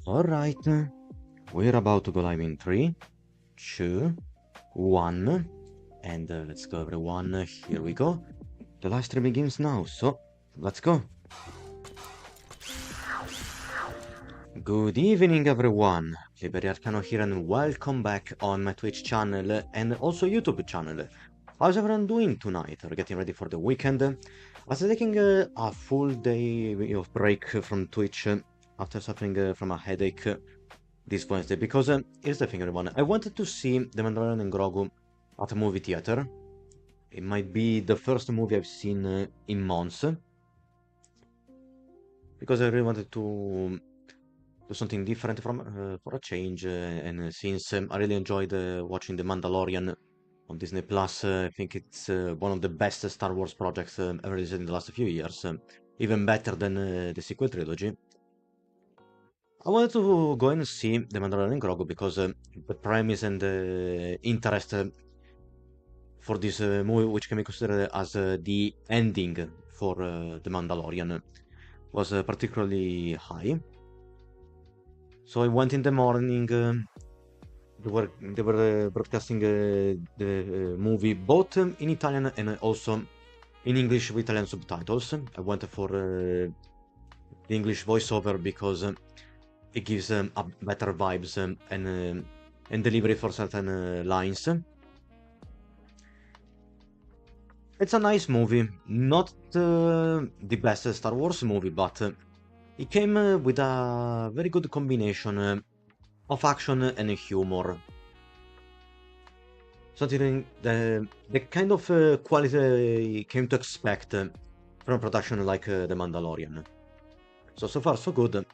Alright, we're about to go live in 3, 2, 1, and let's go everyone, here we go. The live stream begins now, so let's go. Good evening everyone, Liberty Arcano here and welcome back on my Twitch channel and also YouTube channel. How's everyone doing tonight? We're getting ready for the weekend. I was taking a full day of break from Twitch after suffering from a headache this Wednesday, because here's the thing everyone, I wanted to see The Mandalorian and Grogu at a movie theater. It might be the first movie I've seen in months, because I really wanted to do something different for a change, and since I really enjoyed watching The Mandalorian on Disney Plus, I think it's one of the best Star Wars projects ever released in the last few years, even better than the sequel trilogy. I wanted to go and see The Mandalorian and Grogu because the premise and the interest for this movie, which can be considered as the ending for The Mandalorian, was particularly high. So I went in the morning. They were broadcasting the movie both in Italian and also in English with Italian subtitles. I went for the English voiceover because it gives a better vibes and delivery for certain lines. It's a nice movie, not the best Star Wars movie, but it came with a very good combination of action and humor. Something the kind of quality I came to expect from a production like The Mandalorian. So far so good.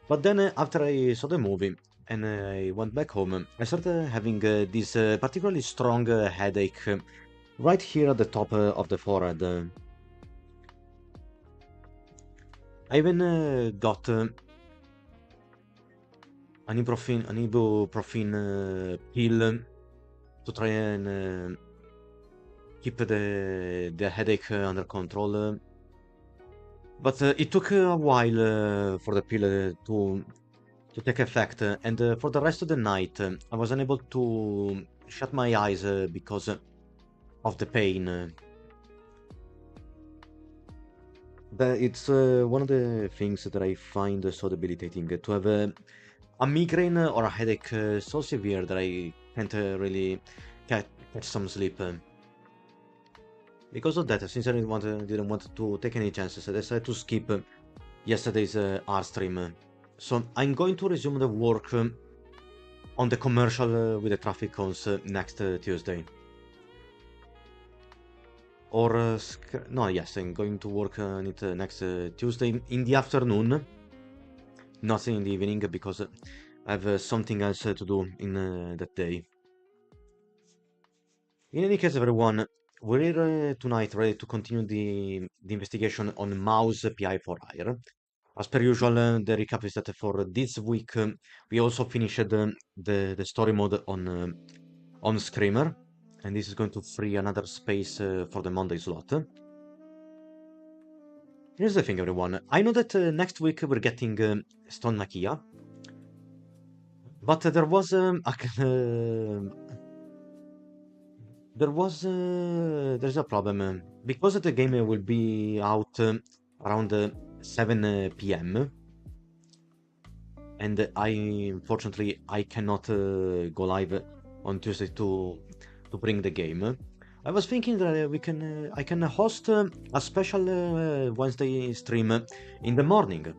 But then after I saw the movie and I went back home, I started having this particularly strong headache right here at the top of the forehead. I even got an ibuprofen pill to try and keep the headache under control. But it took a while for the pill to take effect, and for the rest of the night, I was unable to shut my eyes because of the pain. It's one of the things that I find so debilitating, to have a migraine or a headache so severe that I can't really catch some sleep. Because of that, since I didn't want to take any chances, I decided to skip yesterday's art stream. So I'm going to resume the work on the commercial with the traffic cones next Tuesday. Or, no, yes, I'm going to work on it next Tuesday in the afternoon, not in the evening, because I have something else to do in that day. In any case, everyone, we're here tonight ready to continue the investigation on Mouse PI for Hire. As per usual, the recap is that for this week, we also finished the story mode on Screamer, and this is going to free another space for the Monday slot. Here's the thing, everyone. I know that next week we're getting Stone Makia, but there's a problem because the game will be out around 7 p.m. and unfortunately I cannot go live on Tuesday to bring the game. I was thinking that I can host a special Wednesday stream in the morning.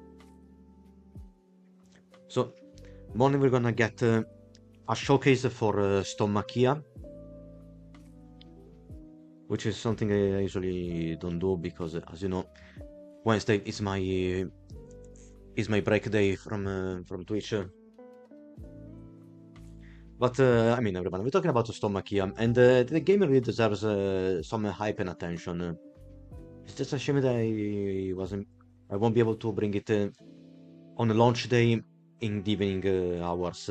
So morning we're gonna get a showcase for Stomakia, which is something I usually don't do because, as you know, Wednesday is my break day from Twitch. But I mean, everyone, we're talking about Stomakia, and the game really deserves some hype and attention. It's just a shame that I won't be able to bring it on the launch day in the evening hours.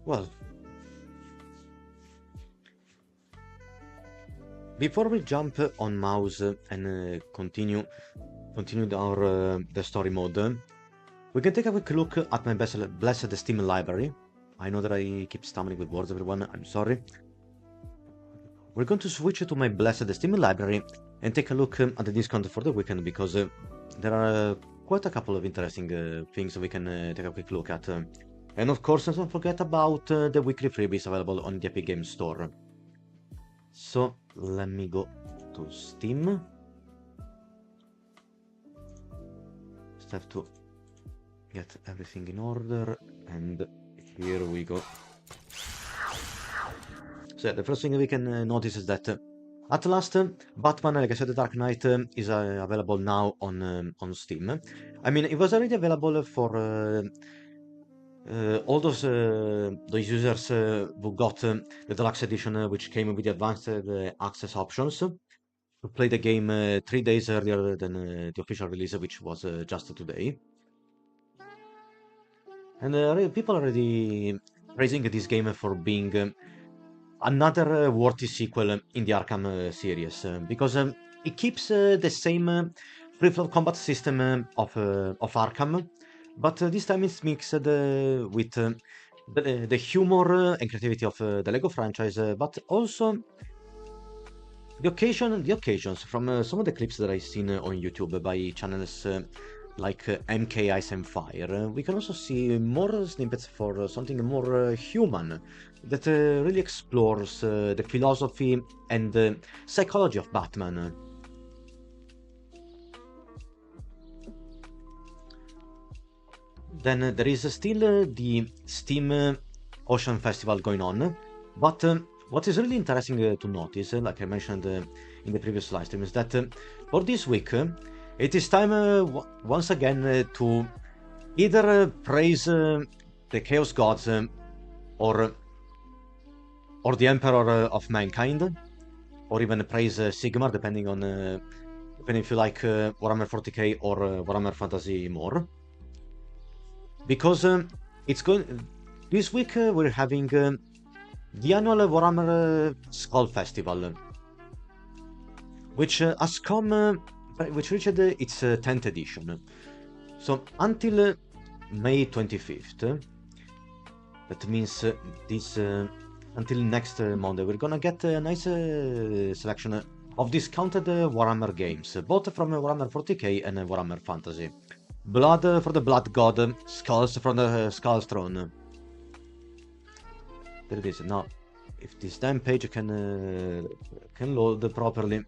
Well, before we jump on mouse and continue our the story mode, we can take a quick look at my blessed Steam library. I know that I keep stumbling with words, everyone. I'm sorry. We're going to switch to my blessed Steam library and take a look at the discount for the weekend, because there are quite a couple of interesting things we can take a quick look at. And of course, don't forget about the weekly freebies available on the Epic Games Store. So let me go to Steam. Just have to get everything in order, and here we go. So the first thing we can notice is that at last, Batman Legacy of the Dark Knight is available now on Steam. I mean, it was already available for all those users who got the deluxe edition, which came with the advanced access options, to play the game 3 days earlier than the official release, which was just today. And people are already praising this game for being another worthy sequel in the Arkham series, because it keeps the same free flow combat system of Arkham, but this time it's mixed with the humor and creativity of the Lego franchise, but also the occasions from some of the clips that I've seen on YouTube by channels like MK Ice and Fire. We can also see more snippets for something more human, that really explores the philosophy and psychology of Batman. Then there is still the Steam Ocean Festival going on, but what is really interesting to notice, like I mentioned in the previous live stream, is that for this week it is time once again to either praise the Chaos Gods or the Emperor of Mankind, or even praise Sigmar, depending if you like Warhammer 40k or Warhammer Fantasy more. Because it's going this week we're having the annual Warhammer Skull Festival, which has come, which reached its 10th edition. So until May 25th, that means this until next Monday, we're gonna get a nice selection of discounted Warhammer games, both from Warhammer 40k and Warhammer Fantasy. Blood for the Blood God, Skulls from the Skull Throne. There it is. Now, if this damn page can load properly,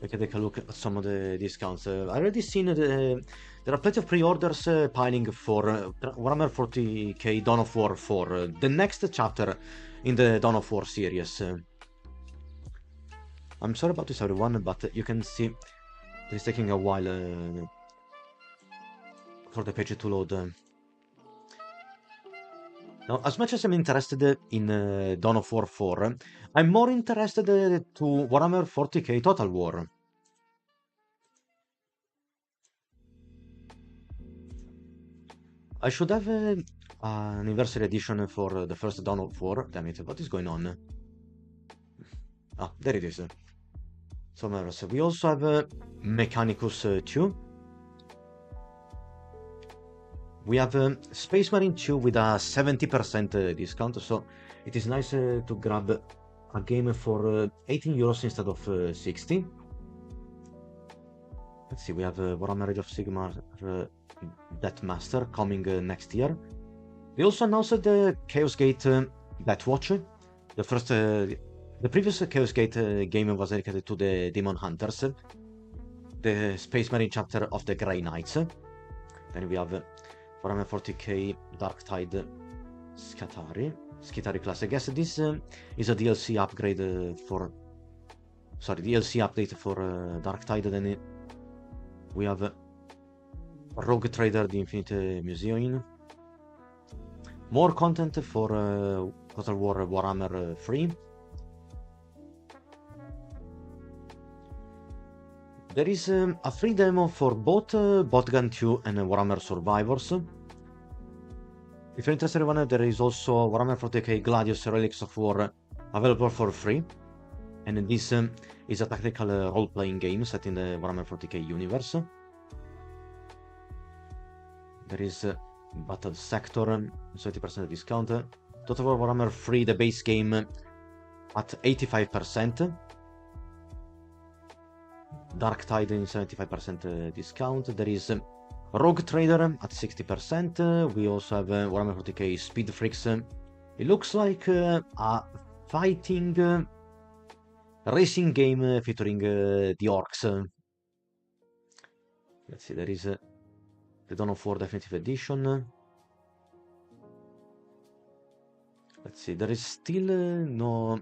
we can take a look at some of the discounts. I already seen there are plenty of pre-orders piling for Warhammer 40k Dawn of War 4, the next chapter in the Dawn of War series. I'm sorry about this, everyone, but you can see it's taking a while for the page to load. Now, as much as I'm interested in Dawn of War 4, I'm more interested to Warhammer 40k Total War. I should have an anniversary edition for the first Dawn of War. Damn it, what is going on? Ah, there it is. Somewhere else. We also have Mechanicus 2. We have Space Marine 2 with a 70% discount, so it is nice to grab a game for 18 euros instead of 60. Let's see, we have Warhammer Age of Sigmar Deathmaster coming next year. They also announced the Chaos Gate Deathwatch. The previous Chaos Gate game was dedicated to the Demon Hunters, the Space Marine chapter of the Grey Knights. Then we have Warhammer 40k Darktide Skitarii class. I guess this is a DLC upgrade DLC update for Darktide. Then we have Rogue Trader, the Infinite Museum. More content for Total War Warhammer 3. There is a free demo for both Botgun 2 and Warhammer Survivors. If you're interested in one, there is also Warhammer 40k Gladius Relics of War available for free. And this is a tactical role-playing game set in the Warhammer 40k universe. There is Battle Sector, 70% discount. Total War Warhammer 3, the base game, at 85%. Dark Tide in 75% discount. There is Rogue Trader at 60%. We also have Warhammer 40k Speed Freaks. It looks like a fighting racing game featuring the orcs. Let's see, there is the Dawn of War Definitive Edition. Let's see, there is still no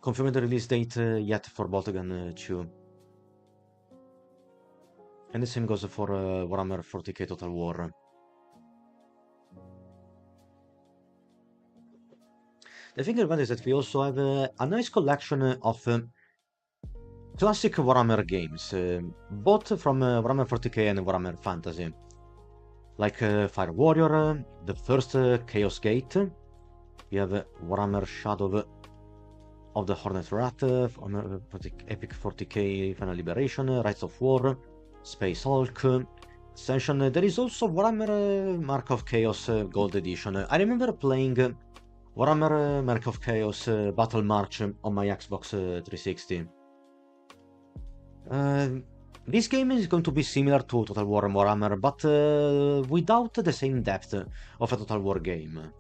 confirmed release date yet for Boltgun 2. And the same goes for Warhammer 40k Total War. The thing about it is that we also have a nice collection of classic Warhammer games, both from Warhammer 40k and Warhammer Fantasy. Like Fire Warrior, the first Chaos Gate. We have Warhammer Shadow of the Hornet Rat, Epic 40k Final Liberation, Rights of War, Space Hulk, Ascension. There is also Warhammer Mark of Chaos Gold Edition. I remember playing Warhammer Mark of Chaos Battle March on my Xbox 360. This game is going to be similar to Total War Warhammer, but without the same depth of a Total War game.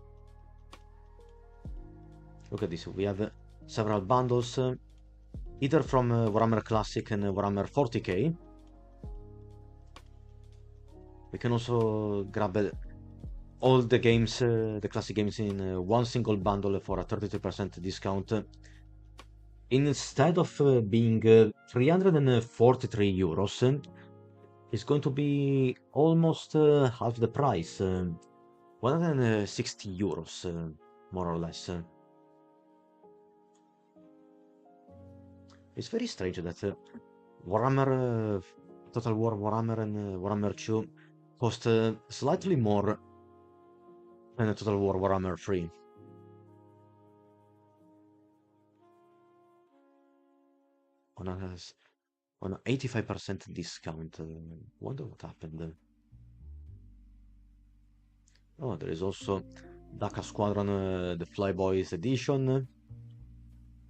Look at this, we have several bundles, either from Warhammer Classic and Warhammer 40k. We can also grab all the games, the classic games in one single bundle for a 33% discount. Instead of being 343 euros, it's going to be almost half the price, 160 euros, more or less. It's very strange that Warhammer, Total War Warhammer and Warhammer 2 cost slightly more than Total War Warhammer 3. On an 85% discount. Wonder what happened. Oh, there is also Daka Squadron, the Flyboys edition.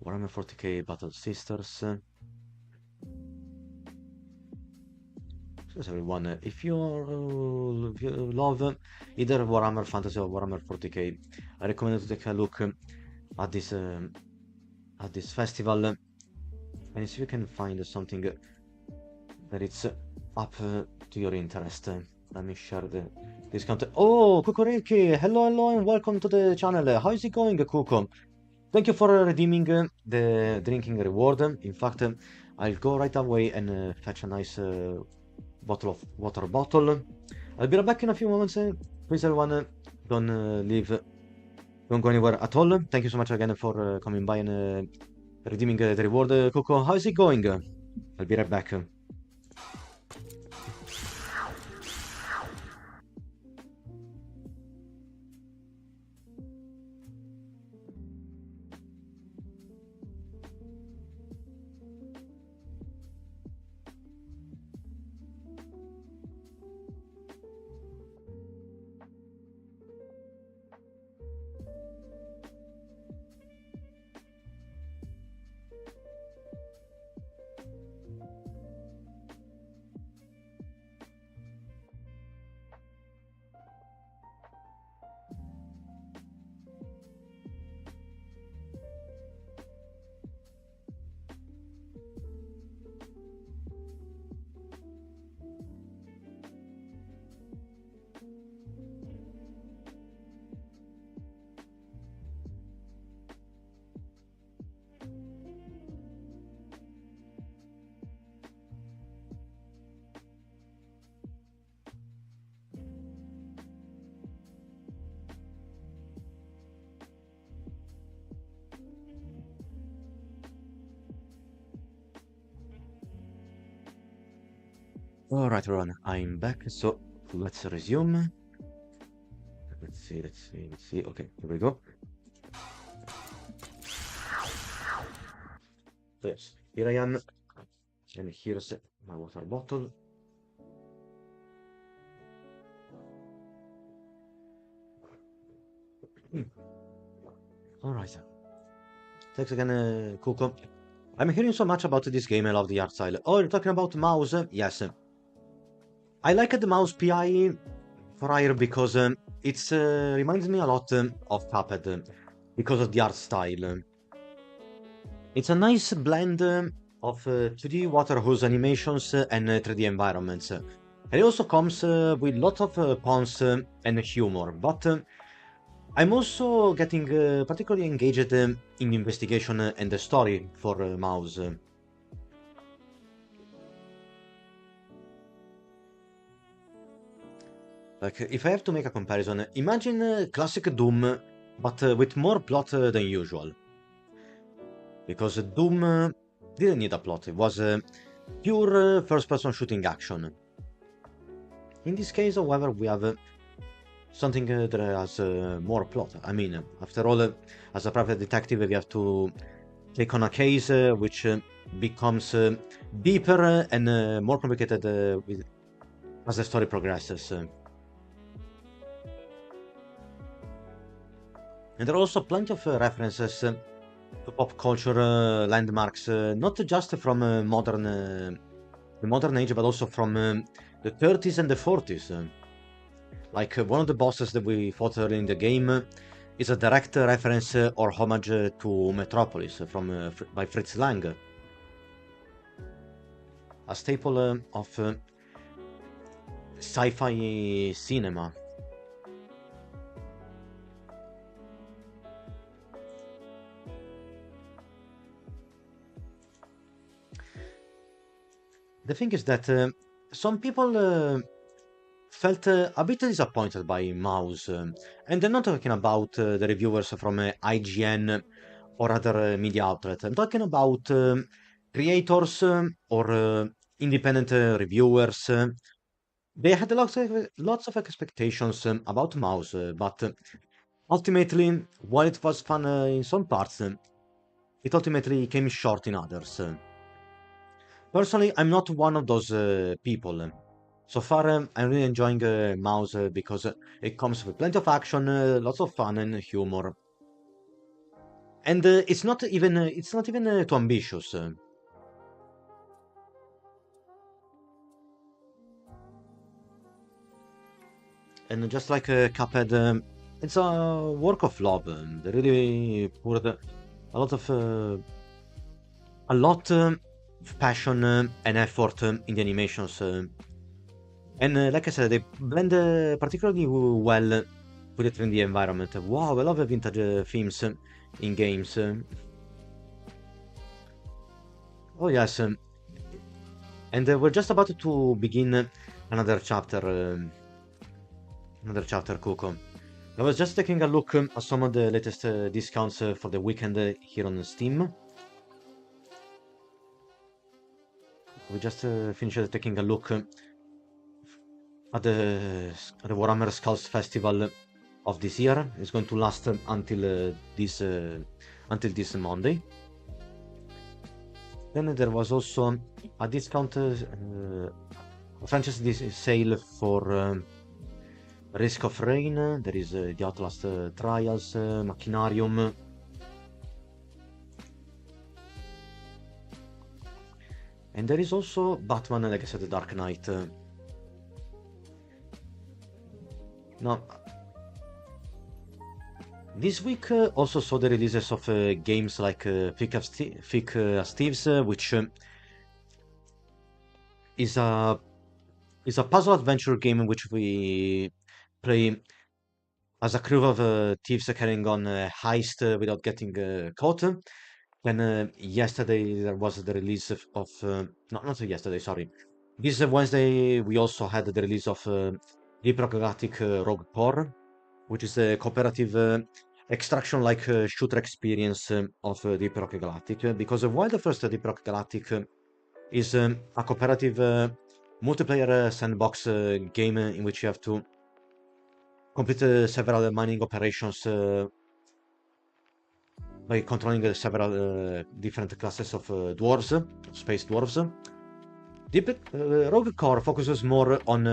Warhammer 40k Battle Sisters. So everyone, if you love either Warhammer Fantasy or Warhammer 40k, I recommend you to take a look at this festival and see if you can find something that it's up to your interest. Let me share the discount. Oh, Kukuriki! Hello, and welcome to the channel. How is it going, Kuko? Thank you for redeeming the drinking reward. In fact, I'll go right away and fetch a nice bottle of water bottle. I'll be right back in a few moments. Please, everyone, don't leave. Don't go anywhere at all. Thank you so much again for coming by and redeeming the reward. Coco, how is it going? I'll be right back. Alright, everyone, I'm back, so let's resume. Let's let's see. Okay, here we go. So yes, here I am, and here's my water bottle. All right. Thanks again, Coco. I'm hearing so much about this game. I love the art style. Oh, you're talking about mouse? Yes. I like the mouse PI for Hire because it's reminds me a lot of Cuphead because of the art style. It's a nice blend of 2D water hose animations and 3D environments. And it also comes with lots of puns and humor, but I'm also getting particularly engaged in the investigation and the story for Mouse. Like, if I have to make a comparison, imagine classic Doom, but with more plot than usual. Because Doom didn't need a plot, it was pure first-person shooting action. In this case, however, we have something that has more plot. I mean, after all, as a private detective, we have to take on a case which becomes deeper and more complicated as the story progresses. And there are also plenty of references to pop culture landmarks, not just from the modern age, but also from the 30s and the 40s. Like one of the bosses that we fought early in the game is a direct reference or homage to Metropolis from by Fritz Lang, a staple of sci-fi cinema. The thing is that some people felt a bit disappointed by Mouse, and I'm not talking about the reviewers from IGN or other media outlets. I'm talking about creators or independent reviewers. They had lots of expectations about Mouse, but ultimately, while it was fun in some parts, it ultimately came short in others. Personally, I'm not one of those people. So far, I'm really enjoying Mouse because it comes with plenty of action, lots of fun and humor, and it's not even too ambitious. And just like Cuphead, it's a work of love. They really poured a lot of a lot of passion and effort in the animations. And like I said, they blend particularly well with the 3D environment. Wow, I love the vintage themes in games. Oh yes, and we're just about to begin another chapter. Another chapter, Coco. I was just taking a look at some of the latest discounts for the weekend here on Steam. We just finished taking a look at the Warhammer Skulls Festival of this year. It's going to last until this Monday. Then there was also a discount, a franchise sale for Risk of Rain. There is the Outlast Trials, Machinarium. And there is also Batman, like I said, The Dark Knight. Now, this week also saw the releases of games like Thick as Thieves, which is a puzzle adventure game in which we play as a crew of thieves carrying on a heist without getting caught. And yesterday there was the release of no, not yesterday, sorry. This Wednesday we also had the release of Deep Rock Galactic Rogue Core, which is a cooperative extraction-like shooter experience of Deep Rock Galactic. Because while the first Deep Rock Galactic is a cooperative multiplayer sandbox game in which you have to complete several mining operations by controlling several different classes of dwarves, space dwarves. Rogue Core focuses more on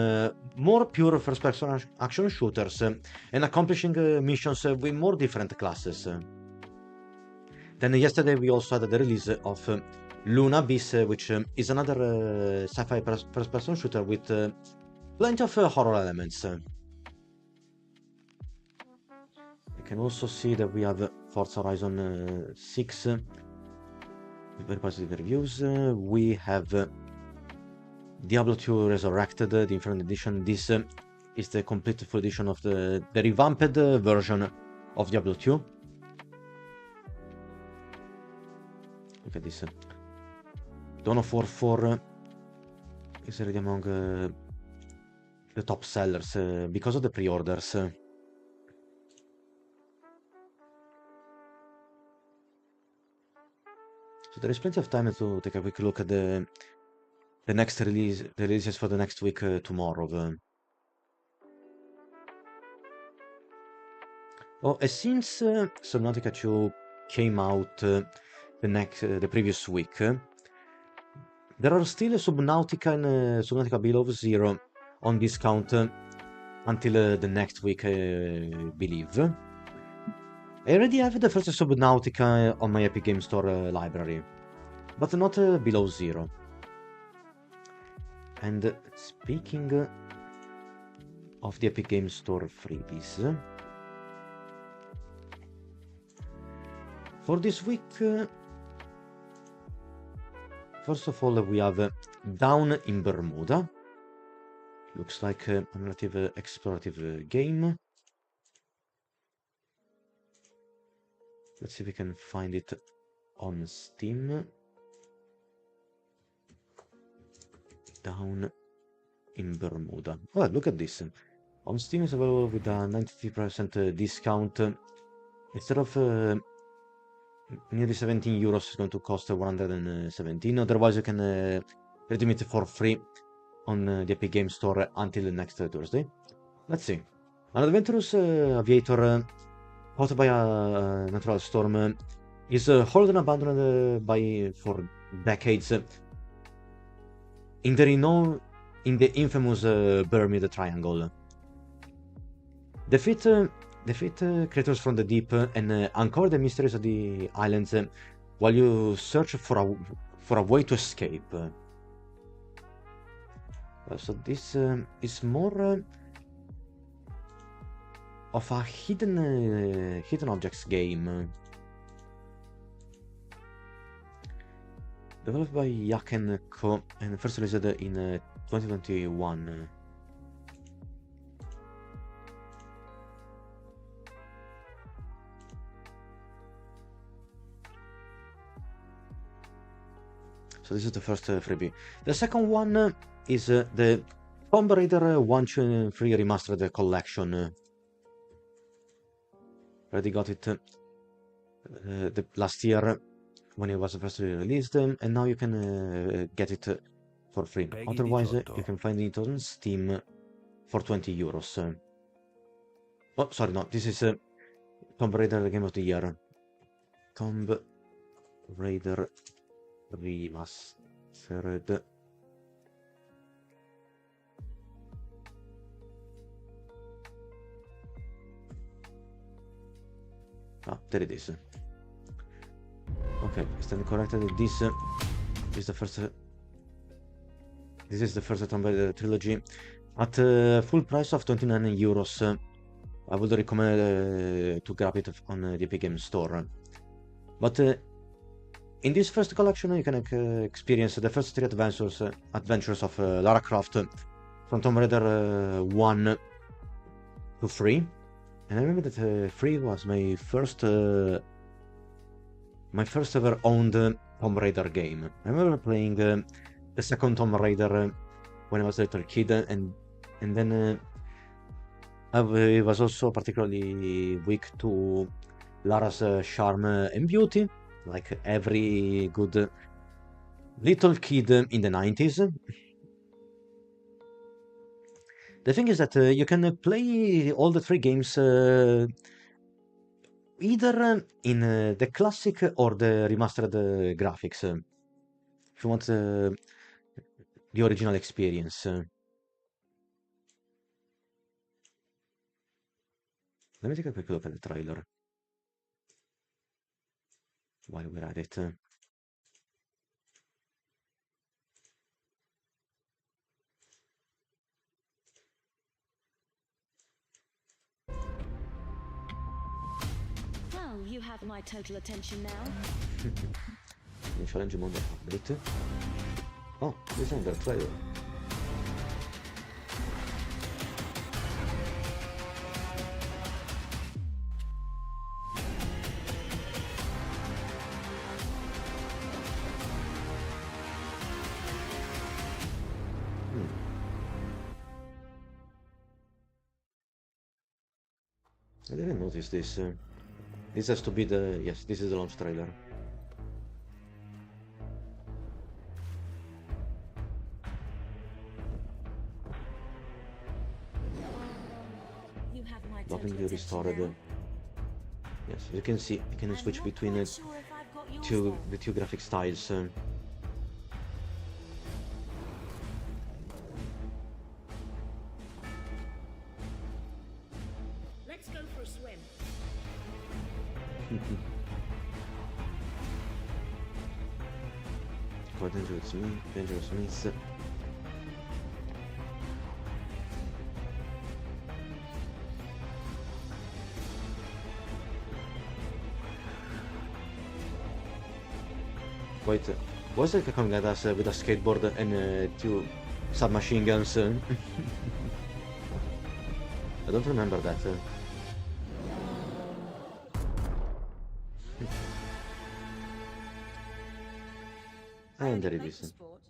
more pure first-person action shooters and accomplishing missions with more different classes. Then yesterday we also had the release of Luna Abyss, which is another sci-fi first-person shooter with plenty of horror elements. You can also see that we have Forza Horizon 6 with very positive reviews. We have Diablo 2 Resurrected, the Infinite Edition. This is the complete full edition of the revamped version of Diablo 2. Look at this. Dawn of War 4 is already among the top sellers because of the pre-orders. So there is plenty of time to take a quick look at the next releases for the next week tomorrow. Oh, since Subnautica 2 came out the previous week, there are still Subnautica and Subnautica Below Zero on discount until the next week, I believe. I already have the first Subnautica on my Epic Games Store library, but not Below Zero. And speaking of the Epic Games Store freebies, for this week, first of all, we have Down in Bermuda. Looks like a narrative explorative game. Let's see if we can find it on Steam. Down in Bermuda. Oh, look at this. On Steam is available with a 93% discount. Instead of nearly 17 euros, it's going to cost 117. Otherwise, you can redeem it for free on the Epic Games Store until next Thursday. Let's see. An adventurous aviator caught by a natural storm is held and abandoned for decades in the infamous Bermuda Triangle. Defeat creatures from the deep and uncover the mysteries of the islands while you search for a way to escape. So this is more of a hidden objects game. Developed by Yak & Co. and first released in 2021. So this is the first freebie. The second one is the Tomb Raider 1, 2, and 3 Remastered Collection. Already got it the last year when it was first released, and now you can get it for free. Otherwise, you can find it on Steam for 20 euros. Oh, sorry, no, this is Tomb Raider Game of the Year. Tomb Raider Remastered. Ah, there it is. Okay, stand corrected. This is the first. This is the first Tomb Raider trilogy at full price of 29 euros. I would recommend to grab it on the Epic Games Store. But in this first collection, you can experience the first three adventures of Lara Croft from Tomb Raider 1 to 3. And I remember that 3 was my first ever owned Tomb Raider game. I remember playing the second Tomb Raider when I was a little kid, and then I was also particularly weak to Lara's charm and beauty, like every good little kid in the 90s. The thing is that you can play all the three games either in the classic or the remastered graphics. If you want the original experience. Let me take a quick look at the trailer while we're at it. Well, you have my total attention now. Il challenge mondo update. Oh, this is the trailer. I didn't notice this. This has to be the... Yes, this is the launch trailer. You have my Nothing total to be attention restored. now. Yes, you can see, you can I'm switch not between quite sure if I've got yours the then. two graphic styles. Let's go for a swim. Quite dangerous means. Quite. Was it coming at us with a skateboard and two submachine guns? I don't remember that. And there it is. Sport.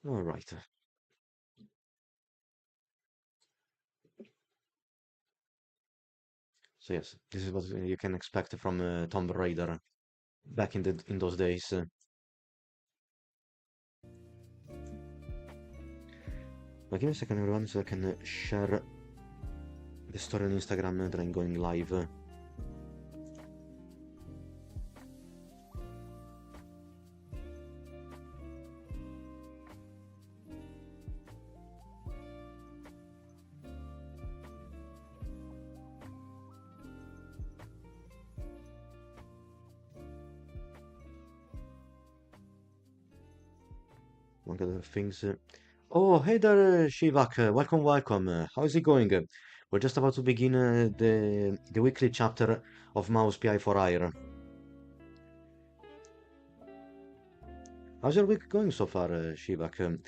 All right. So yes, this is what you can expect from Tomb Raider back in those days. But give me a second, everyone, so I can share the story on Instagram that I'm going live. One of the things. Oh, hey there, Shivak. Welcome, welcome. How is it going? We're just about to begin the weekly chapter of Mouse PI for Hire. How's your week going so far, Shivak?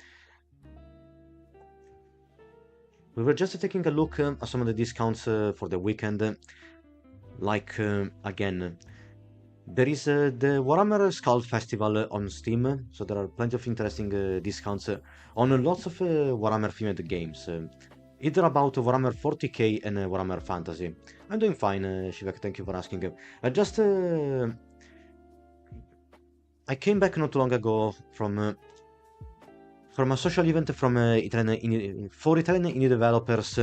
We were just taking a look at some of the discounts for the weekend. Like, again, there is the Warhammer Skull Festival on Steam, so there are plenty of interesting discounts on lots of Warhammer themed games. Either about Warhammer 40k and Warhammer Fantasy. I'm doing fine, Shivak, thank you for asking. I came back not too long ago from a social event from for Italian indie developers.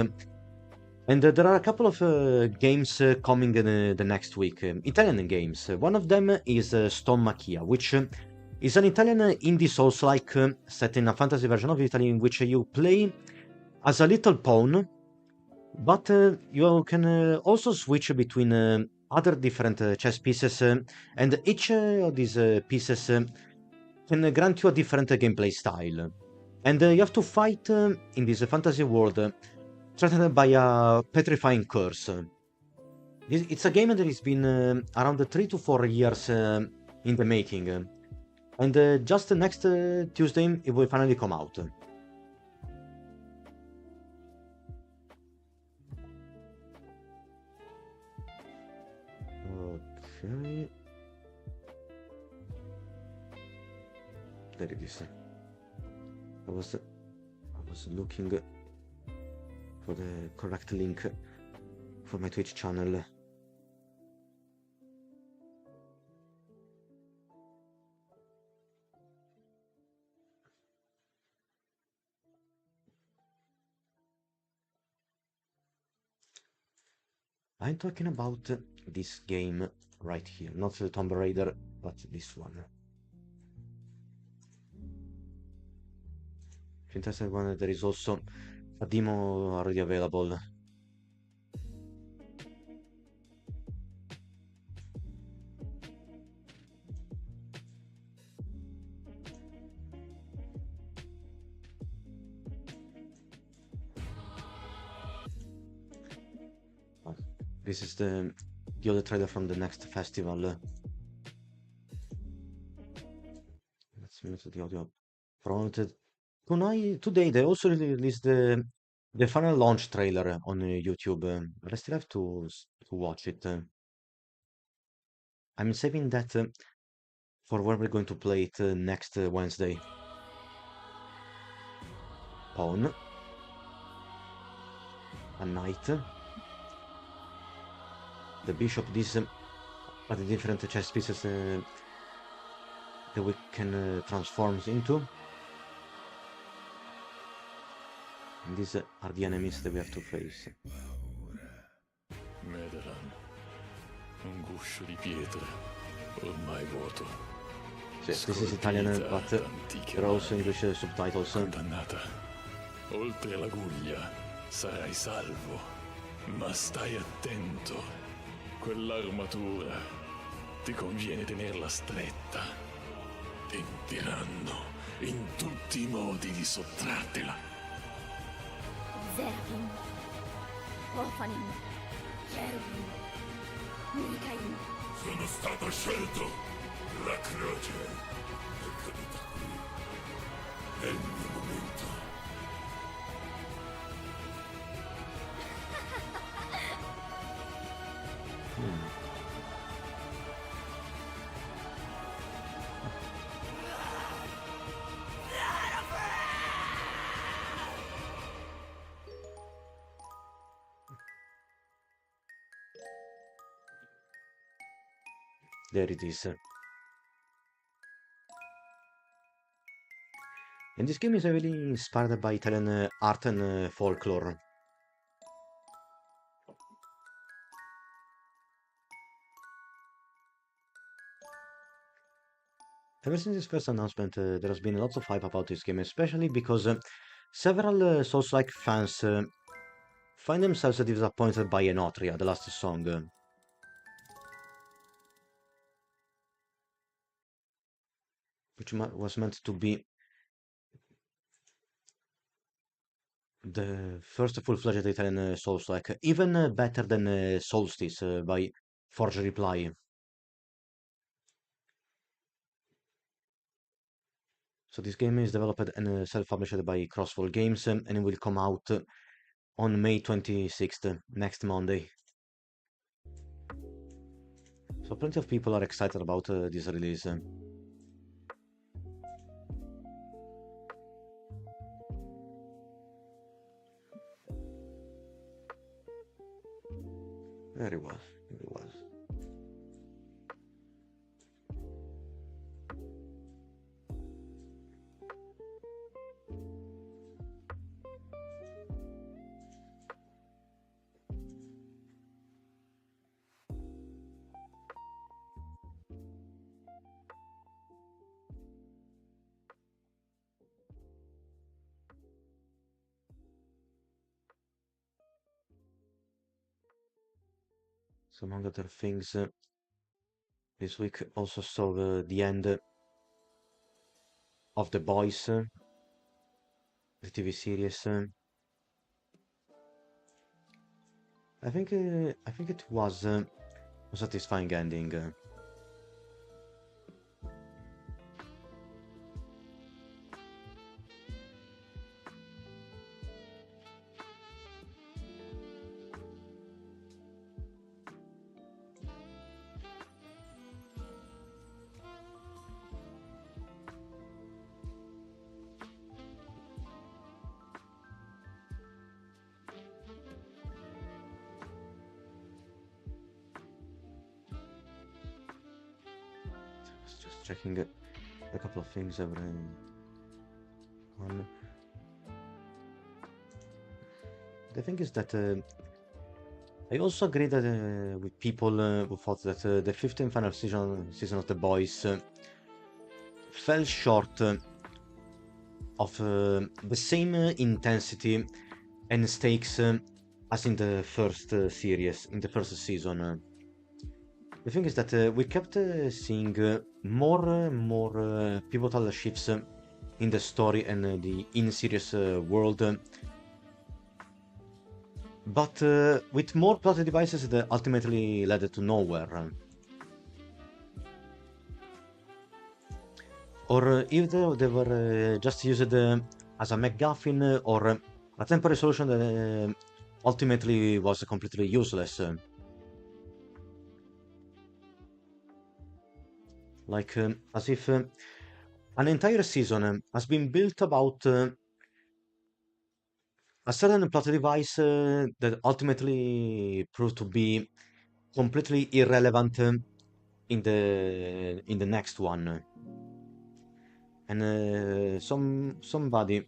And there are a couple of games coming in the next week, Italian games. One of them is Stommachia, which is an Italian indie Souls-like set in a fantasy version of Italy in which you play as a little pawn, but you can also switch between other different chess pieces, and each of these pieces can grant you a different gameplay style. And you have to fight in this fantasy world threatened by a petrifying curse. It's a game that has been around 3 to 4 years in the making, and just next Tuesday it will finally come out. Okay. There it is. I was looking for the correct link for my Twitch channel. I'm talking about this game right here, not the Tomb Raider, but this one. Fantastic one, there is also a demo already available. This is the other trailer from the next festival. Let's mute the audio. Promoted today. They also released the final launch trailer on YouTube. But I still have to watch it. I'm saving that for when we're going to play it next Wednesday. Pawn, a knight, the bishop. These are the different chess pieces that we can transform into. And these are the enemies that we have to face. Medaran, un guscio di pietra, ormai vuoto. This is Italian, but there are also English subtitles. Condannata. Oltre la guglia sarai salvo, ma stai attento. Quell'armatura ti conviene tenerla stretta. Tenteranno in tutti i modi di sottrartela. Zergin, Orfanin, Cherubin, Mikain. Sono stato scelto. La croce è caduta qui. È il mio momento. There it is. And this game is heavily inspired by Italian art and folklore. Ever since this first announcement, there has been lots of hype about this game, especially because several Souls-like fans find themselves disappointed by Enotria, the last song. Which was meant to be the first full-fledged Italian Souls-like, even better than Solstice by Forge Reply. So this game is developed and self-published by Crossfall Games, and it will come out on May 26th, next Monday. So plenty of people are excited about this release. Very well, very well. So among other things, this week also saw the end of The Boys, the TV series. I think it was a satisfying ending. Just checking a couple of things every one. The thing is that I also agree that with people who thought that the fifth and final season of The Boys fell short of the same intensity and stakes as in the first series, in the first season. The thing is that we kept seeing more pivotal shifts in the story and the in-series world, but with more plot devices that ultimately led to nowhere. Or either they were just used as a MacGuffin or a temporary solution that ultimately was completely useless. Like, as if an entire season has been built about a certain plot device that ultimately proved to be completely irrelevant in the next one. And somebody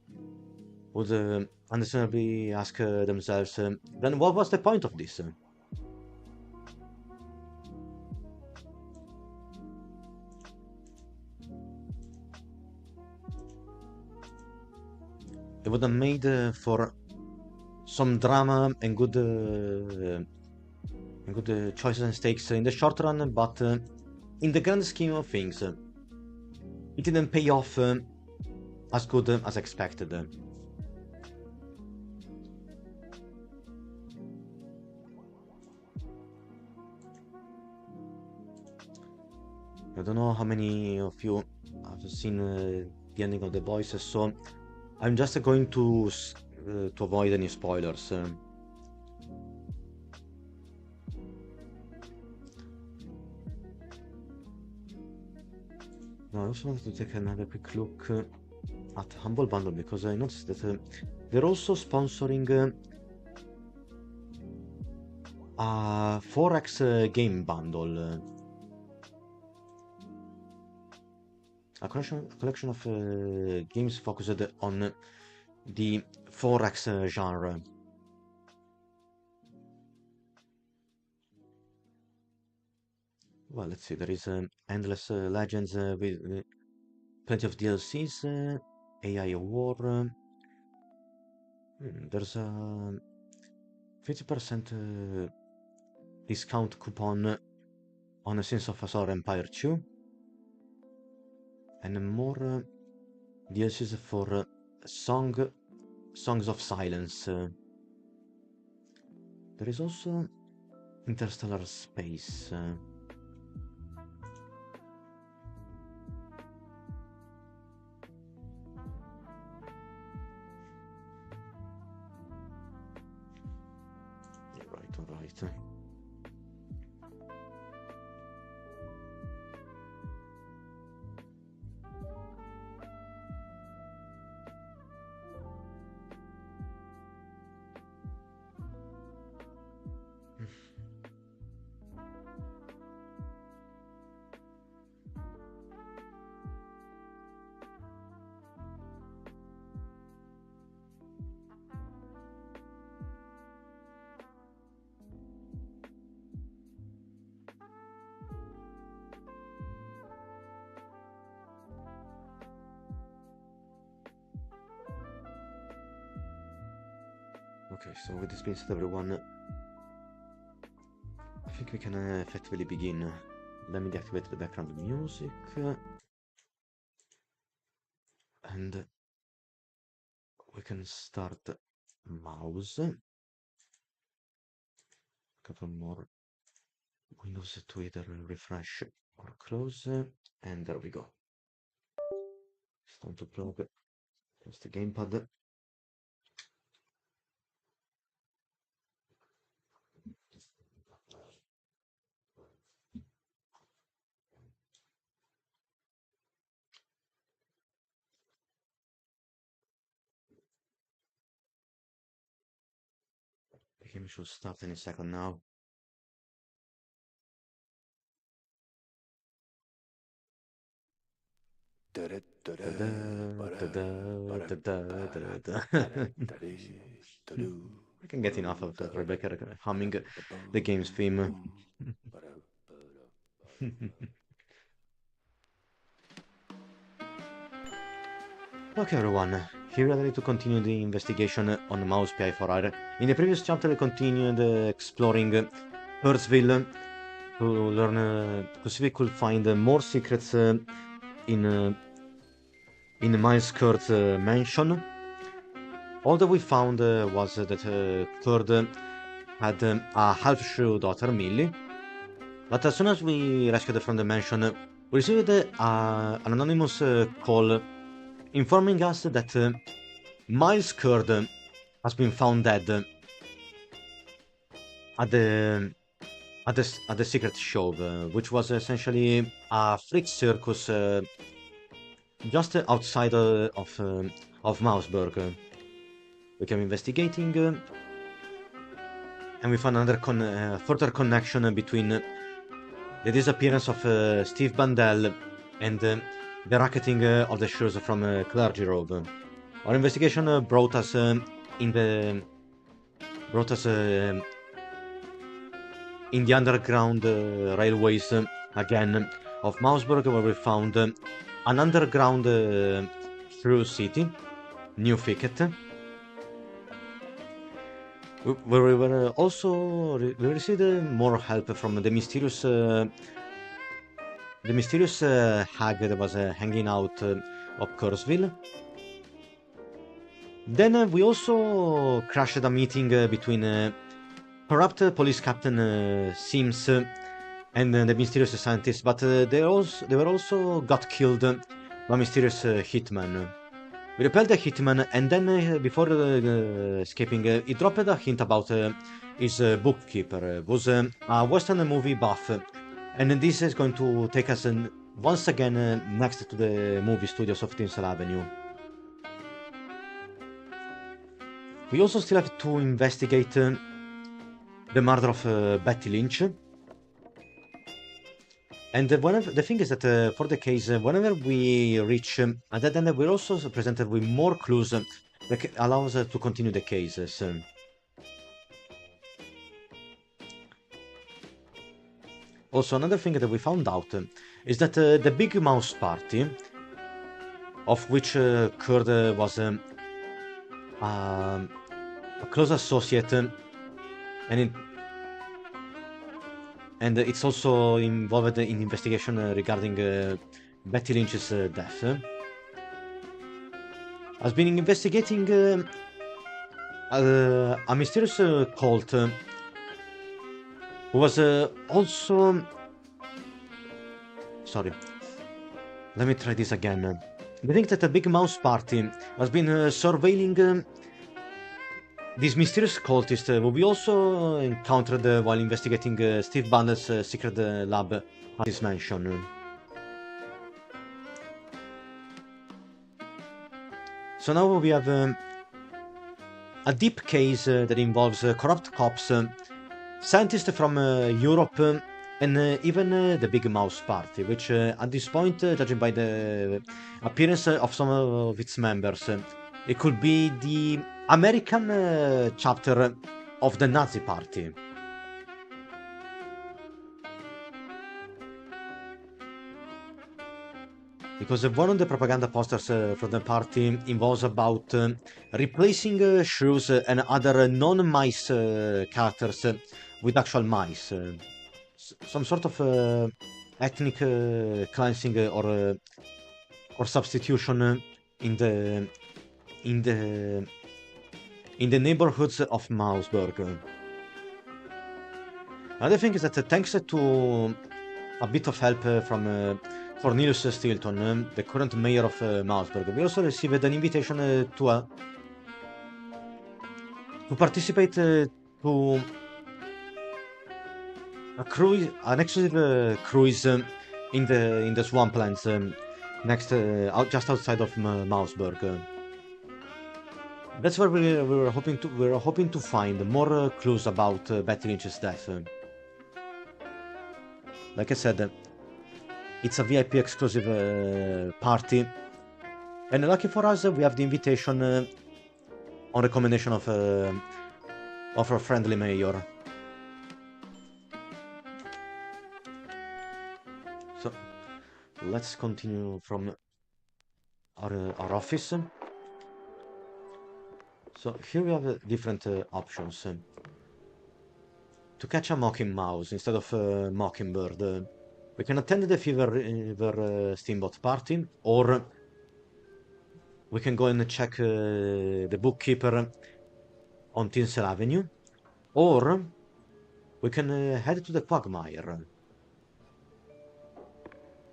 would understandably ask themselves, then what was the point of this? It would have made for some drama and good choices and stakes in the short run, but in the grand scheme of things, it didn't pay off as good as expected. I don't know how many of you have seen the ending of The Boys, so I'm just going to avoid any spoilers. No, I also wanted to take another quick look at Humble Bundle because I noticed that they're also sponsoring a Forex game bundle. A collection of games focused on the Forex genre. Well, let's see, there is Endless Legends with plenty of DLCs, AI War. There's a 50% discount coupon on a Sins of Azor Empire 2, and more DLCs for Songs of Silence. There is also Interstellar Space. All right. Okay, so with this being said, everyone, I think we can effectively begin. Let me deactivate the background music. And we can start mouse. A couple more windows to either refresh or close. And there we go. It's time to plug just the gamepad. The game should start any second now. Ta-da, ta-da, ta-da, ta-da. can get enough of Rebecca humming the game's theme. Okay, everyone, here we are ready to continue the investigation on Mouse PI4R. In the previous chapter, we continued exploring Earthville to learn to see if we could find more secrets in Miles Kurt's mansion. All that we found was that Kurt had a half-shrew daughter, Millie. But as soon as we rescued her from the mansion, we received an anonymous call informing us that Miles Kurt has been found dead at the secret show, which was essentially a freak circus just outside of Mouseburg. We came investigating, and we found another further connection between the disappearance of Steve Bandel and the racketing of the shoes from Clergy Road. Our investigation brought us in the underground railways again of Mouseburg, where we found an underground through city, New Thicket. Where we were also we received more help from the mysterious hag that was hanging out of Kurzville. Then we also crashed a meeting between corrupt police captain Sims and the mysterious scientist, but they were also got killed by mysterious hitman. We repelled the hitman, and then before escaping, he dropped a hint about his bookkeeper, who was a Western movie buff, and this is going to take us once again next to the movie studios of Tinsel Avenue. We also still have to investigate the murder of Betty Lynch. And the thing is that for the case, whenever we reach a dead end, we're also presented with more clues that allow us to continue the cases. Also, another thing that we found out is that the Big Mouse Party, of which Kurt was a close associate, and it's also involved in investigation regarding Betty Lynch's death. Has been investigating a mysterious cult who was also... Sorry. Let me try this again. I think that the Big Mouse Party has been surveilling this mysterious cultist who we also encountered while investigating Steve Bandel's secret lab at his mansion. So now we have a deep case that involves corrupt cops, scientists from Europe, and even the Big Mouse Party, which at this point, judging by the appearance of some of its members, it could be the American chapter of the Nazi Party. Because one of the propaganda posters from the party involves about replacing shrews and other non-mice characters with actual mice. Some sort of ethnic cleansing or substitution in the neighborhoods of Mouseburg. Another thing is that thanks to a bit of help from Cornelius Stilton, the current mayor of Mouseburg, we also received an invitation to participate to a cruise, an exclusive cruise in the swamplands next, just outside of Mouseburg. That's where we were hoping to find more clues about Betty Lynch's death. Like I said, it's a VIP exclusive party, and lucky for us, we have the invitation on recommendation of Offer a friendly mayor. So, let's continue from our office. So here we have different options. To catch a mocking mouse instead of mockingbird, we can attend the Fever Steamboat party, or we can go and check the bookkeeper on Tinsel Avenue, or we can head to the Quagmire.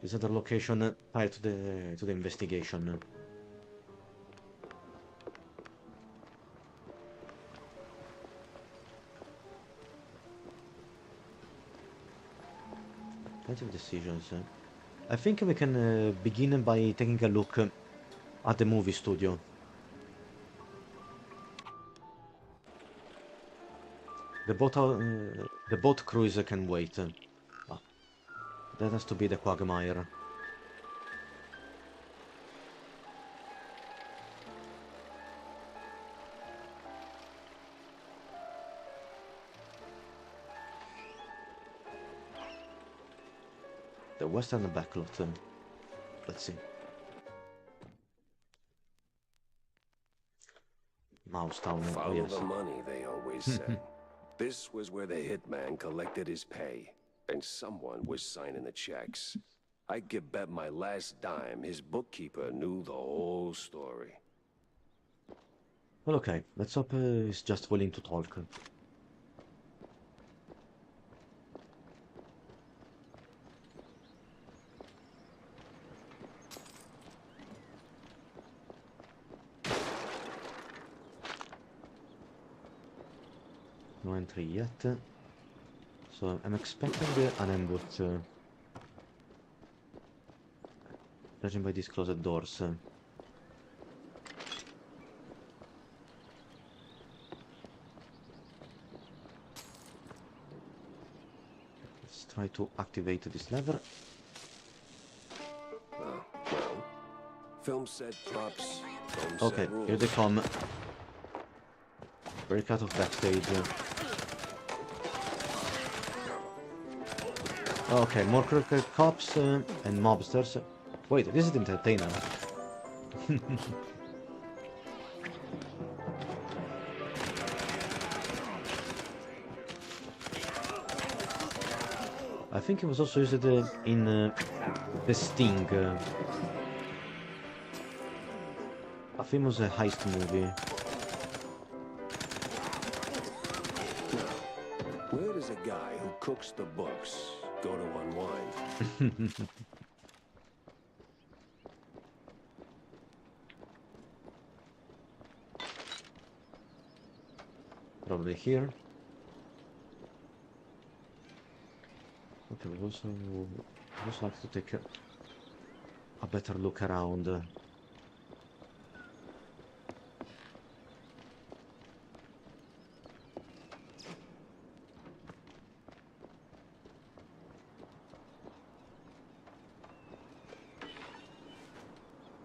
This other location tied to the investigation. Plenty of decisions. I think we can begin by taking a look at the movie studio. The boat cruise can wait. Ah, that has to be the Quagmire. The western backlot. Let's see. Mousetown. Oh Follow yes. the money, they always said. This was where the hitman collected his pay, and someone was signing the checks. I could bet my last dime his bookkeeper knew the whole story. Well, okay. Let's hope he's just willing to talk. No entry yet. So I'm expecting an ambush. Judging by these closed doors. Let's try to activate this lever. Well, film set props. Film Okay, set rules. here they come. Break out of backstage. Okay, more crooked cops and mobsters. Wait, this is the entertainer. I think it was also used in The Sting, a famous heist movie. Where does a guy who cooks the books go to unwind? Probably here. Okay, we also like to take a better look around.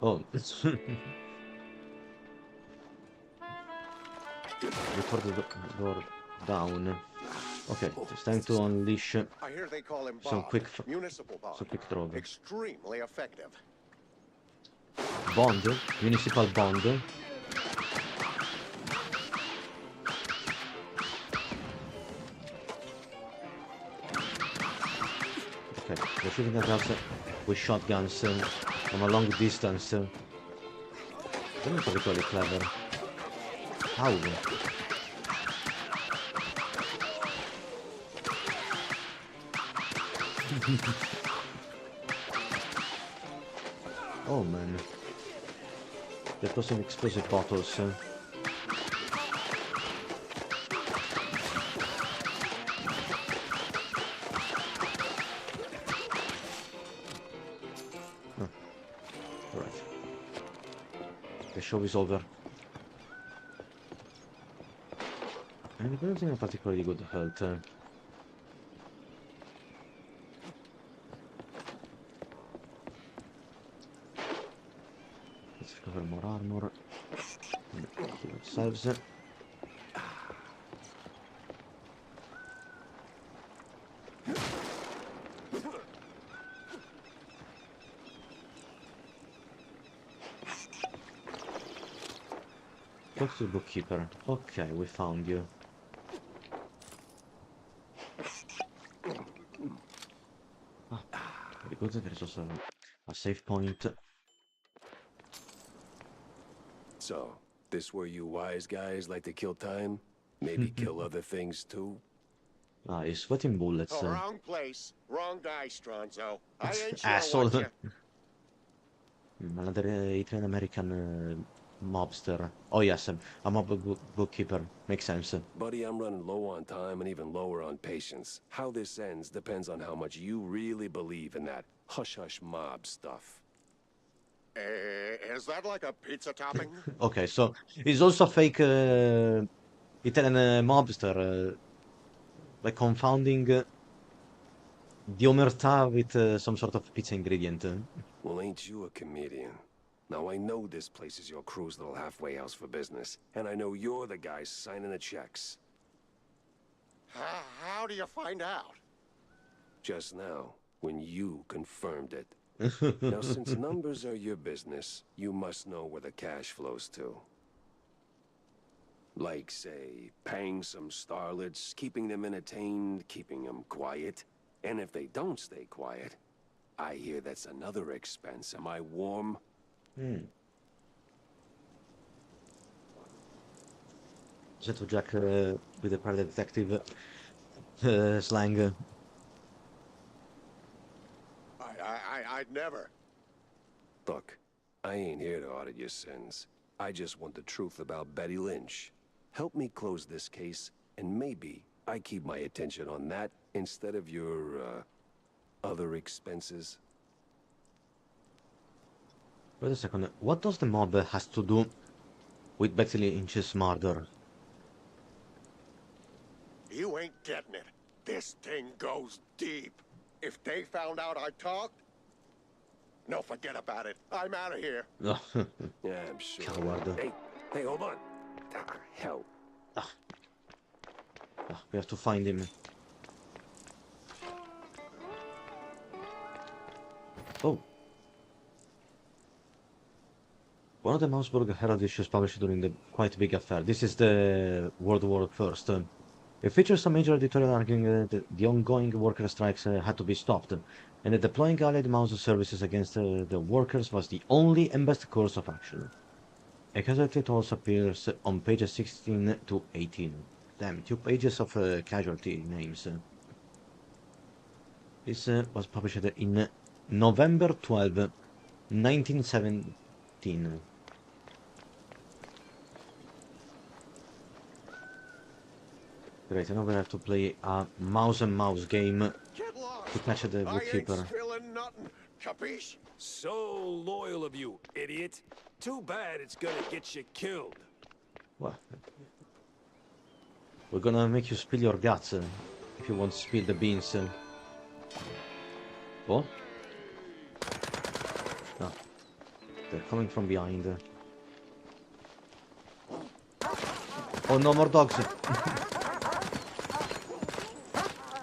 Oh, before the door down. Okay, it's time to unleash I hear they call him some Bond, quick municipal bond. some quick throw. Extremely effective. Bond, municipal bond. Okay, they're shooting at us with shotguns from a long distance. They're not particularly clever. How? Oh man. They're tossing explosive bottles. Oh. Alright. The show is over. And I don't think I'm particularly good health. Let's recover more armor. Heal ourselves. Talk to the bookkeeper. Okay, we found you. Ah, very good. There's also a save point. So, this where you wise guys like to kill time? Maybe kill other things too? Ah, he's sweating bullets. Oh, wrong place. Wrong guy, Stronzo. I ain't sure Asshole. what you... Another Italian American mobster. Oh yes, a bookkeeper. Makes sense. Buddy, I'm running low on time and even lower on patience. How this ends depends on how much you really believe in that hush-hush mob stuff. Is that like a pizza topping? Okay, so he's also a fake Italian mobster, like confounding the omertà with some sort of pizza ingredient. Well, ain't you a comedian? Now, I know this place is your crew's little halfway house for business, and I know you're the guy signing the checks. How do you find out? Just now, when you confirmed it. Now, since numbers are your business, you must know where the cash flows to. Like, say, paying some starlets, keeping them entertained, keeping them quiet. And if they don't stay quiet, I hear that's another expense. Am I warm? Gentle Jack with the private detective slang. I'd never. Look, I ain't here to audit your sins. I just want the truth about Betty Lynch. Help me close this case, and maybe I keep my attention on that instead of your, other expenses. Wait a second. What does the mob has to do with Betty Lynch's murder? You ain't getting it. This thing goes deep. If they found out I talked, no, forget about it. I'm out of here. Yeah, I'm sure. Coward. Hey, hold on. Ah, hell. We have to find him. Oh. One of the Mouseburg Herald issues published during the quite big affair. This is the World War I. It features a major editorial arguing that the ongoing worker strikes had to be stopped, and that deploying Allied mouse services against the workers was the only and best course of action. A casualty also appears on pages 16 to 18. Damn, 2 pages of casualty names. This was published in November 12, 1917. Great, now we have to play a mouse and mouse game Get lost. to catch the I ain't bookkeeper. spilling nothing. Capiche? So loyal of you, idiot. Too bad it's gonna get you killed. What? We're gonna make you spill your guts if you want to spill the beans. What? No. They're coming from behind. Oh, no more dogs.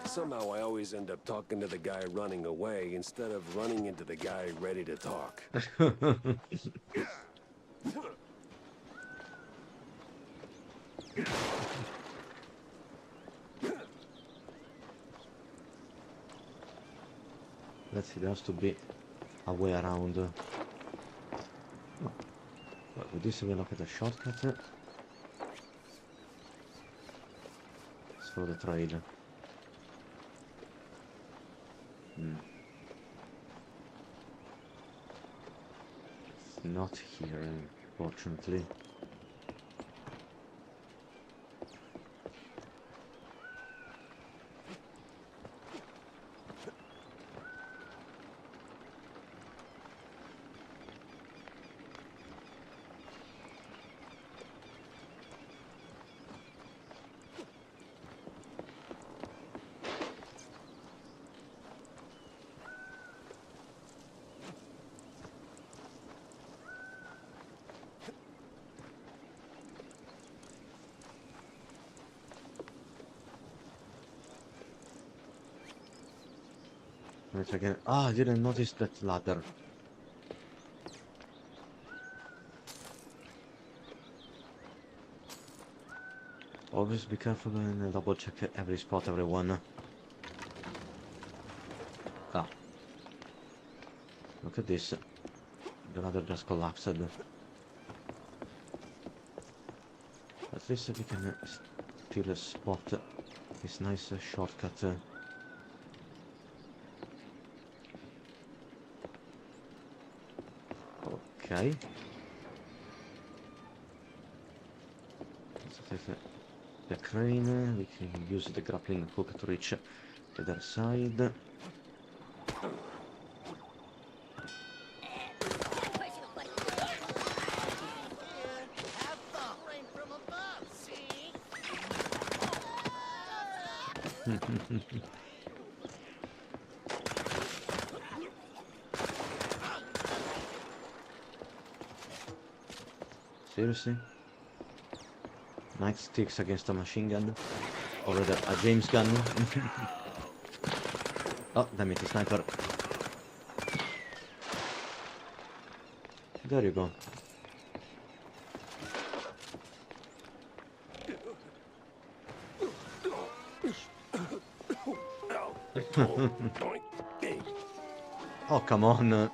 Somehow I always end up talking to the guy running away instead of running into the guy ready to talk. Let's see, there has to be a way around. Oh. Well, with this we look at a shortcut. Let's follow the trail. It's not here, unfortunately. Let's again. Ah, I didn't notice that ladder. Always be careful and double check every spot, everyone. Ah. Look at this. The ladder just collapsed. At least we can still spot this nice shortcut. Okay. Let's take the crane. We can use the grappling hook to reach the other side. Seriously? Nightsticks against a machine gun? Or rather, a James gun? Oh, damn it, a sniper. There you go. Oh, come on.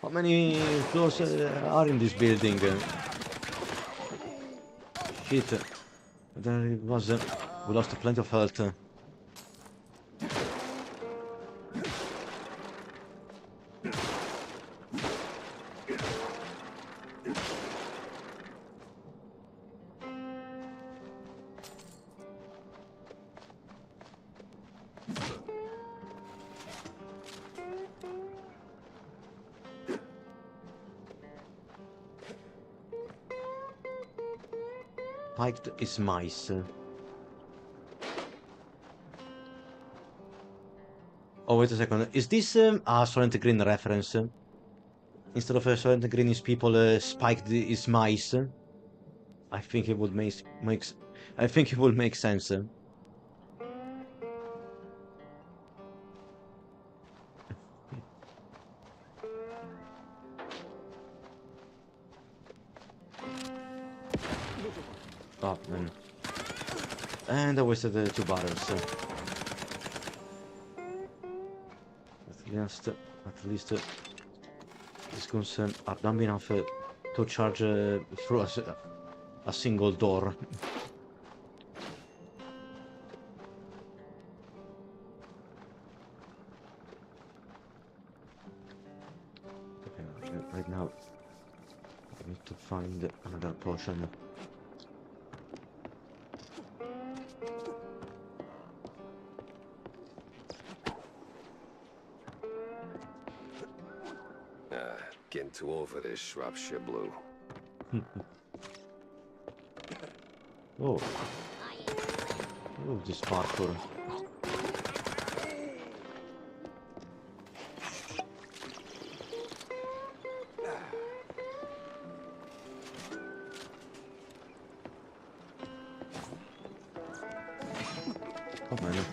How many floors are in this building? Shit. There it was. We lost plenty of health. Spiked is mice. Oh, wait a second. Is this a Soylent Green reference? Instead of Soylent Green is people, spiked is mice. I think it would I think it would make sense. Oh man. And I wasted 2 barrels. At least these guns are dumb enough to charge through a single door. Okay, right now I need to find another potion. Getting too old for this Shropshire Blue. Oh. Oh, this parkour. Oh man.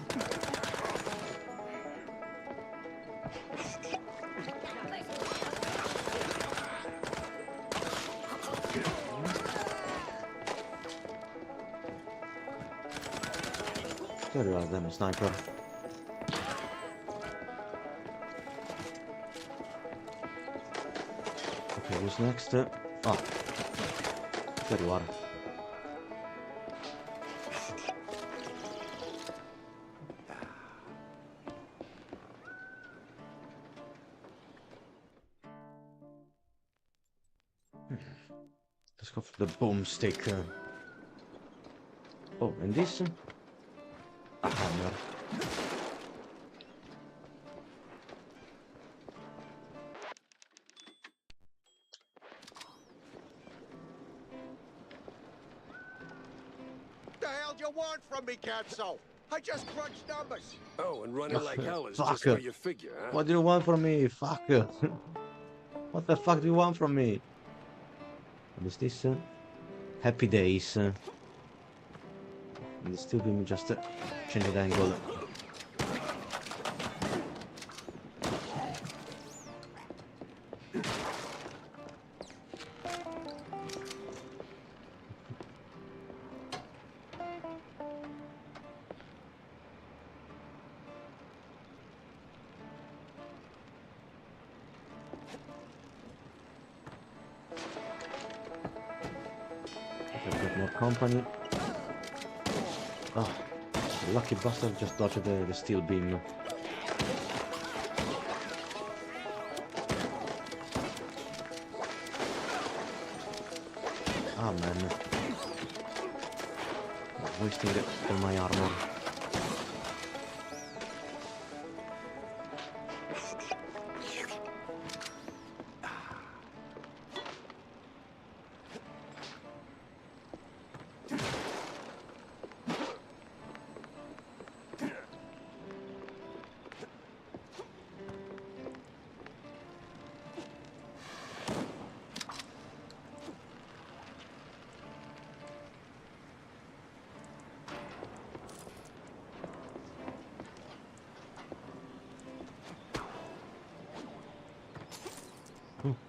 There you are, then, sniper. Okay, who's next? Ah, there you are. Let's go for the boomstick. Oh, and this? A hammer. The hell do you want from me, Katso? I just crunched numbers. Oh, and running like hell is Fuck. just what you figure, huh? What do you want from me? Fuck. What the fuck do you want from me? What is this? Happy Days. And still give me just change the angle. More company. Oh, the lucky bastard just dodged the steel beam. Ah man. I'm wasting all my armor.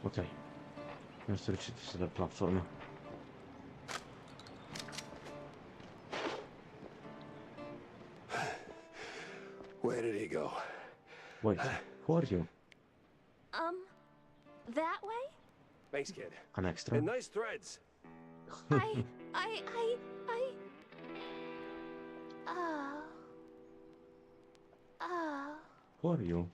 Ok. Non sto riuscendo a salire platform. Where did he go? Wait, who are you? That way? Thanks, kid. An extra? And nice threads. I... Oh. Who are you?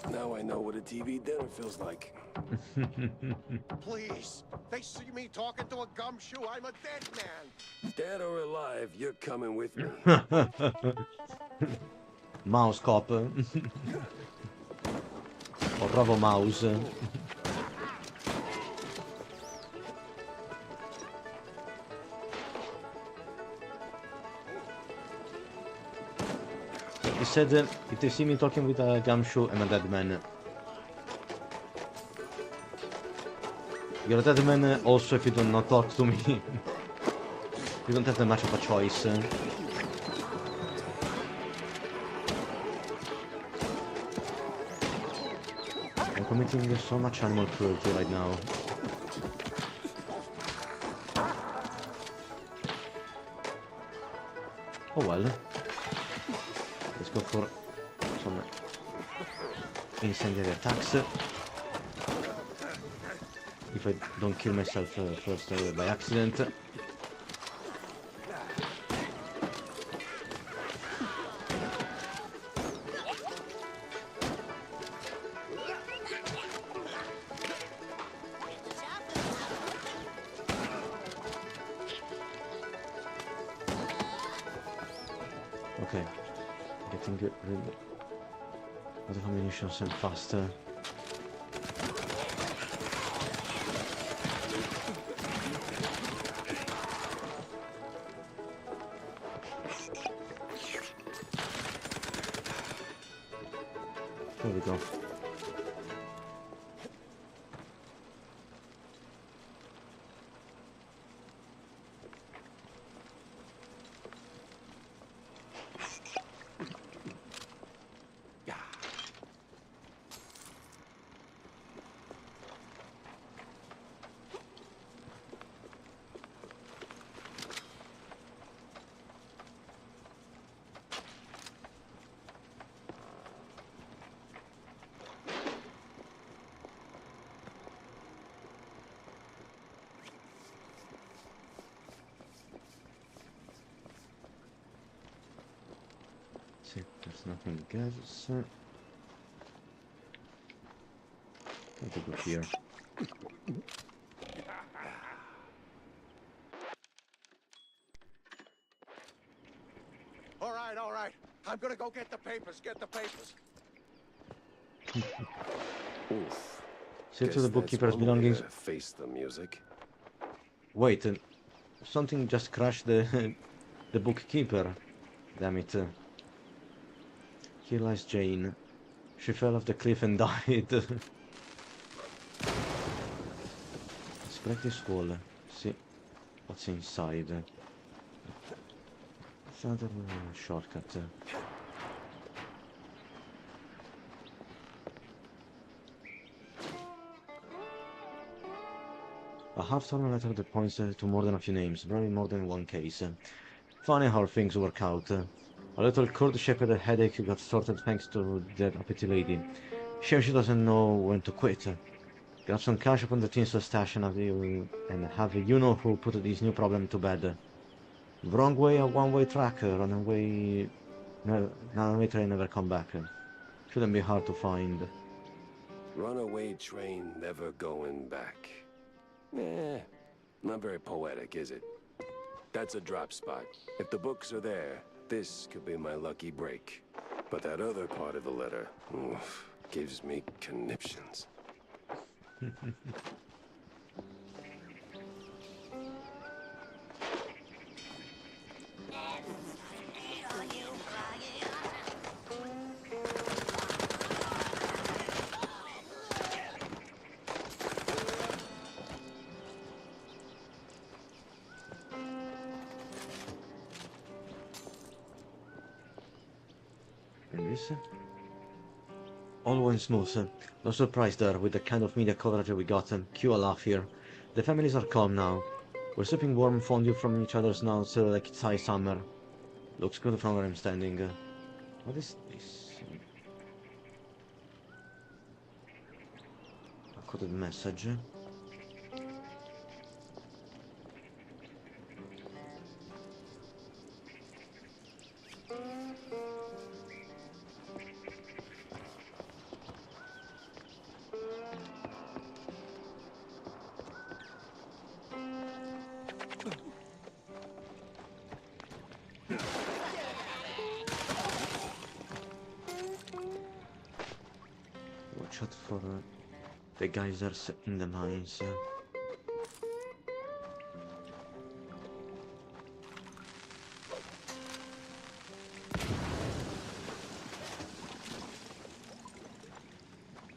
Now I know what a TV dinner feels like. Please. They see me talking to a gumshoe. I'm a dead man. Dead or alive, you're coming with me. Mouse cop. Or Robo Mouse. He said, if they see me talking with a gumshoe, I'm a dead man. You're a dead man also if you do not talk to me. You don't have that much of a choice. I'm committing so much animal cruelty right now. Oh well. Let's go for some incendiary attacks. If I don't kill myself first by accident. Okay, getting rid of ammunition and faster. There we go. See, there's nothing else. Let me go here. All right. I'm gonna go get the papers. Oof. See to Guess the that's bookkeeper's one way belongings. to face the music. Wait, something just crashed the the bookkeeper. Damn it. Here lies Jane. She fell off the cliff and died. Let's break this wall. See what's inside. It's another shortcut. A half-torn letter that points to more than a few names, probably more than one case. Funny how things work out. A little cord-shaped headache got sorted thanks to that uppity lady. Shame she doesn't know when to quit. Grab some cash from the tinsel stash and have you know who put this new problem to bed. Wrong way, a one-way track, runaway, runaway train never come back. Shouldn't be hard to find. Runaway train never going back. Eh, not very poetic, is it? That's a drop spot. If the books are there, this could be my lucky break. But that other part of the letter, oof, gives me conniptions. All went smooth. No surprise there with the kind of media coverage we got. Cue a laugh here. The families are calm now. We're sipping warm fondue from each other's mouths like it's high summer. Looks good from where I'm standing. What is this? A coded message. Watch out for the geysers in the mines.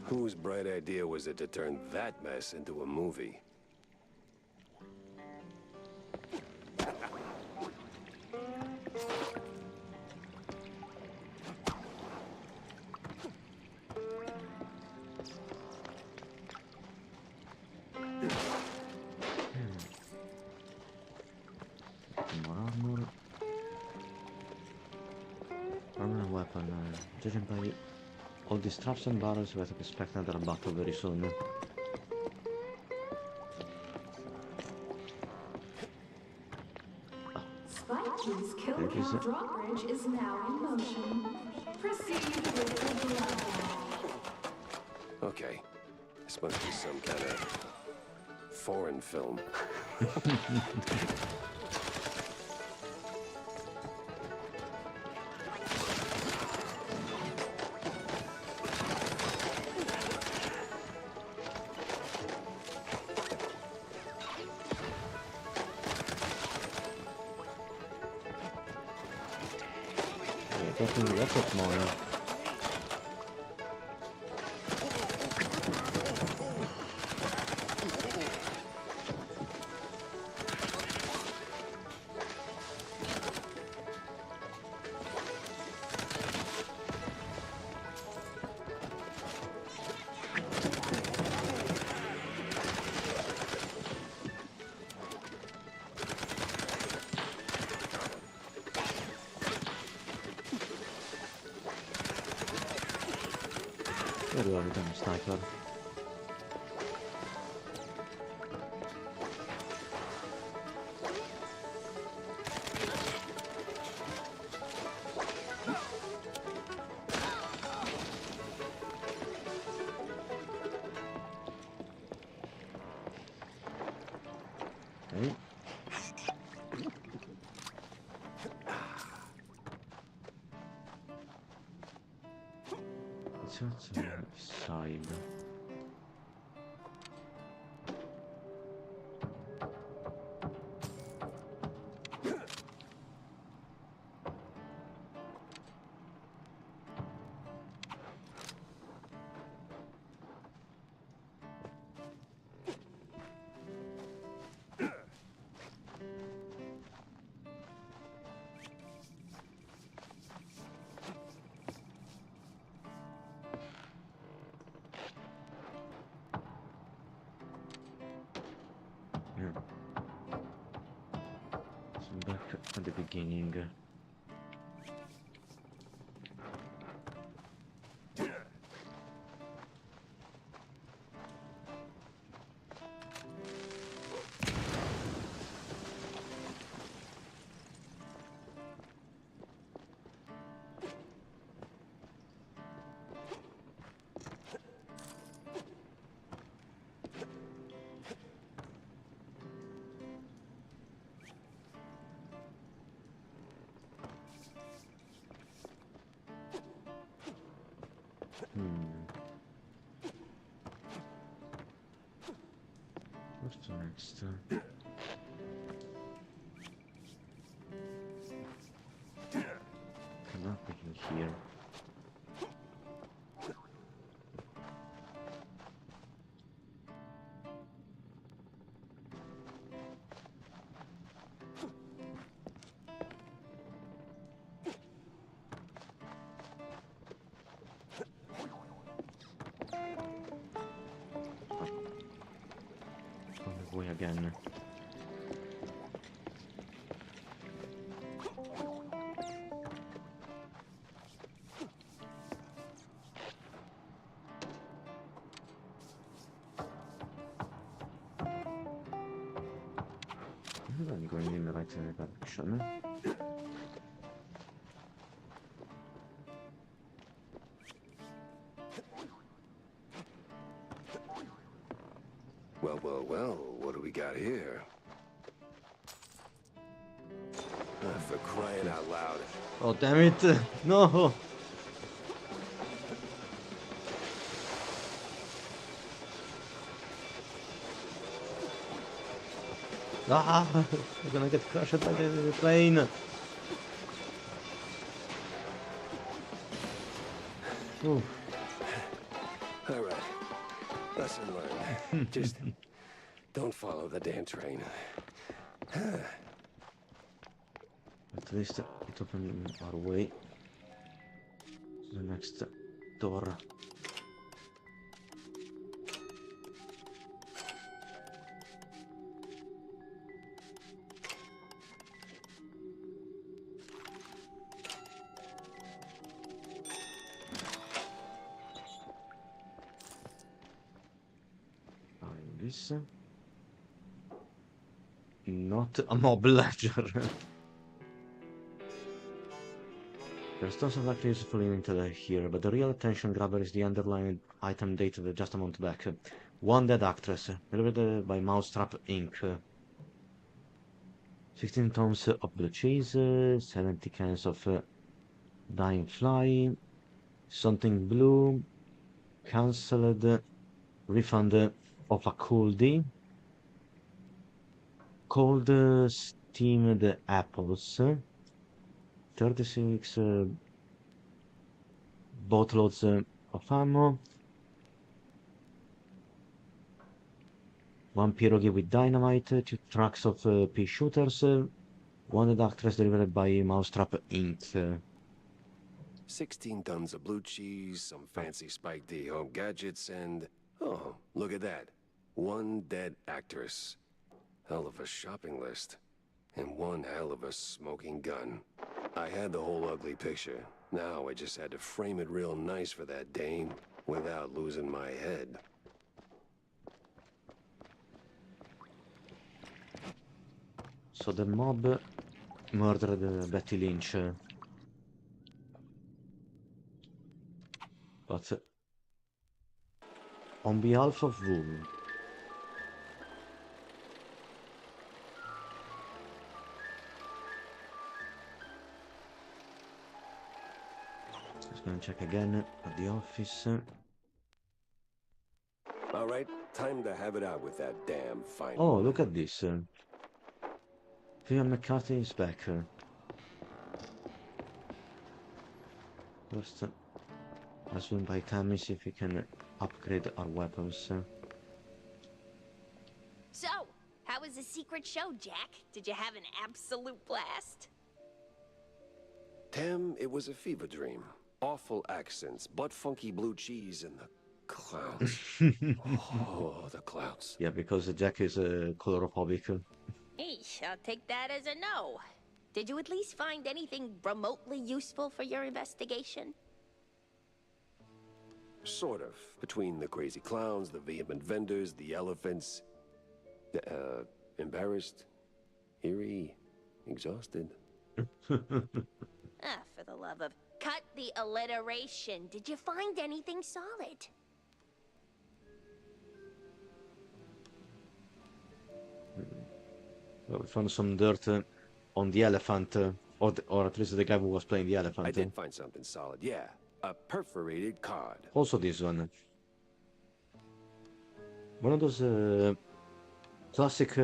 Whose bright idea was it to turn that mess into a movie? More armor. Armor and weapon. Judging by all these traps and barrels, we have to expect another battle very soon. Spike's kill There it is. count drawbridge is now in motion. Proceed with the blood. Okay, this must be some kind of foreign film. Yeah, definitely lots of more. Very well done, sniper. Okay. It's outside. Side. back at the beginning. What's next? Nothing here. On the way again. I'm going in the right direction. Well, well, well, what do we got here? For crying out loud. Oh, damn it! No! Ah! I'm gonna get crushed by the plane! Ooh. All right. Lesson learned. Just don't follow the damn train. At least it opened our way to the next door. This. Not a mob ledger. There's tons of actually useful intel here, but the real attention grabber is the underlying item dated just a month back. One Dead Actress, delivered by Mousetrap Inc. 16 tons of blue cheese, 70 cans of Dying Fly, something blue, cancelled, refund of a cold D, cold steamed apples, 36 boatloads of ammo, 1 pierogi with dynamite, 2 trucks of pea shooters, 1 Dead Actress delivered by Mousetrap Inc. 16 tons of blue cheese, some fancy Spike D home gadgets, and... oh, look at that. 1 dead actress. Hell of a shopping list. And 1 hell of a smoking gun. I had the whole ugly picture. Now I just had to frame it real nice for that dame, without losing my head. So the mob murdered Betty Lynch. But on behalf of whom? Just gonna check again at the office. All right, time to have it out with that damn fine. Oh, look at this. Vivian McCarthy is back. First, let's win by Tammy, see if we can upgrade our weapons. So, how was the secret show, Jack? Did you have an absolute blast? Tam, it was a fever dream. Awful accents, butt funky blue cheese, and the clowns. Oh, the clowns. Yeah, because Jack is colorphobic. Eesh, I'll take that as a no. Did you at least find anything remotely useful for your investigation? Sort of. Between the crazy clowns, the vehement vendors, the elephants. Embarrassed, eerie, exhausted. Ah, for the love of... Cut the alliteration. Did you find anything solid? Well, we found some dirt on the elephant, or at least the guy who was playing the I elephant. did find something solid, yeah. A perforated card. Also this one. One of those classic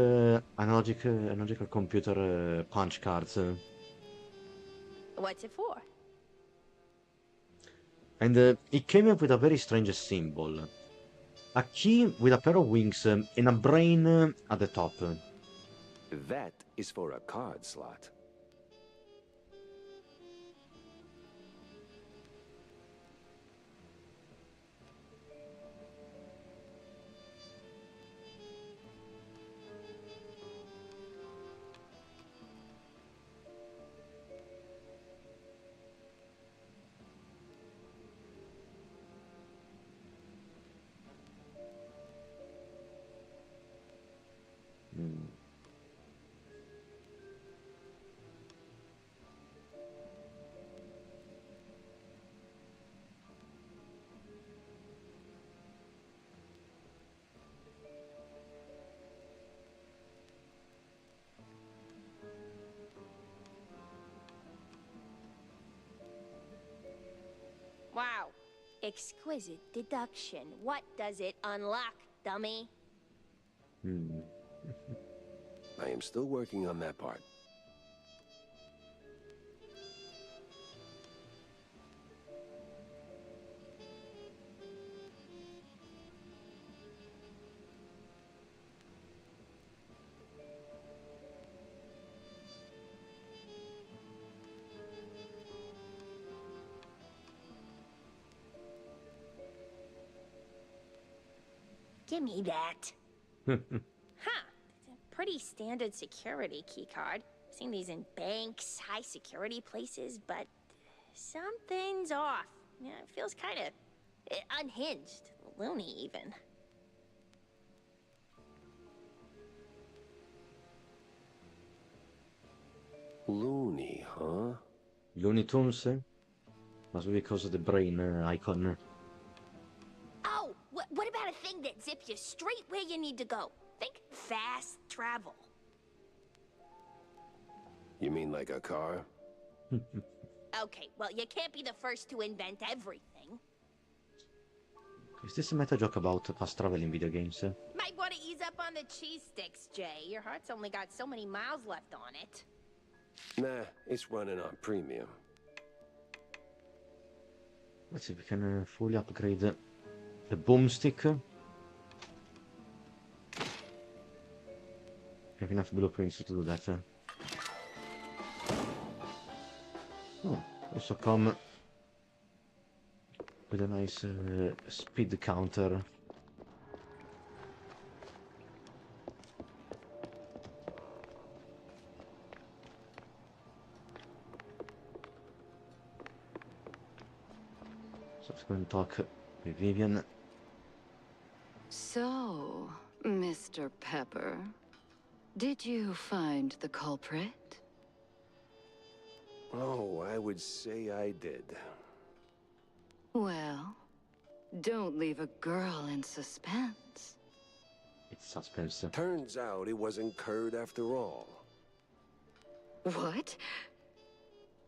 analogical computer punch cards. What's it for? And it came up with a very strange symbol. A key with a pair of wings and a brain at the top. That is for a card slot. Wow. Exquisite deduction. What does it unlock, dummy? I am still working on that part. Give me that. Huh. It's a pretty standard security keycard. Seen these in banks, high security places, but something's off. Yeah, it feels kind of unhinged, loony even. Loony, huh? Looney Tunes? Must be because of the brain icon. Oh, what about a thing that zips you straight where you need to go? Think fast travel. You mean like a car? Okay, well, you can't be the first to invent everything. Is this a meta joke about fast travel in video games? Might want to ease up on the cheese sticks, Jay. Your heart's only got so many miles left on it. Nah, it's running on premium. Let's see if we can fully upgrade the boomstick. Have enough blueprints to do that. Oh, also come with a nice speed counter. So let's go and talk with Vivian. So, Mr. Pepper, did you find the culprit? Oh, I would say I did. Well, don't leave a girl in suspense. It's suspense. Turns out it wasn't Curd after all. What?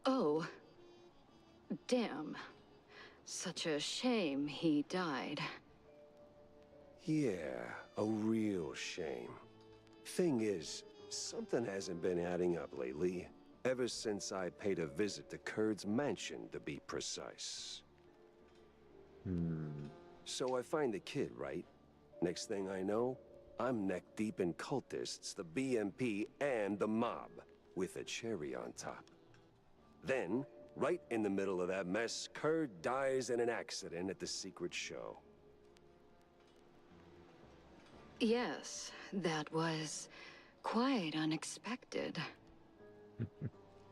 Oh. Damn. Such a shame he died. Yeah, a real shame. Thing is, something hasn't been adding up lately. Ever since I paid a visit to Curd's mansion, to be precise. So I find the kid, right? Next thing I know, I'm neck deep in cultists, the BMP, and the mob, with a cherry on top. Then, right in the middle of that mess, Curd dies in an accident at the secret show. Yes, that was quite unexpected.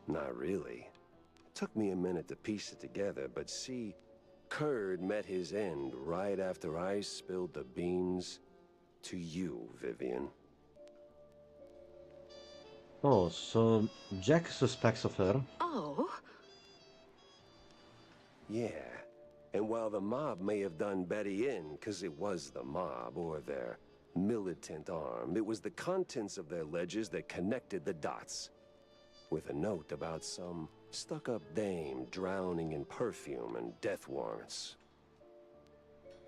Not really. Took me a minute to piece it together, but see, Curd met his end right after I spilled the beans to you, Vivian. Oh, so Jack suspects of her. Oh, Yeah. And while the mob may have done Betty in, 'cause it was the mob, or their militant arm, it was the contents of their ledgers that connected the dots. With a note about some stuck-up dame drowning in perfume and death warrants.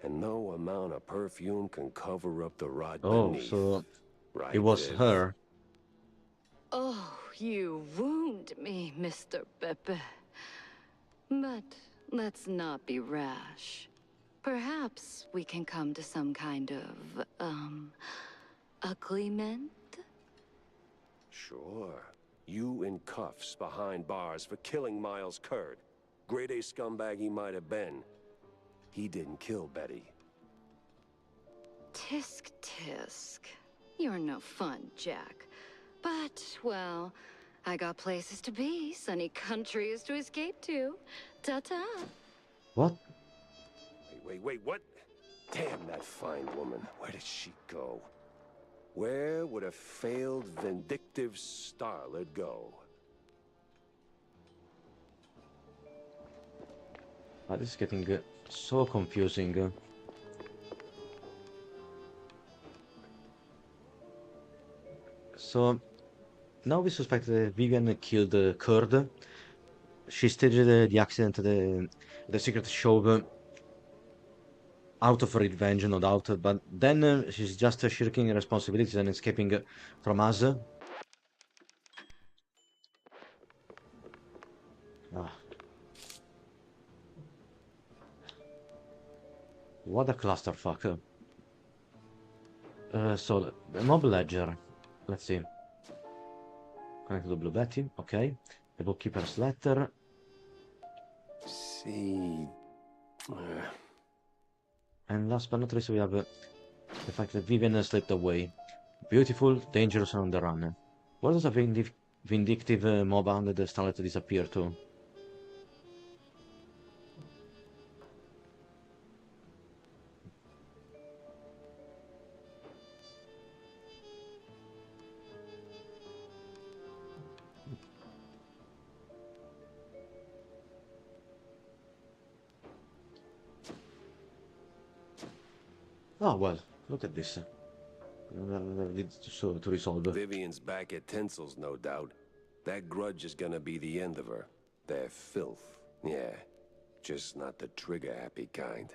And no amount of perfume can cover up the rot Oh, beneath. so Right, it was Viv? her. oh, you wound me, Mr. Pepe. But let's not be rash. Perhaps we can come to some kind of, agreement? Sure. You in cuffs behind bars for killing Miles Curd. Grade A scumbag he might have been. He didn't kill Betty. Tisk tisk. You're no fun, Jack. But, well, I got places to be, sunny countries to escape to. Ta-ta. What? Wait, what? Damn that fine woman. Where did she go? Where would a failed, vindictive starlet go? This is getting so confusing. So now we suspect that Vivian killed Curd. She staged the accident at the secret show out of revenge, no doubt. But then she's just shirking responsibilities and escaping from us. Ah. What a clusterfuck. So, the mob ledger. Let's see. Connect to Blue Betty, okay. The bookkeeper's letter. See... And last but not least, we have the fact that Vivian slipped away. Beautiful, dangerous, and on the run. Where does a vindictive mob under the starlet disappear to? Oh, well, look at this. To resolve. Vivian's back at Tinsel's, no doubt. That grudge is gonna be the end of her. They're filth. Yeah. Just not the trigger-happy kind.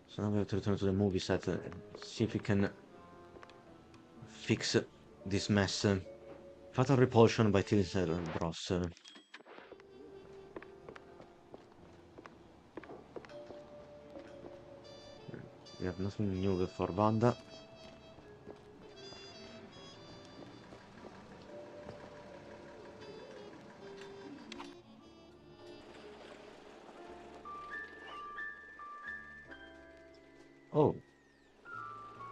So now we have to return to the movie set, see if we can fix this mess. Fatal Repulsion by Tinsel Bros. We have nothing new for Wanda. Oh,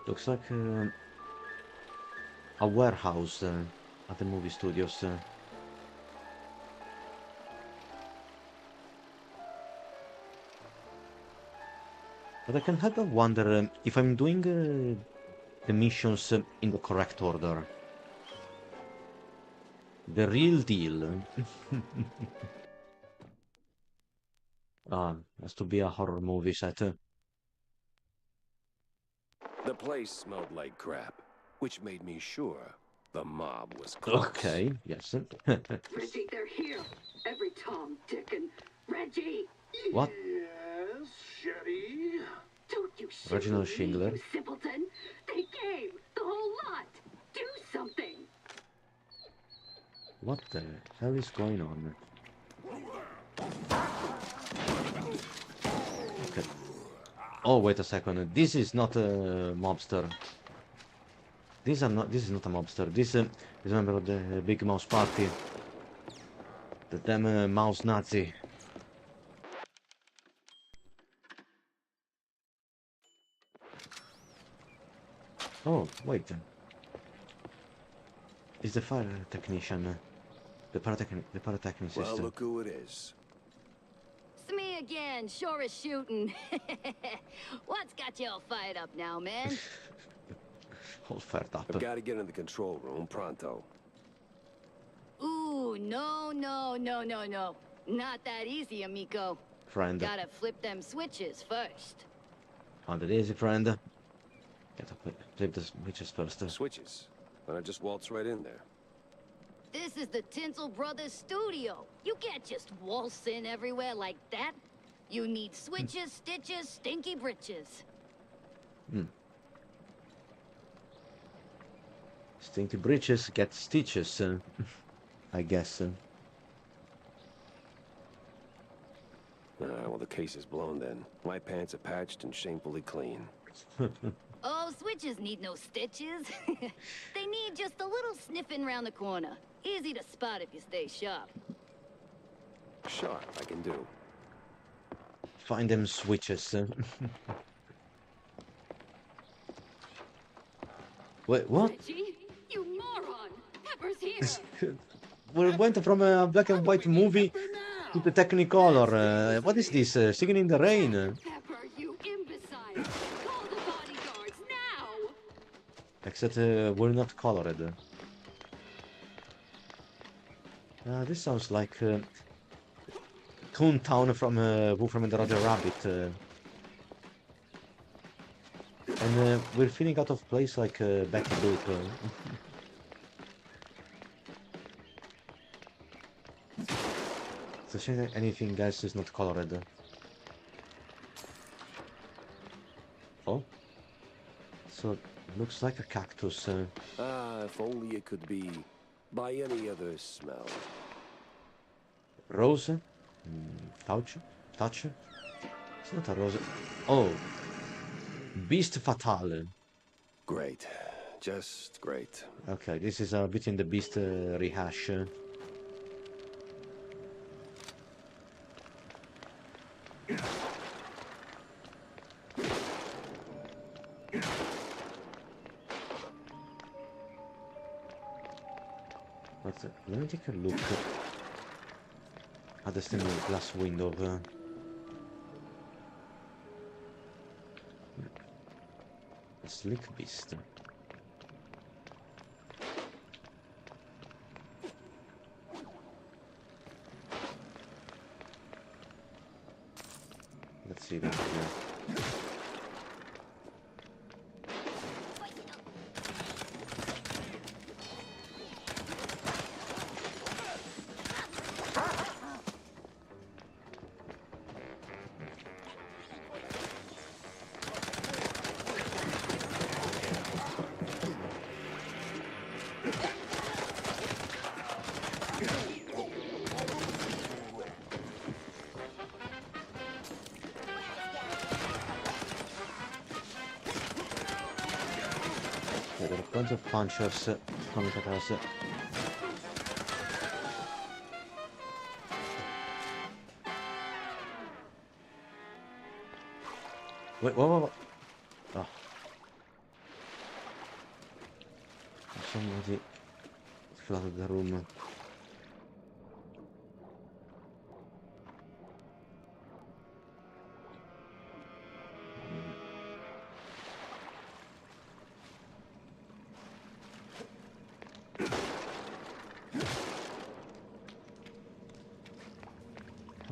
looks like a warehouse at the movie studios. But I can't help but wonder if I'm doing the missions in the correct order. The real deal. Has to be a horror movie set. The place smelled like crap, which made me sure the mob was close. Okay, yes. Reggie, they're here. Every Tom, Dick, and Reggie. What? Yes, Shetty? Don't you shoot Reginald me, Schindler. you simpleton. They came. The whole lot. Do something. What the hell is going on? Okay. Oh, wait a second. This is not a mobster. This is not a mobster. This is a member of the Big Mouse Party. The damn mouse Nazi. Oh, wait. It's the fire technician. The pyrotechnist. Well, look who it is. It's me again, sure as shooting. What's got you all fired up now, man? All fired up. I've got to get in the control room pronto. Ooh, no. Not that easy, amigo. Friend. Gotta flip them switches first. Found it easy, friend. Gotta flip the switches first. Switches. Then I just waltz right in there. This is the Tinsel Brothers studio. You can't just waltz in everywhere like that. You need switches, stitches, stinky britches. Stinky breeches get stitches, I guess. Well, the case is blown then. My pants are patched and shamefully clean. Oh, switches need no stitches. They need just a little sniffing round the corner. Easy to spot if you stay sharp. Sharp, I can do. Find them switches. Wait, what? Reggie, you moron! Pepper's here! We went from a black and white movie to the Technicolor. What is this? Singing in the Rain? Pepper, you imbecile! Call the bodyguards now! Except we're not colored. This sounds like Toontown from Who Framed Roger Rabbit. And we're feeling out of place like Betty Boop. It's a shame that anything else is not colored. Oh? So, looks like a cactus. If only it could be by any other smell. Rose? Touch? It's not a rose. Oh. Beast Fatale. Great. Just great. Okay, this is a bit in the Beast rehash. Let me take a look at the stained glass window. A Slick Beast. Let's see that here. There are a bunch of punchers coming at us. Wait, what? Oh. Somebody flooded the room.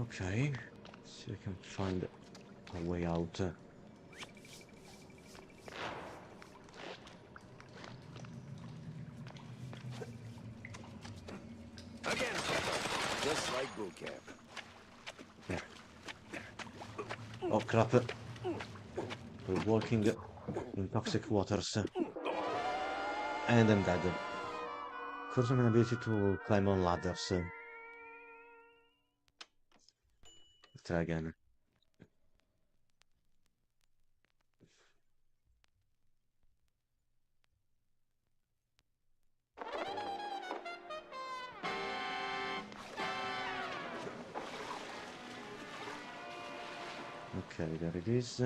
Okay, see if we can find a way out. Again, just like boot camp. Yeah. Oh crap. We're walking in toxic waters. And I'm dead. Curse my ability to climb on ladders. Try again. Okay, there it is.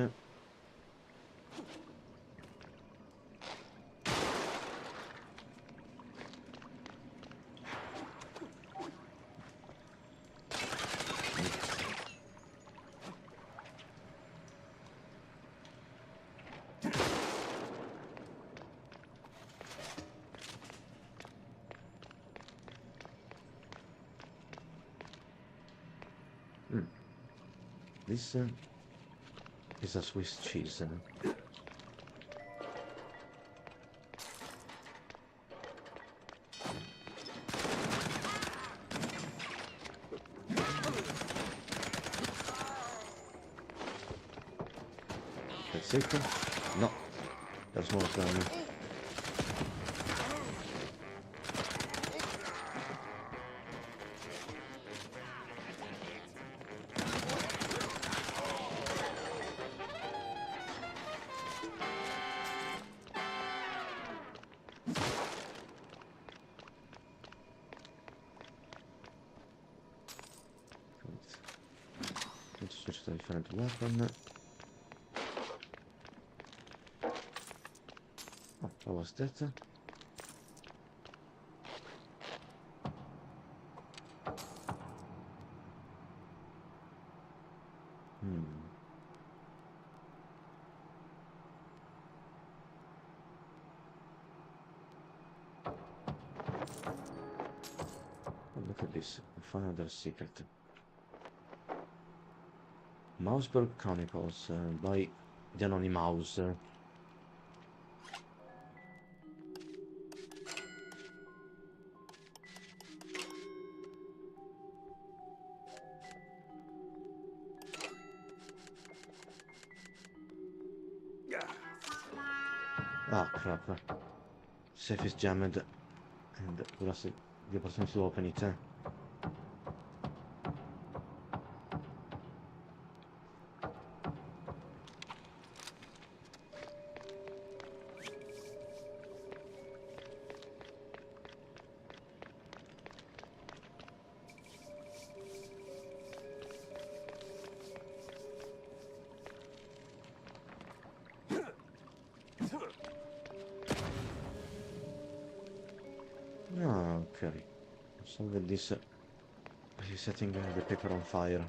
This is a Swiss cheese. That's it? No, there's more coming. Let's switch to a different weapon. Oh, what was that? Oh, look at this. I found another secret. Mouseburg Chronicles by the Anonymous. Ah, crap. Safe is jammed, and we'll have the opportunity to open it. Ah, okay. So with this, he's setting the paper on fire.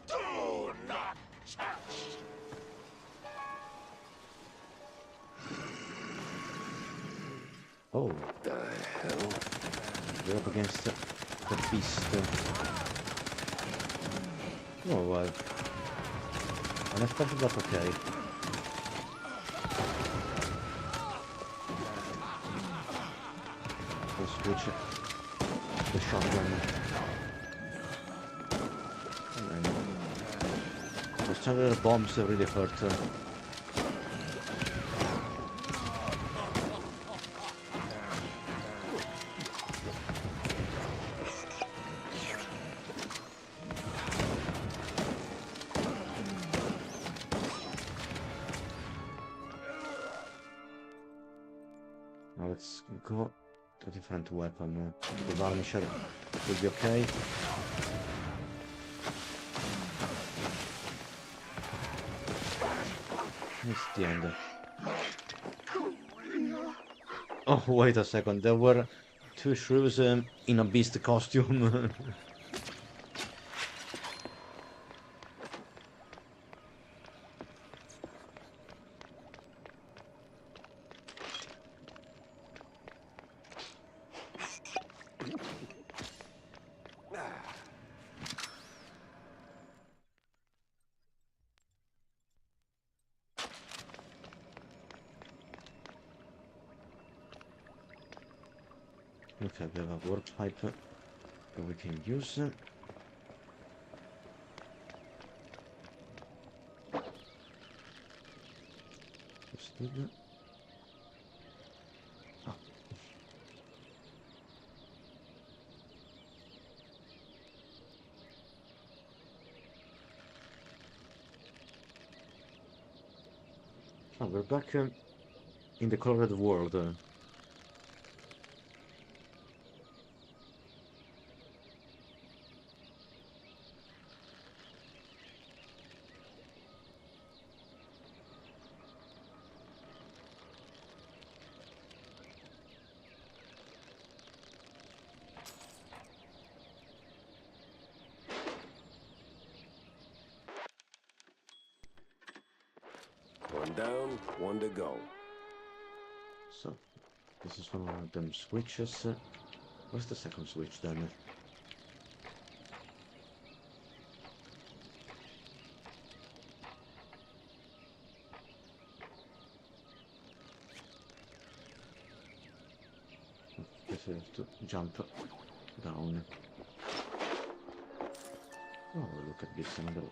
Do not touch! Oh, The hell? we're up against the beast. Oh, well. Unexpected, but okay. We'll switch the shotgun. And those cellular bombs really hurt. Now let's go to a different weapon. The varnisher will be okay. It's the end. Oh, wait a second. There were two shrews in a beast costume. Okay, we have a warp pipe that we can use. Just do that. Oh. Oh, we're back in the colored world. One down, one to go. So, this is one of them switches. Where's the second switch then? Guess I have to jump down. Oh, look at this, another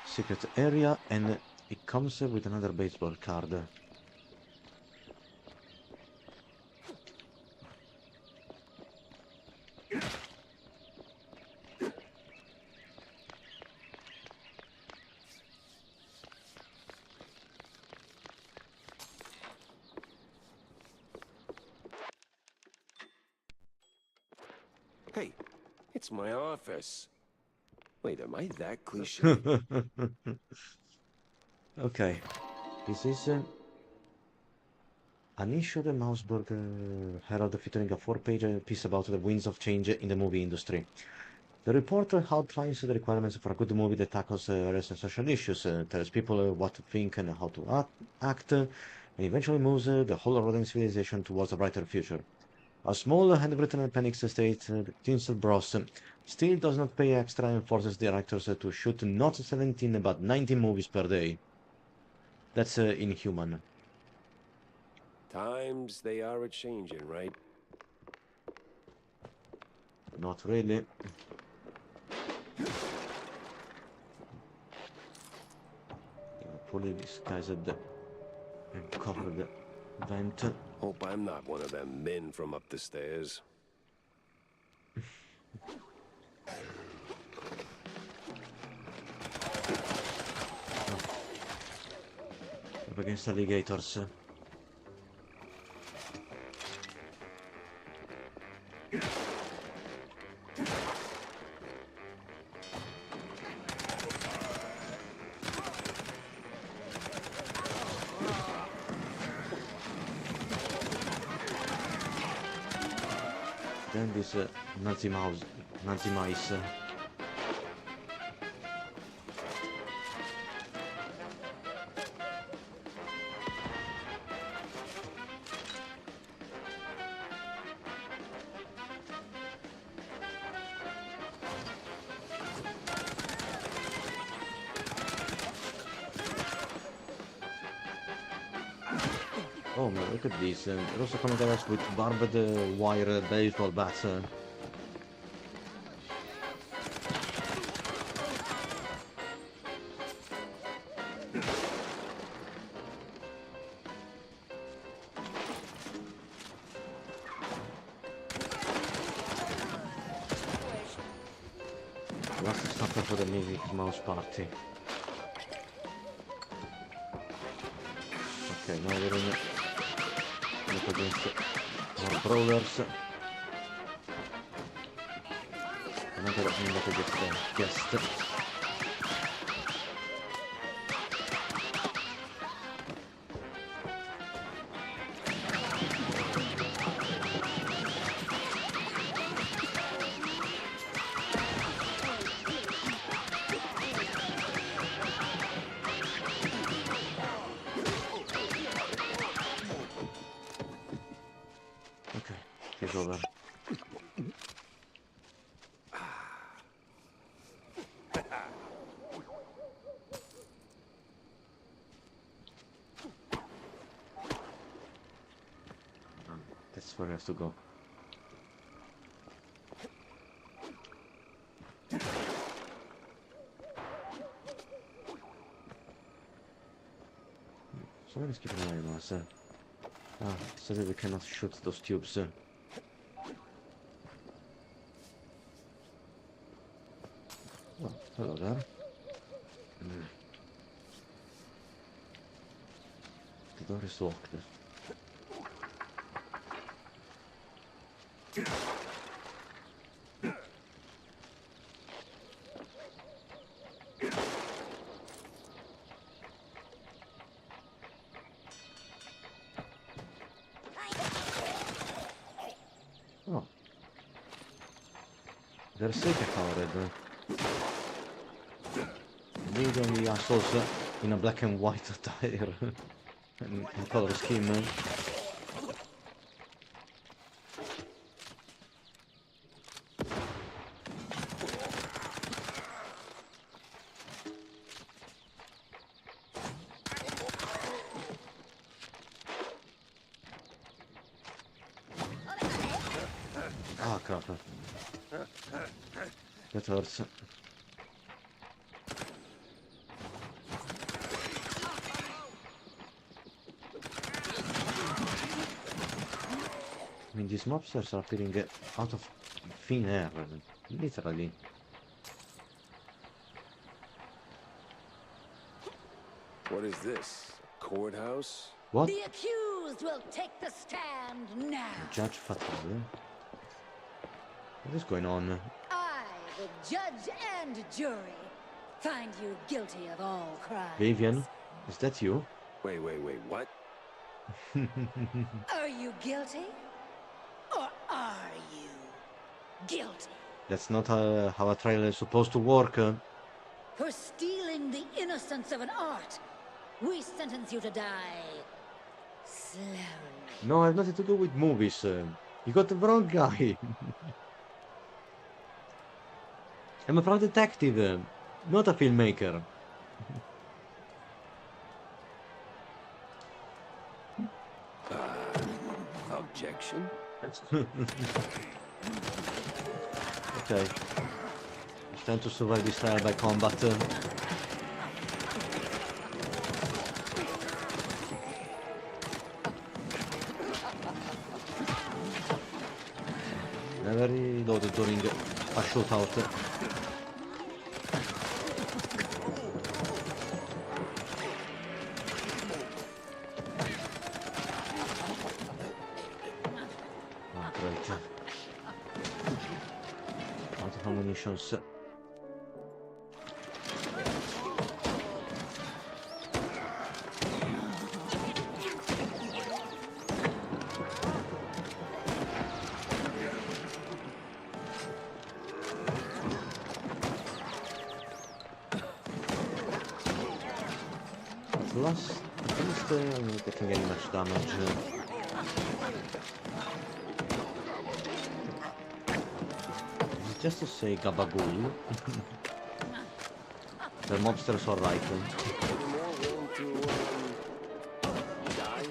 secret area, and it comes with another baseball card. Hey, it's my office. Wait, am I that cliche? Okay, this is an issue of the Mausburg Herald featuring a 4-page piece about the winds of change in the movie industry. The report outlines the requirements for a good movie that tackles various social issues, tells people what to think and how to act, and eventually moves the whole rodent civilization towards a brighter future. A small handwritten appendix states Tinsel Bros still does not pay extra and forces directors to shoot not 17 but 19 movies per day. That's inhuman. Times they are a-changing, right? Not really. Fully disguised and covered vent. Hope I'm not one of them men from up the stairs. Up against alligators. Then this Nazi mice. Oh man, look at this. They're also coming at us with barbed wire baseball bats. Last stop for the Mickey Mouse party. Okay, now we're in up against more brawlers. Another guest. Okay, he's over. That's where I have to go. Somebody's keeping an eye on us. So that we cannot shoot those tubes. Oh, hello there. The door is locked. Oh. They're safe covered. Lead on the assholes. in a black and white attire and color scheme. Ah, crap. That hurts. I mean, these mobsters are appearing out of thin air, literally. What is this? A courthouse? What? The accused will take the stand now. Judge Fatal? What is going on? I, the judge and jury, find you guilty of all crimes. Vivian? Is that you? Wait, what? Are you guilty? Or are you guilty? That's not how a trial is supposed to work. For stealing the innocence of an art, we sentence you to die slowly. No, I have nothing to do with movies. You got the wrong guy. I'm a proud detective, not a filmmaker. Objection? Okay. It's time to survive this trial by combat. Never reloaded during a shootout. Out of ammunitions. At least I'm not getting any much damage. Just to say gabagool. The mobsters are right. Any more room to, die?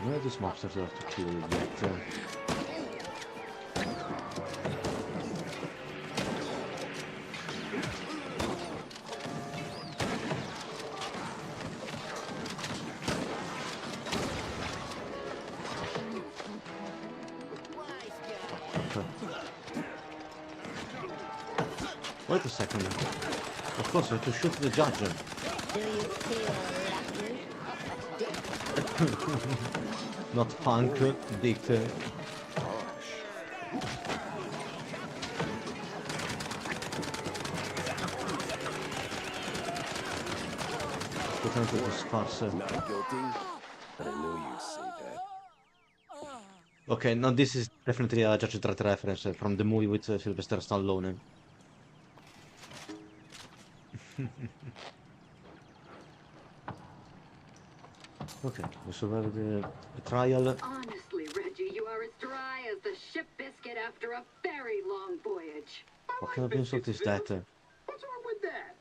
Where are these mobsters are to kill yet? Wait a second. Of course, I have to shoot the judge. Do you feel lucky? Not punk, dick. Put on to this farce. Not guilty, but I knew you'd say that. Okay, now this is definitely a Judge Dredd reference from the movie with Sylvester Stallone. Okay, we survived the trial. Honestly, Reggie, you are as dry as the ship biscuit after a very long voyage. What kind of insult is that? What's wrong with that?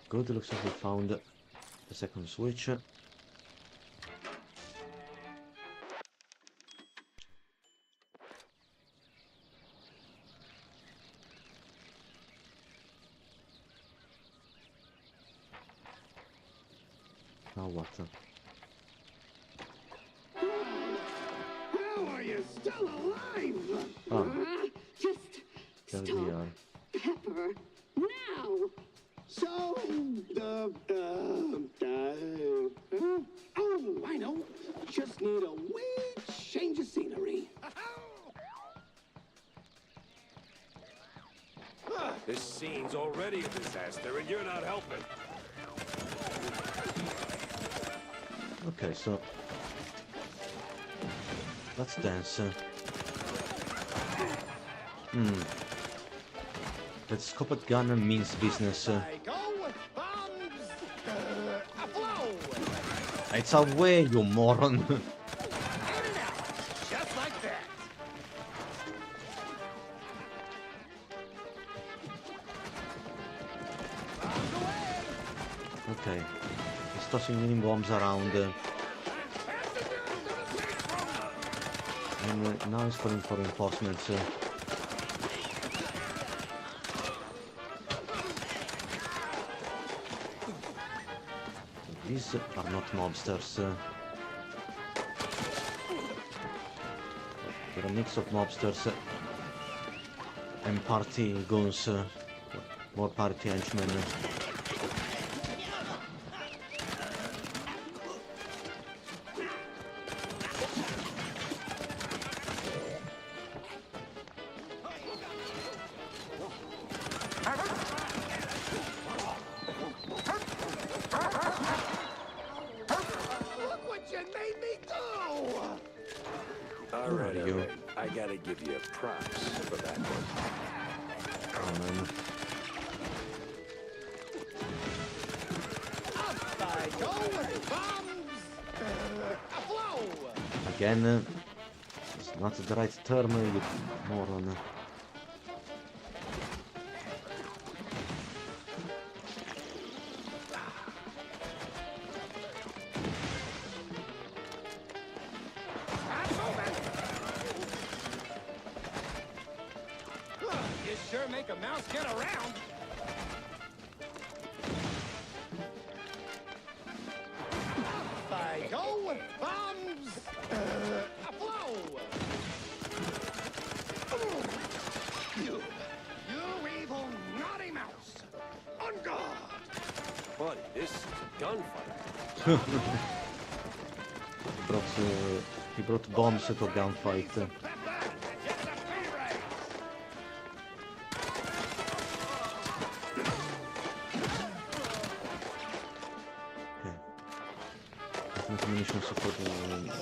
Good, looks like we found the second switch. Now what? How are you still alive? Oh, Just there stop, we are. Pepper, now! So, oh, I know. Just need a wee change of scenery. This scene's already a disaster, and you're not helping. Okay, so let's dance. That scooped gun means business. It's away, you moron. Just like that. Okay, he's tossing mini bombs around. And now he's calling for reinforcements. These are not mobsters. They're a mix of mobsters and party goons, more party henchmen. Look what you made me do! All Where right, are all you? right. I gotta give you props for that one. Oh man. Up I go with bombs! Aflow! Again, it's not the right term, you moron. I'm moving! You sure make a mouse get around! Up I go with bombs! Aflow! You evil naughty mouse! On guard! Buddy, this is a gunfight. He brought bombs to a gunfight. Pepper! Get the pay raise! Okay. Definite munitions for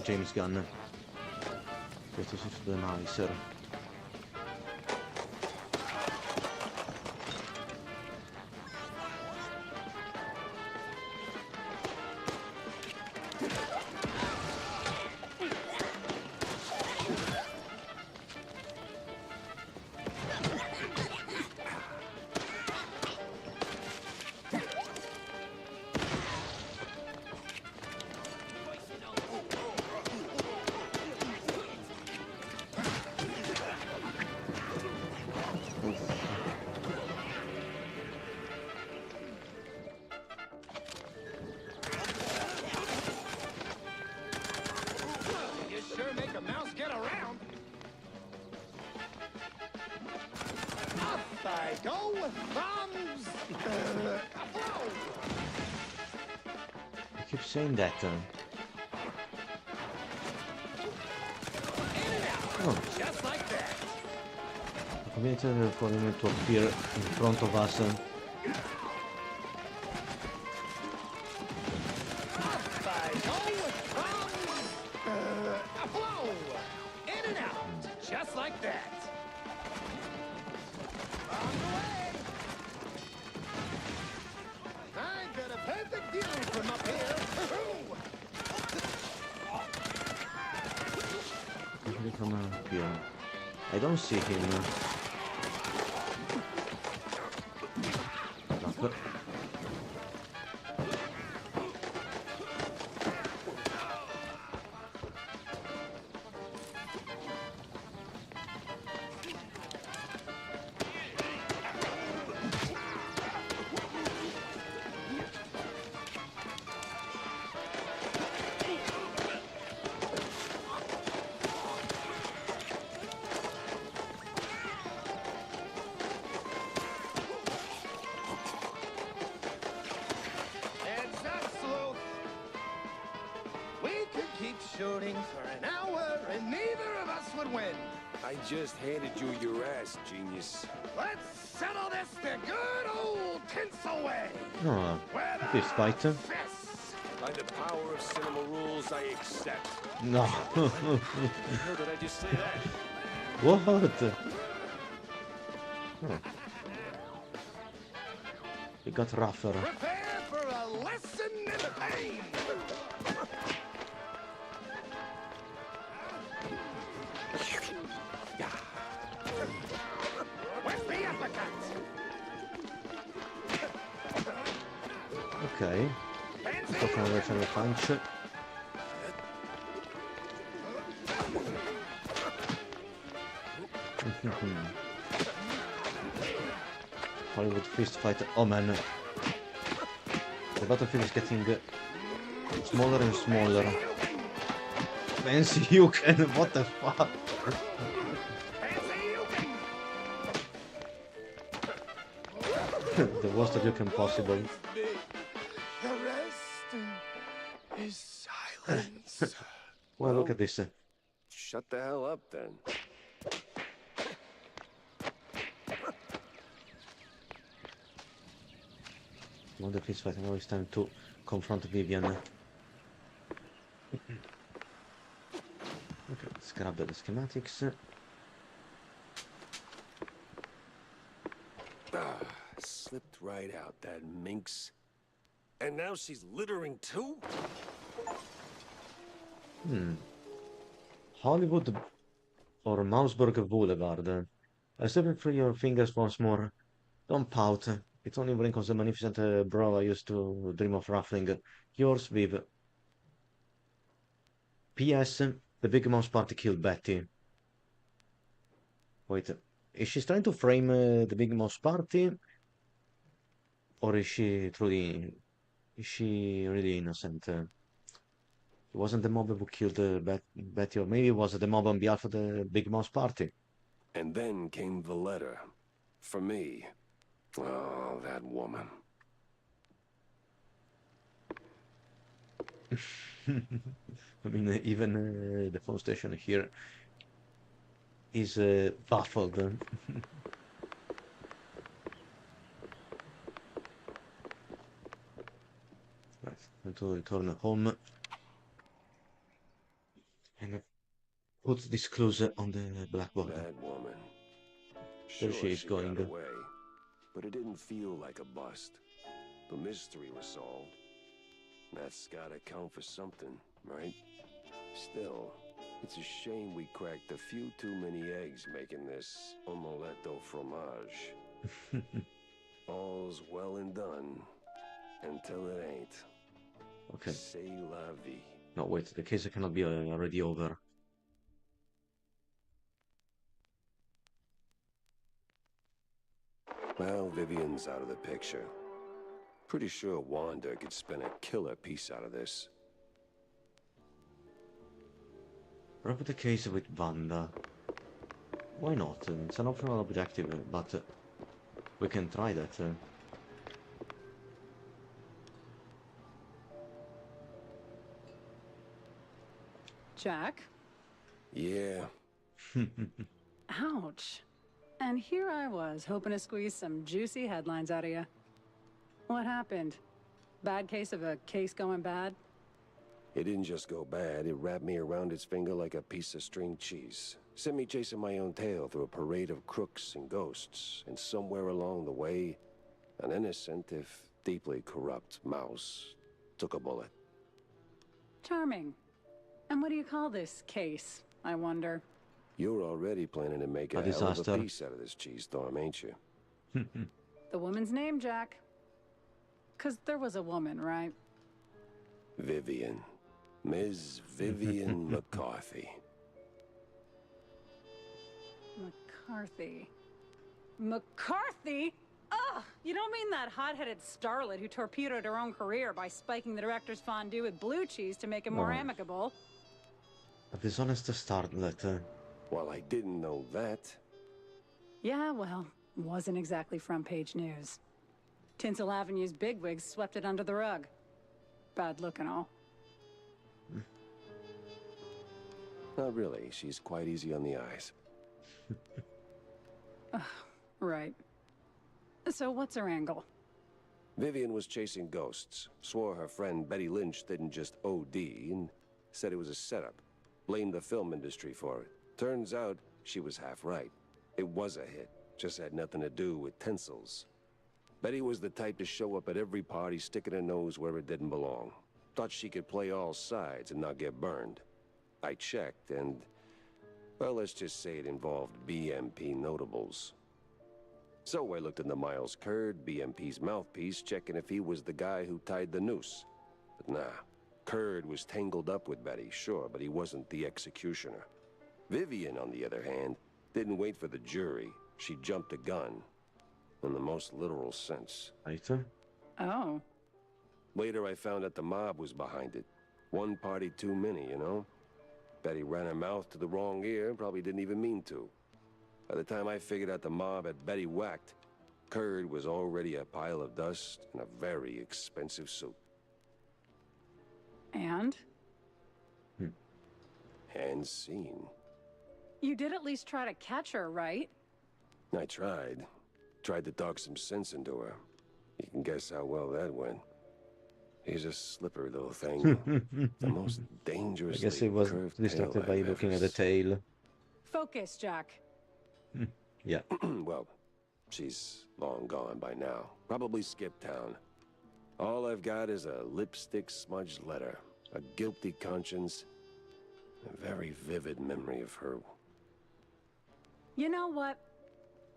James Gunn. Questo si chiude nicer. You sure make a mouse get around. Up I go with bombs. Aflow! I keep saying that. Oh, Just like that. waited for him to appear in front of us. Up I go with bombs. Aflow! In and out. Just like that. On the way. I got a perfect view from up here. Usually from here. I don't see him. Fuck. Heads up, Sleuth. We could keep shooting for an hour and neither of us would win. I just handed you your ass, genius. Let's settle this the good old tinsel way. No, With a fist fight. fist. By the power of cinema rules, I accept. No. How did I just say that? What? Oh. It got rougher. Prepare for a lesson in pain. With the uppercut. Ok. Sto facendo versione punch. Hollywood fist fight. Oh man. The battlefield is getting smaller and smaller. Fancy you can. What the fuck? The worst that you can possible. The rest is silence. Well, look at this. Shut the hell up, then. Now the fist fight. Now it's time to confront Vivian. Okay, let's grab the schematics. Slipped right out, that minx. And now she's littering too? Hollywood or Mouseburg Boulevard. I slip through your fingers once more. Don't pout. It's only wrinkles the magnificent brow I used to dream of ruffling. Yours, Viv. P.S. The Big Mouse Party killed Betty. Wait, is she trying to frame the Big Mouse Party? Or is she truly... Is she really innocent? It wasn't the mob who killed Betty, or maybe it was the mob on behalf of the Big Mouse Party. And then came the letter. For me. Oh, that woman. I mean, even the phone station here is baffled. Right, time to return home and put this clues on the blackboard. That woman. There Sure, she is got going. away, but it didn't feel like a bust. The mystery was solved. That's gotta count for something, right? Still, it's a shame we cracked a few too many eggs making this omelette au fromage. All's well and done, until it ain't. Okay. C'est la vie. No, wait, the case cannot be already over. Well, Vivian's out of the picture. Pretty sure Wanda could spin a killer piece out of this. Wrap the case with Wanda. Why not? It's an optional objective, but we can try that. Jack? Yeah. Ouch. And here I was, hoping to squeeze some juicy headlines out of you. What happened? Bad case of a case going bad? It didn't just go bad, it wrapped me around its finger like a piece of string cheese. Sent me chasing my own tail through a parade of crooks and ghosts, and somewhere along the way, an innocent, if deeply corrupt, mouse took a bullet. Charming. And what do you call this case, I wonder? You're already planning to make a hell of disaster. a piece out of this cheese storm, ain't you? The woman's name, Jack? 'Cause there was a woman, right? Vivian. Ms. Vivian McCarthy. McCarthy. McCarthy? Ugh! You don't mean that hot-headed starlet who torpedoed her own career by spiking the director's fondue with blue cheese to make it more No. amicable? A dishonest starlet. Well, I didn't know that. Yeah, well, wasn't exactly front-page news. Tinsel Avenue's bigwigs swept it under the rug. Bad look and all. Not really. She's quite easy on the eyes. Right. So what's her angle? Vivian was chasing ghosts, swore her friend Betty Lynch didn't just OD, and said it was a setup. Blamed the film industry for it. Turns out, she was half right. It was a hit, just had nothing to do with tinsels. Betty was the type to show up at every party sticking her nose where it didn't belong. Thought she could play all sides and not get burned. I checked and, well, let's just say it involved BMP notables. So I looked into Miles Curd, BMP's mouthpiece, checking if he was the guy who tied the noose. But nah, Curd was tangled up with Betty, sure, but he wasn't the executioner. Vivian, on the other hand, didn't wait for the jury. She jumped the gun. In the most literal sense. Later. Oh. Later, I found out the mob was behind it. One party too many, you know? Betty ran her mouth to the wrong ear and probably didn't even mean to. By the time I figured out the mob had Betty whacked, Curd was already a pile of dust in a very expensive suit. And? And seen. You did at least try to catch her, right? I tried. Tried to talk some sense into her. You can guess how well that went. He's a slippery little thing. The most dangerous. I guess he was distracted by looking at the tail. Focus, Jack. Yeah. Well, she's long gone by now. Probably skipped town. All I've got is a lipstick smudged letter, a guilty conscience, a very vivid memory of her. You know what?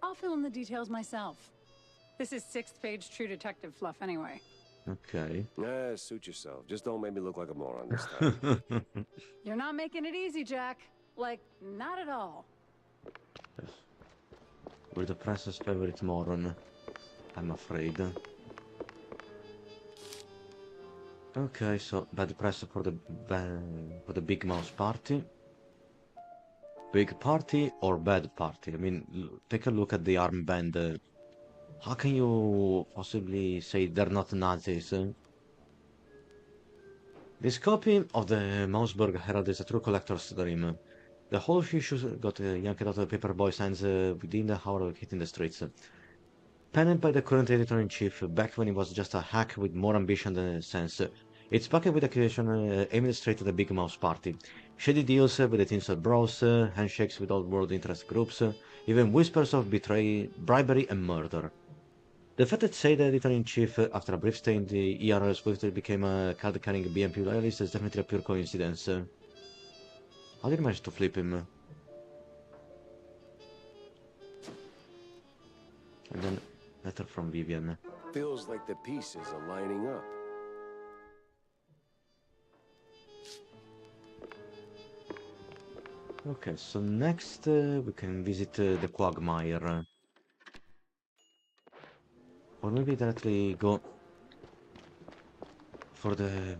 I'll fill in the details myself. This is 6th page True Detective fluff anyway. Okay. Suit yourself. Just don't make me look like a moron this time. You're not making it easy, Jack. Like, not at all. Yes. We're the press's favorite moron, I'm afraid. Okay, so bad press for the Big Mouse party. Big party or bad party? I mean, take a look at the armband. How can you possibly say they're not Nazis? This copy of the Mouseburg Herald is a true collector's dream. The whole issue got yanked out of the paperboy's hands within the hour of hitting the streets. Penned by the current editor-in-chief back when he was just a hack with more ambition than sense. It's packed with accusation aimed straight at the Big Mouse party. Shady deals with the tinsel bros, handshakes with old-world interest groups, even whispers of bribery and murder. The fact that said editor-in-chief, after a brief stay in the ER, swiftly became a card-carrying BMP loyalist is definitely a pure coincidence. How did you manage to flip him? And then, letter from Vivian. Feels like the pieces are lining up. Okay, so next we can visit the Quagmire. Or maybe directly go for the...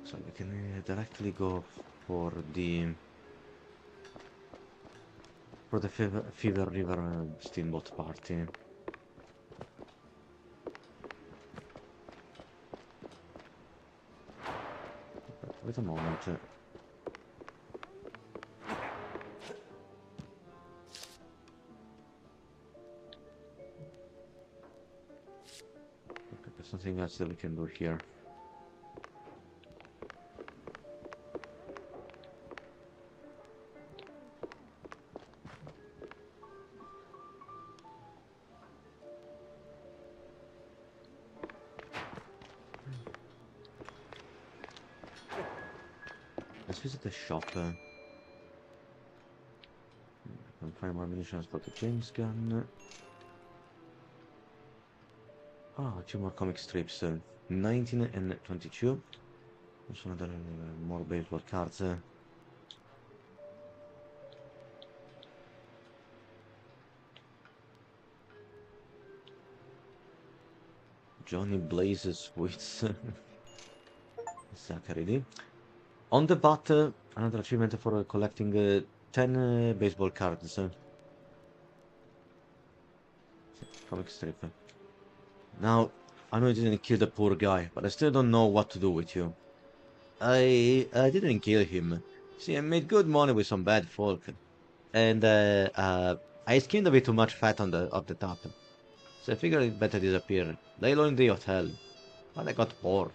So we can directly go for the Fever River Steamboat Party. Wait a moment. There's something else that we can do here. Let's visit the shop. Can find more munitions for the James gun. Ah, 2 more comic strips, 19 and 22. Also another more baseball cards. Johnny Blaze's Sweets. Zachary. On the bat, another achievement for collecting 10 baseball cards. Comic strip. Now, I know you didn't kill the poor guy, but I still don't know what to do with you. I didn't kill him. See, I made good money with some bad folk. and I skimmed a bit too much fat on the top. So I figured it better disappear. Lay low in the hotel. But I got bored.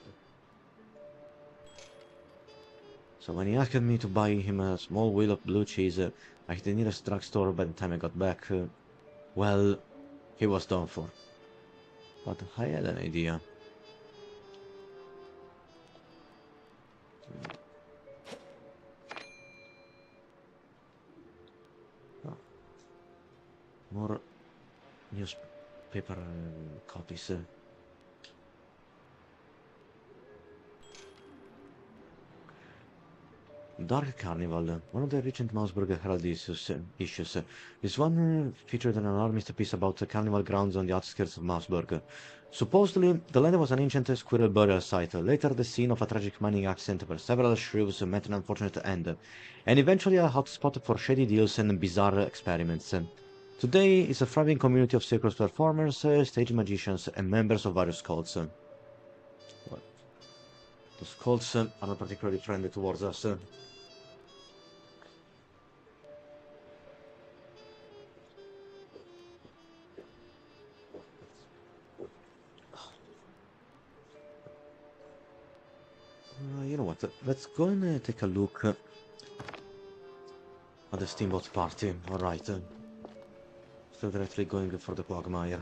So when he asked me to buy him a small wheel of blue cheese at the nearest drugstore by the time I got back, well, he was done for. But I had an idea. Oh. More newspaper copies. Dark Carnival, one of the recent Mouseburger Herald issues. This one featured an alarmist piece about the carnival grounds on the outskirts of Mouseburg. Supposedly, the land was an ancient squirrel burial site, later the scene of a tragic mining accident where several shrews met an unfortunate end, and eventually a hotspot for shady deals and bizarre experiments. Today, it's a thriving community of circus performers, stage magicians, and members of various cults. Well, those cults are not particularly friendly towards us. You know what? Let's go and take a look at the Steamboat Party. Alright. Still directly going for the Quagmire.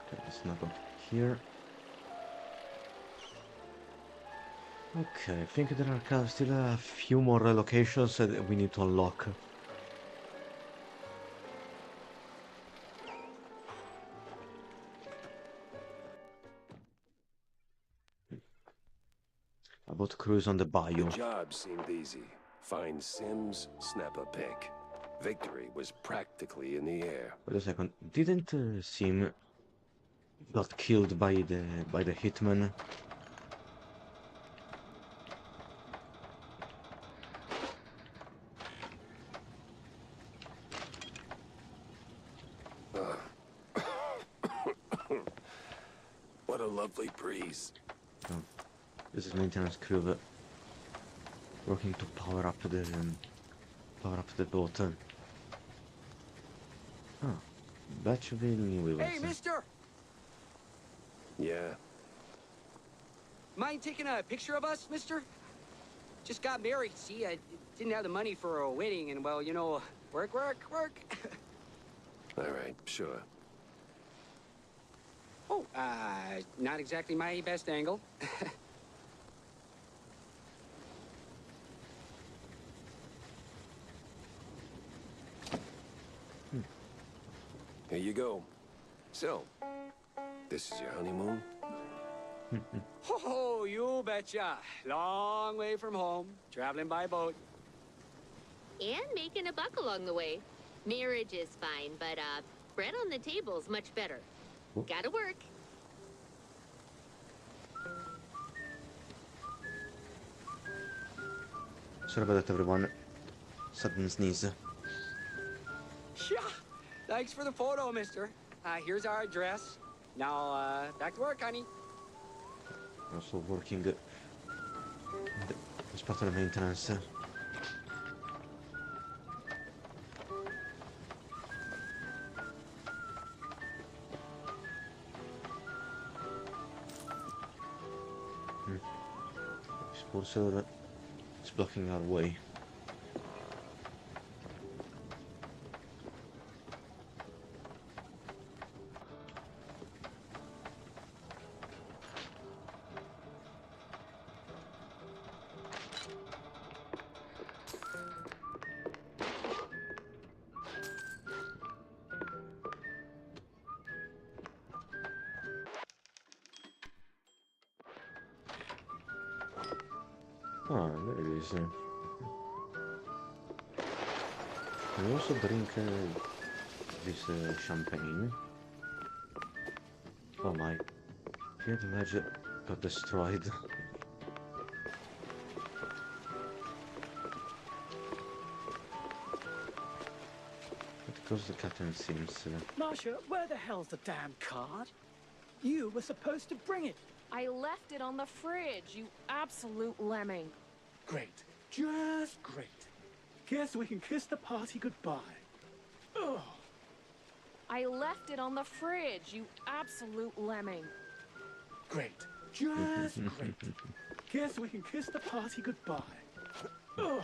Okay, let's not go here. Okay, I think there are still a few more locations that we need to unlock. About cruise on the bayou. The job seemed easy. Find Sims, snap a pic. Victory was practically in the air. Wait a second, didn't Sim got killed by the hitman? What a lovely breeze. Oh, this is maintenance crew that working to power up the boat. Oh, Batchville, New Wheels. Hey, mister! Yeah. Mind taking a picture of us, mister? Just got married, see? I didn't have the money for a wedding, and, well, you know, work. All right, sure. Oh, not exactly my best angle. Here you go. So, this is your honeymoon? Oh, you betcha. Long way from home, traveling by boat. And making a buck along the way. Marriage is fine, but, bread on the table's much better. Gotta work. Sorry about that, everyone. Sudden sneeze. Yeah. Thanks for the photo, mister. Here's our address. Now, back to work, honey. Also working as part of the maintenance. Expulsor is blocking our way. Ah, there it is. Can I also drink this champagne? Oh my. Can't imagine got destroyed. Because the captain seems... Marsha, where the hell's the damn card? You were supposed to bring it. I left it on the fridge, you absolute lemming. Great. Just great. Guess we can kiss the party goodbye. Ugh. I left it on the fridge, you absolute lemming. Great. Just great. Guess we can kiss the party goodbye. Ugh.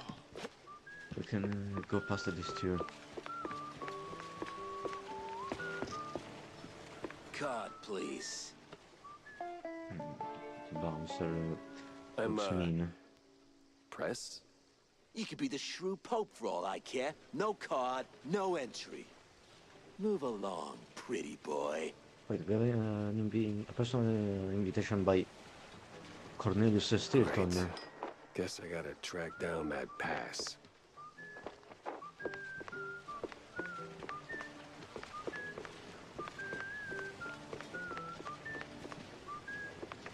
We can go past this too. Card, please. Bouncer. I'm, Looks mean. Press? You could be the shrew pope for all I care. No card, no entry. Move along, pretty boy. Wait, we have a personal invitation by Cornelius Stilton. Right. Guess I gotta track down that pass.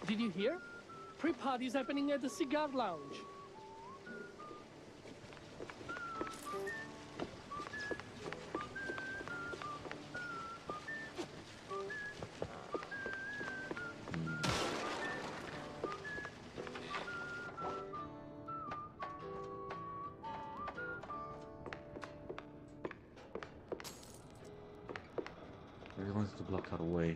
Did you hear? Pre-party's happening at the cigar lounge. He wants to block our way.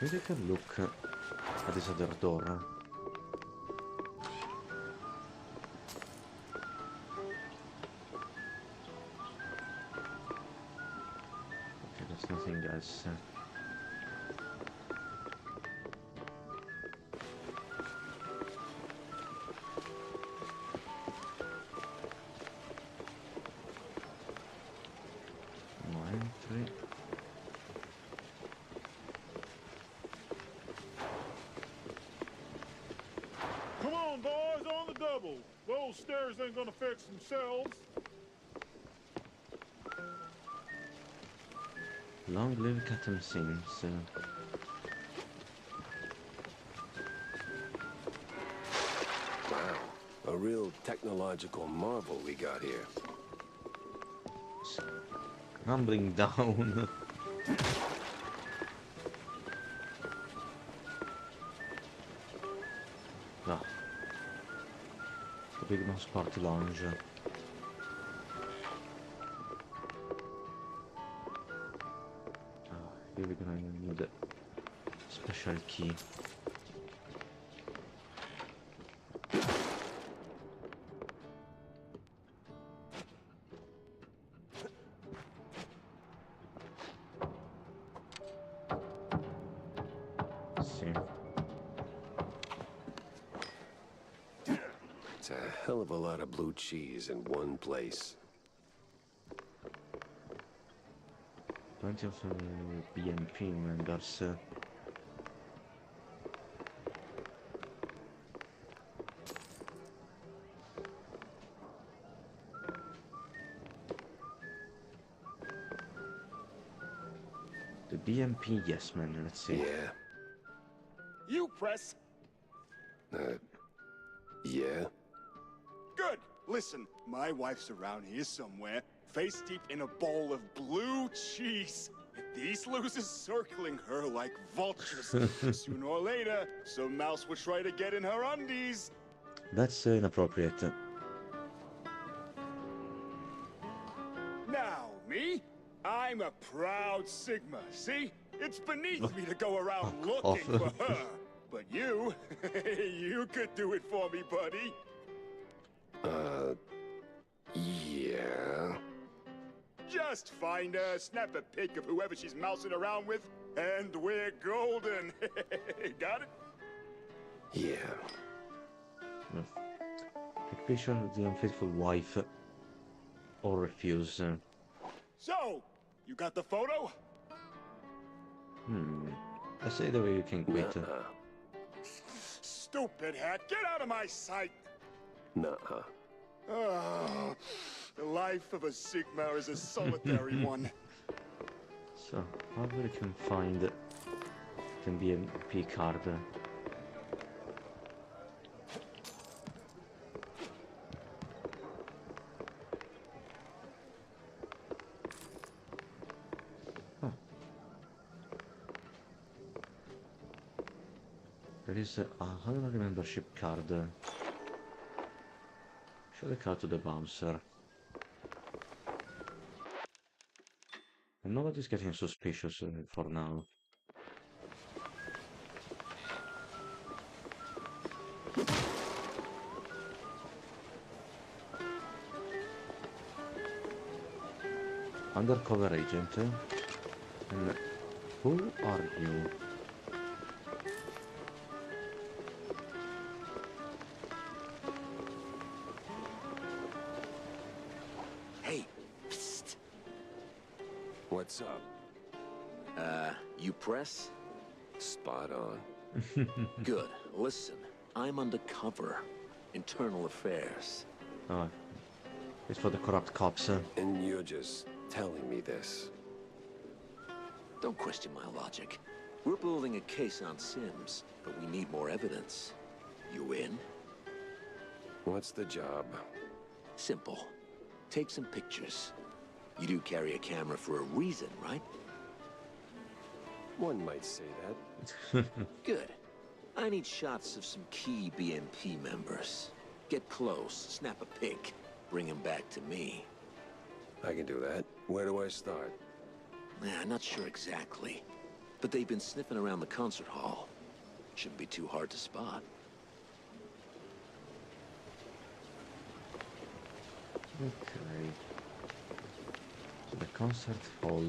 Maybe I can look at this other door. Okay, there's nothing else. No entry. Come on, boys, on the double. Those stairs ain't gonna fix themselves. Long live Captain Sims. Wow, a real technological marvel we got here. Rumbling down. No. The Big Mouse Party Lounge. Here we're gonna need a special key. See. It's a hell of a lot of blue cheese in one place. Plenty of BMP members. The BMP, yes, man. Let's see. Yeah. You press. Yeah? Good. Listen, my wife's around here somewhere, face deep in a bowl of blue cheese. These losers circling her like vultures. Sooner or later, some mouse will try to get in her undies. That's inappropriate. Now, me? I'm a proud Sigma, see? It's beneath me to go around looking for her. But you, you could do it for me, buddy. Yeah. Just find her, snap a pic of whoever she's mousing around with, and we're golden. Got it? Yeah. Take picture of the unfaithful wife or refuse. So, you got the photo? I say the way you can quit. stupid hat. Get out of my sight. Nuh-uh. Oh, the life of a Sigmar is a solitary one. So, probably we can find can be a P card. Oh. There is a holiday membership card. Show the card to the bouncer. And nobody's getting suspicious for now. Undercover agent. And who are you? Hey, psst. What's up? You press? Spot on. Good. Listen, I'm undercover. Internal affairs. Oh, it's for the corrupt cops. And you're just telling me this. Don't question my logic. We're building a case on Sims, but we need more evidence. You in? What's the job? Simple. Take some pictures. You do carry a camera for a reason, right? One might say that. Good. I need shots of some key BMP members. Get close, snap a pic, bring him back to me. I can do that. Where do I start? Nah, not sure exactly. But they've been sniffing around the concert hall. Shouldn't be too hard to spot. Okay. So the concert hall.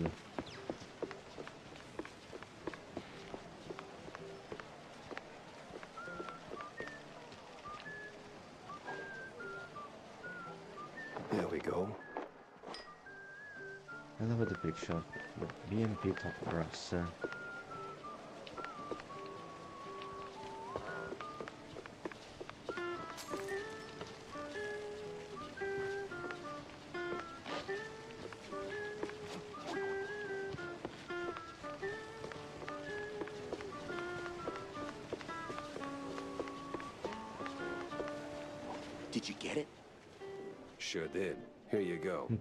There we go. I love the picture. The BMP top brass. Did you get it? Sure did. Here you go.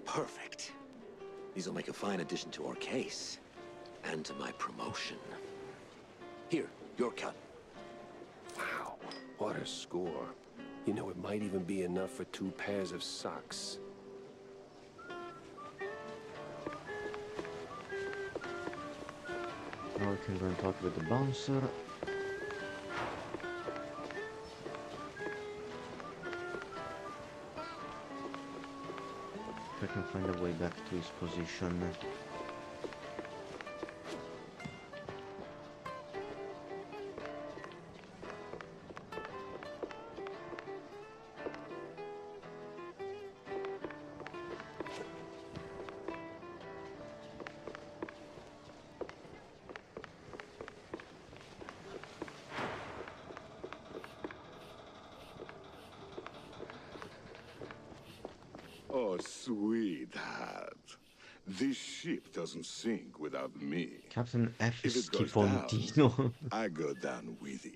Perfect. These will make a fine addition to our case. And to my promotion. Here, your cut. Wow, what a score. You know, it might even be enough for 2 pairs of socks. Now we can go and talk with the bouncer. If I can find a way back to his position. Oh, sweetheart. This ship doesn't sink without me. Captain F. If it goes Schifontino. down, I go down with it.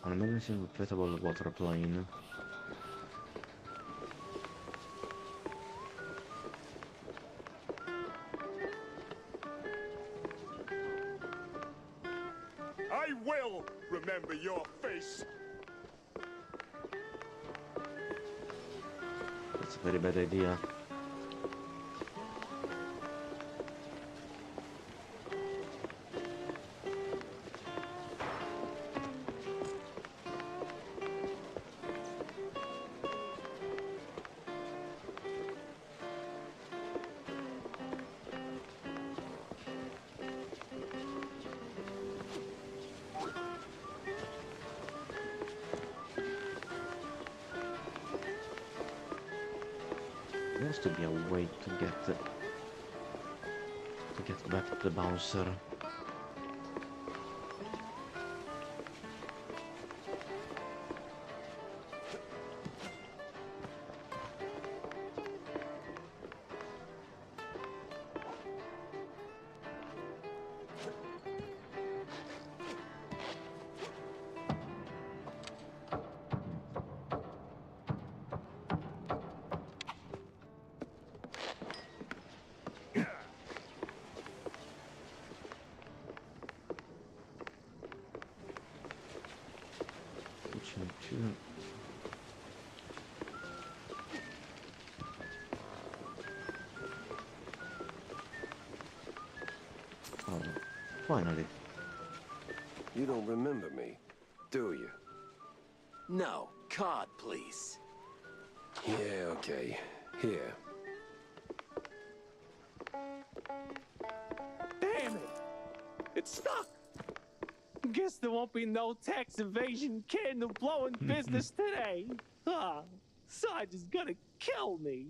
An emergency inflatable water plane. I will remember your face. That's a very bad idea. There has to be a way to get back to the bouncer. Oh, finally. You don't remember me, do you? No, card, please. Yeah, okay. Here. Damn it! It's stuck! Guess there won't be no tax evasion candle blowing business today. Ah, Sarge is gonna kill me.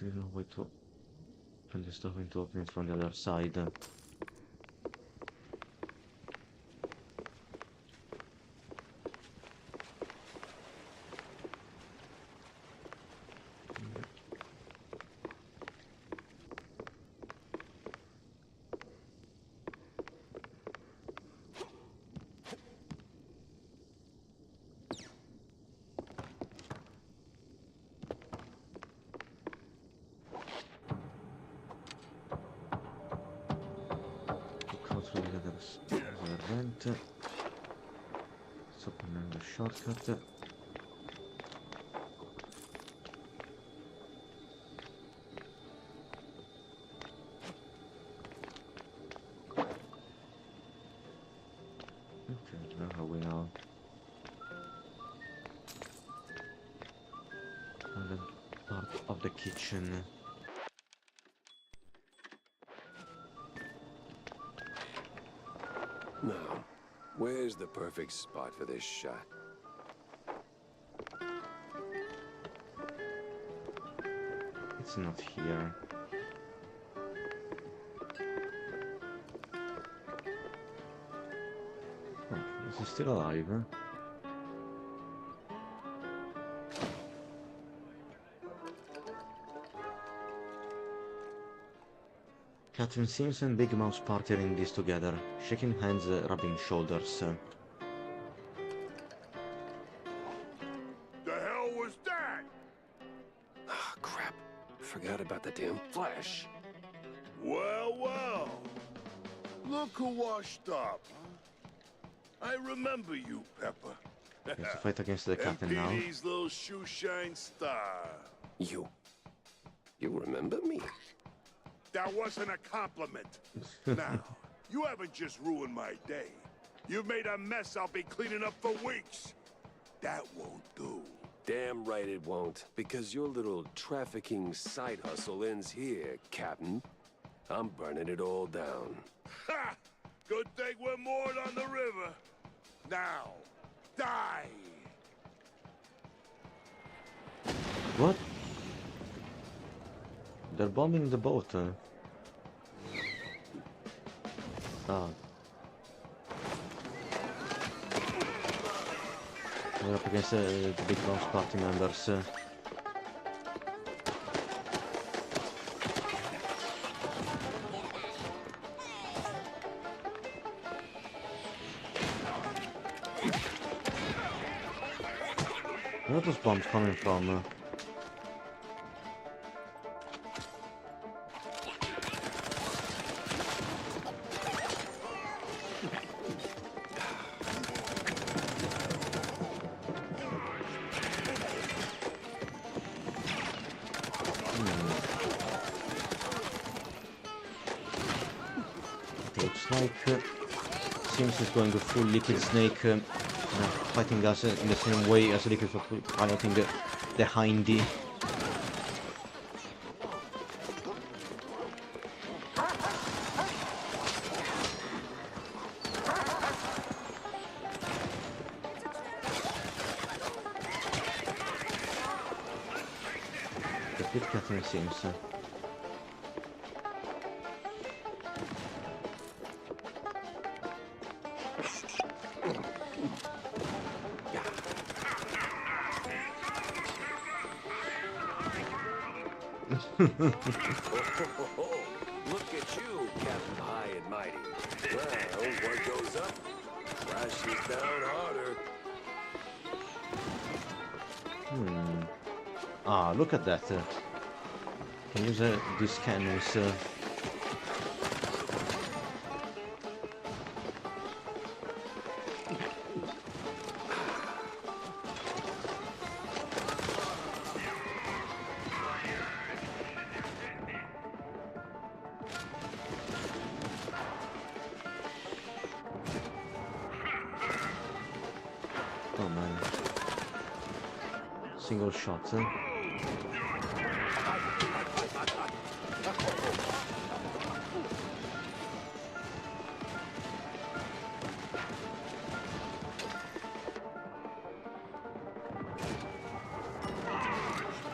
There's no way to turn this stuff into openings from the other side. Sto prendendo il shortcut. Okay, where are we now? And then part of the kitchen. Now, where's the perfect spot for this shot? It's not here. Oh, this is still alive, huh? Catherine Sims and Big Mouse partnering this together, shaking hands, rubbing shoulders. The hell was that? Ah, crap. Forgot about the damn flash. Well, well. Look who washed up, huh? I remember you, Pepper. He has to fight against the captain now. MPD's little shoeshine star. You remember me? That wasn't a compliment. Now, you haven't just ruined my day. You've made a mess I'll be cleaning up for weeks. That won't do. Damn right it won't, because your little trafficking side hustle ends here, Captain. I'm burning it all down. Ha! Good thing we're moored on the river. Now, die! What? They're bombing the boat. Ah. We're up against the Big Mouse party members. Where are those bombs coming from? Looks like Sims is going full Liquid Snake, fighting us in the same way as Liquid for piloting the Hindy. Good Catherine seems. Look at you, Captain High and Mighty. Well, what goes up, crashes down harder. Ah, look at that. Can use these cannons. Oh man. Single shot.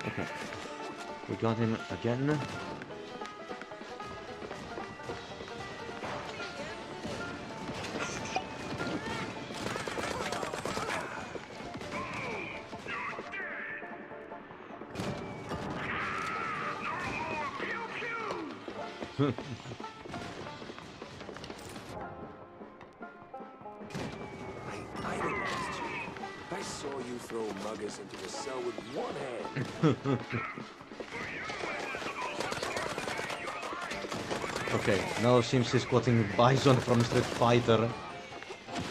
Okay. We got him again. I idolized you. I saw you throw muggers into a cell with one hand. Okay, now seems he's quoting Bison from Street Fighter.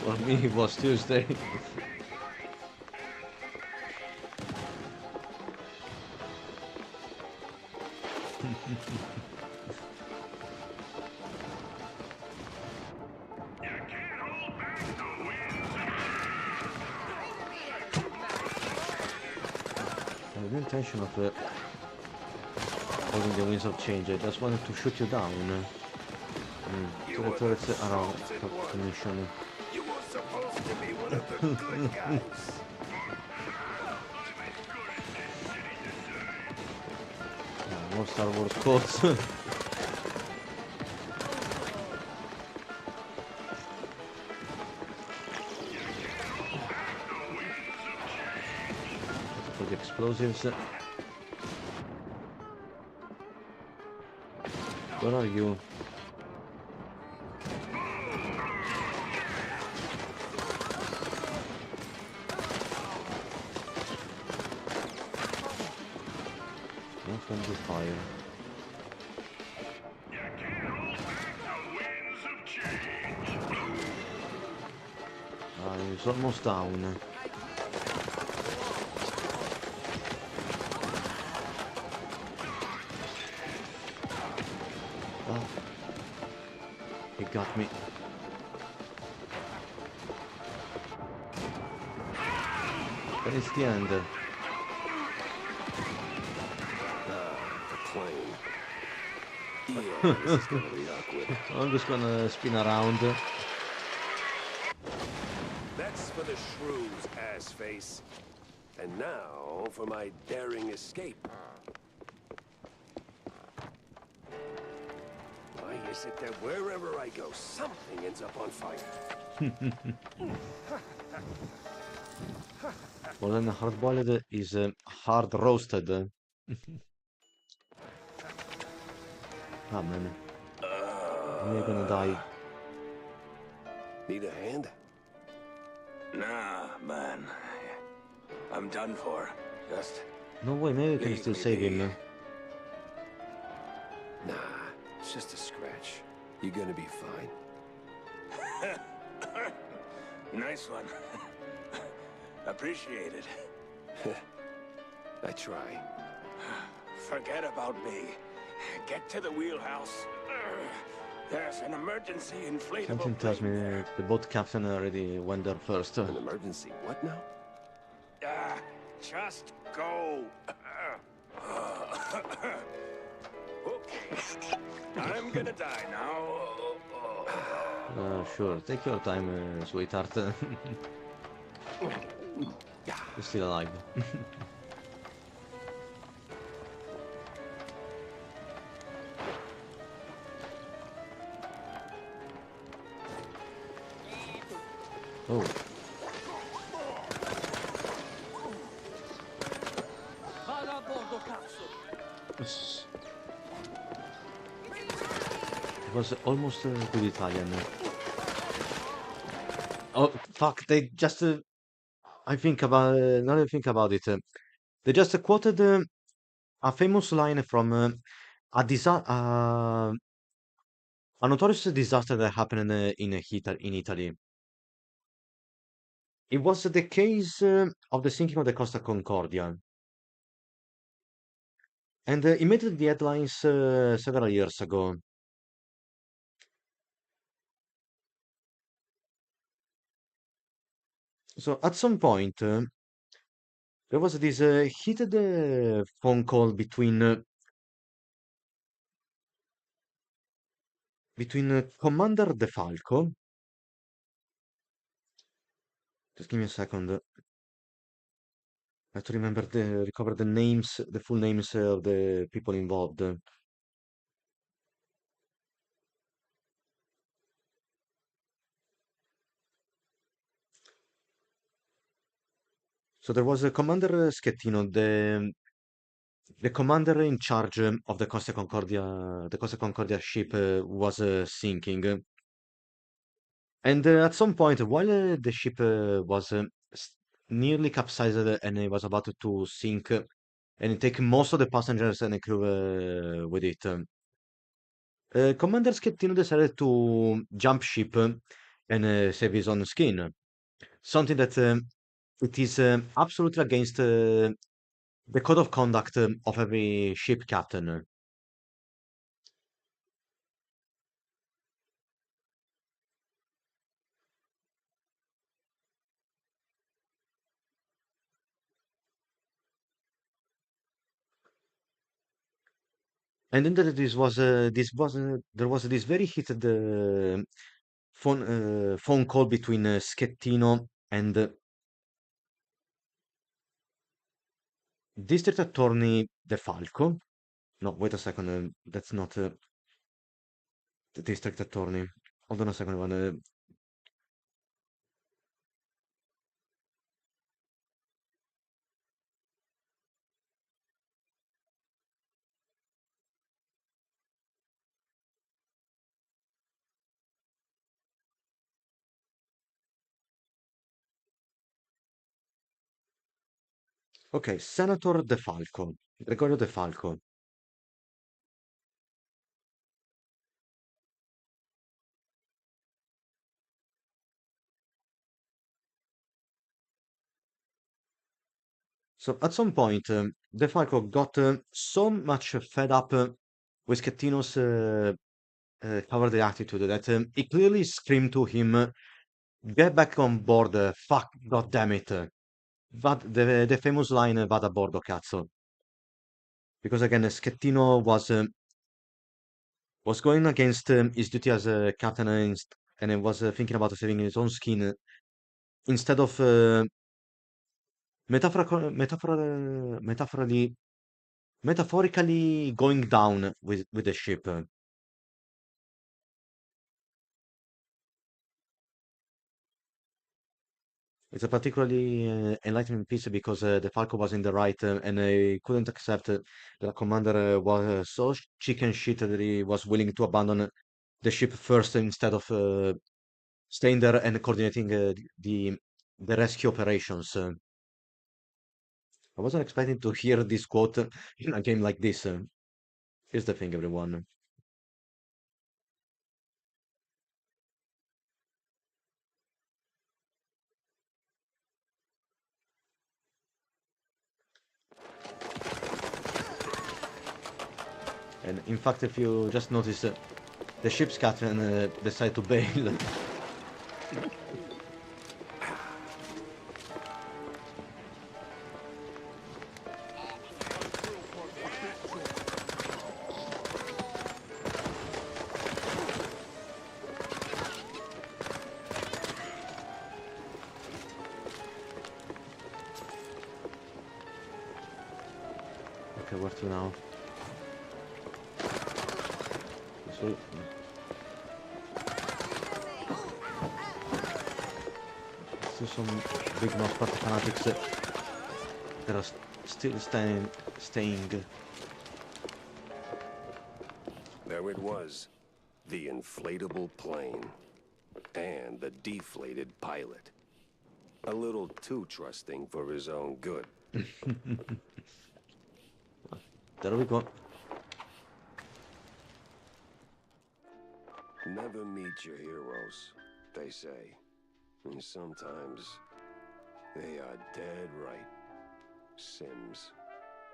For me it was Tuesday. I had no intention of holding the Winds of Change. I just wanted to shoot you down. So the turrets are out of mission. You were supposed to be one of the good guys. More Star Wars quotes. For the explosives. Where are you? Not from the fire. He's almost down. Oh, he got me. But it's the end. The plane. Yeah, this is gonna be awkward. I'm just gonna spin around. That's for the shrew's ass face. And now for my daring escape. Why is it that wherever I go, something ends up on fire? Well, then hard-boiled is hard-roasted. Ah, man. We're gonna die. Need a hand? Nah, man. I'm done for. Just No way, maybe we can still save him. Nah, it's just a scratch. You're gonna be fine. Nice one. Appreciate it. I try. Forget about me. Get to the wheelhouse. There's an emergency inflatable. Something tells me the boat captain already went there first. An emergency what now? Just go. Okay. I'm gonna die now. Sure, take your time, sweetheart. You're still alive. Oh. Vada a bordo, cazzo! It was almost good Italian. Oh, fuck, they just... I think about... now that I think about it, they just quoted a famous line from a notorious disaster that happened in Italy. It was the case of the sinking of the Costa Concordia. And it made the headlines several years ago. So at some point, there was this heated phone call between Commander De Falco. Just give me a second. I have to recover the names, the full names of the people involved. So there was a Commander Schettino, the commander in charge of the Costa Concordia ship was sinking. And at some point, while the ship was nearly capsized and it was about to sink and take most of the passengers and the crew with it, Commander Schettino decided to jump ship and save his own skin. Something that it is absolutely against the code of conduct of every ship captain. And then there was this very heated phone call between Schettino and District Attorney De Falco. No, wait a second. That's not the District Attorney. Hold on a second. Okay, Senator De Falco. Gregorio De Falco. So at some point, De Falco got so much fed up with Schettino's cowardly attitude that he clearly screamed to him, "Get back on board, fuck, god damn it." The famous line, "Vada a bordo, cazzo." Because again, Schettino was going against his duty as a captain and was thinking about saving his own skin instead of metaphorically going down with the ship. It's a particularly enlightening piece because De Falco was in the right and he couldn't accept that the commander was so chicken shit that he was willing to abandon the ship first instead of staying there and coordinating the rescue operations. I wasn't expecting to hear this quote in a game like this. Here's the thing, everyone. And in fact, if you just notice, the ship's captain decided to bail. Okay, where to now? So, also some big Nosferatu fanatics that are still staying. There it was. The inflatable plane. And the deflated pilot. A little too trusting for his own good. There we go. Never meet your heroes, they say. And sometimes they are dead right. Sims,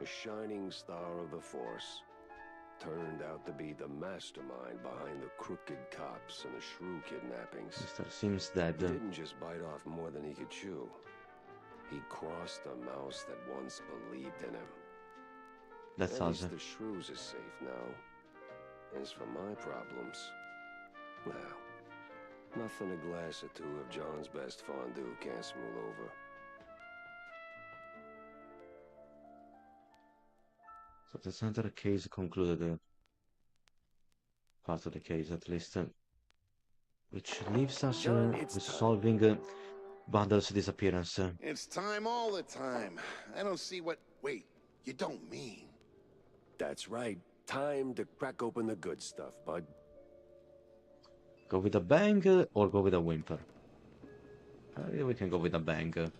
a shining star of the Force, turned out to be the mastermind behind the crooked cops and the shrew kidnappings. Mr. Sims dead. He didn't just bite off more than he could chew. He crossed a mouse that once believed in him. That's At least awesome. the shrews are safe now. As for my problems, well, nothing a glass or two of John's best fondue can't smooth over. So that's another case concluded. Part of the case, at least. Which leaves us John, it's with time. solving Bundle's disappearance. It's time all the time. I don't see what... Wait, you don't mean... That's right. Time to crack open the good stuff, bud. Go with a bang or go with a whimper? We can go with a bang.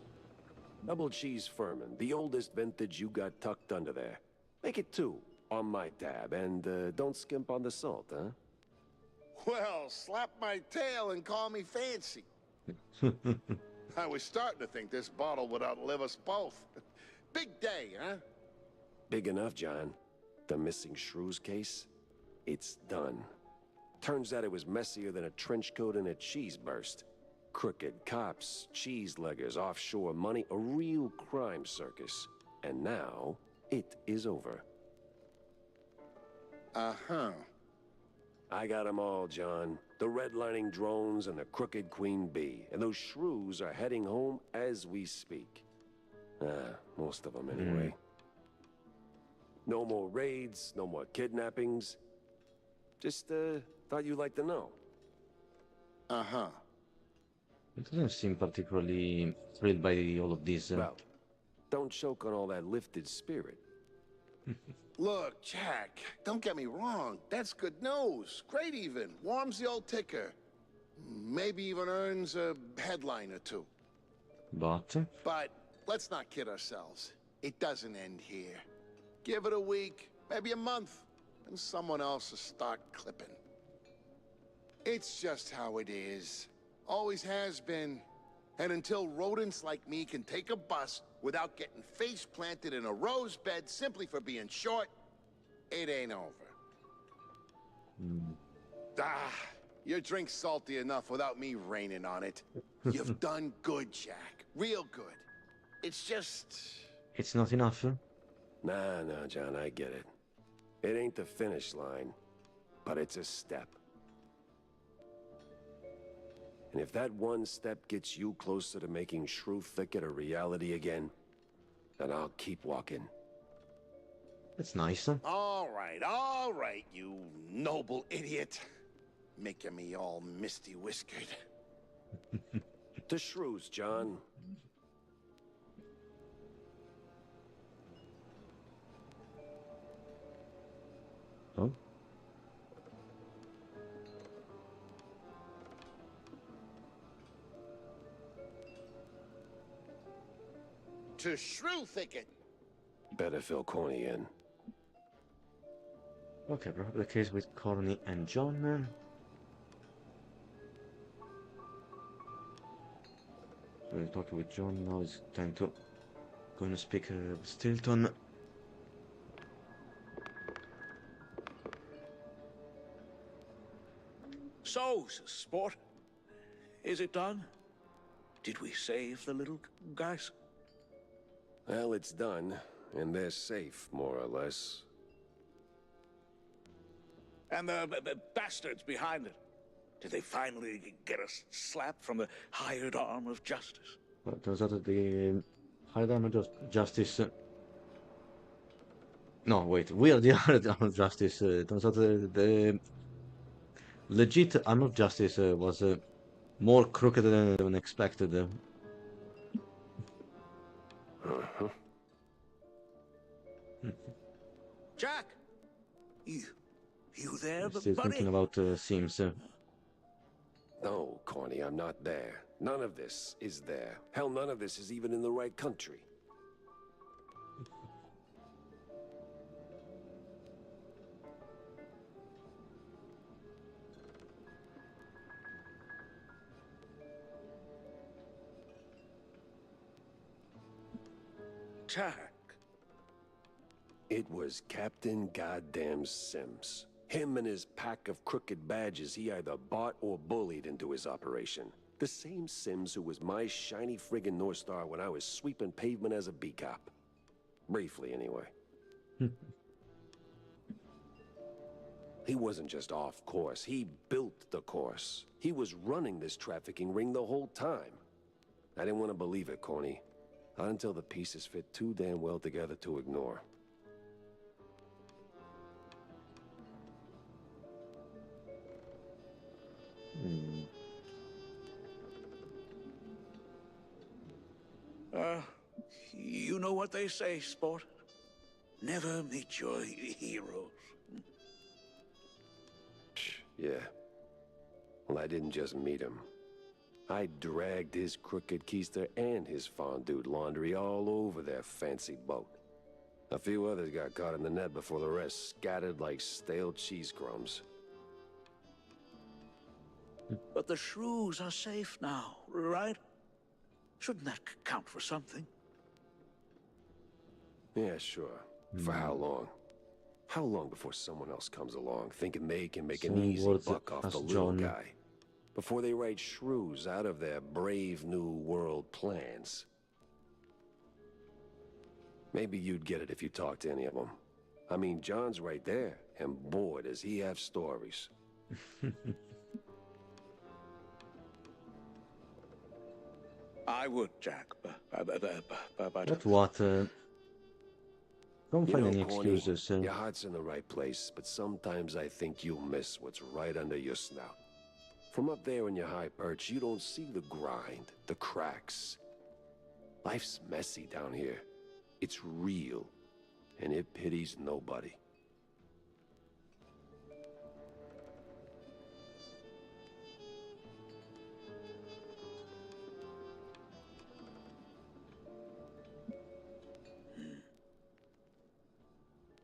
Double cheese Furman, the oldest vintage you got tucked under there. Make it 2 on my tab, and don't skimp on the salt, huh? Well, slap my tail and call me fancy. I was starting to think this bottle would outlive us both. Big day, huh? Big enough, John. The missing shrews case? It's done. Turns out it was messier than a trench coat and a cheese burst. Crooked cops, cheese leggers, offshore money, a real crime circus. And now, it is over. Uh-huh. I got 'em all, John. The redlining drones and the crooked queen bee. And those shrews are heading home as we speak. Most of them anyway. No more raids, no more kidnappings. Just, thought you'd like to know. Uh-huh. It doesn't seem particularly thrilled by all of this. Well, don't choke on all that lifted spirit. Look, Jack, don't get me wrong. That's good news. Great even. Warms the old ticker. Maybe even earns a headline or 2. But But let's not kid ourselves. It doesn't end here. Give it a week, maybe a month, and someone else will start clipping. It's just how it is. Always has been. And until rodents like me can take a bus without getting face planted in a rose bed simply for being short, it ain't over. Your drink's salty enough without me raining on it. You've done good, Jack. Real good. It's just... it's not enough. Nah, John, I get it. It ain't the finish line, but it's a step. And if that one step gets you closer to making Shrew Thicket a reality again, then I'll keep walking. That's nice. All right, you noble idiot. Making me all misty-whiskered. To Shrews, John. Oh? To Shrew Thicket. Better fill Corny in. Okay, probably the case with Corny and John. So we're talking with John, now it's time to go and speak with Stilton. So, sport, is it done? Did we save the little guys? Well, it's done, and they're safe, more or less. And the bastards behind it, did they finally get a slap from the hired arm of justice? Well, it turns out that the hired arm of justice... No, wait, we are the hired arm of justice. Turns out the legit arm of justice was more crooked than expected. Jack! You there, Still buddy? thinking about Sims. No, Corny, I'm not there. None of this is there. Hell, none of this is even in the right country. Jack. It was Captain Goddamn Sims. Him and his pack of crooked badges he either bought or bullied into his operation. The same Sims who was my shiny friggin' North Star when I was sweeping pavement as a B-cop. Briefly, anyway. He wasn't just off course, he built the course. He was running this trafficking ring the whole time. I didn't want to believe it, Corny. Not until the pieces fit too damn well together to ignore. You know what they say, sport? Never meet your heroes. Yeah. Well, I didn't just meet him. I dragged his crooked keister and his fondue laundry all over their fancy boat. A few others got caught in the net before the rest scattered like stale cheese crumbs. But the shrews are safe now, right? Shouldn't that count for something? Yeah, sure. For how long? How long before someone else comes along, thinking they can make an Same easy words buck off as the little John. guy? Before they write shrews out of their brave new world plans. Maybe you'd get it if you talked to any of them. I mean, John's right there, and boy, does he have stories. I would, Jack, but What? Don't You find know, any Corny, excuses. your heart's in the right place, but sometimes I think you miss what's right under your snout. From up there in your high perch, you don't see the grind, the cracks. Life's messy down here. It's real, and it pities nobody.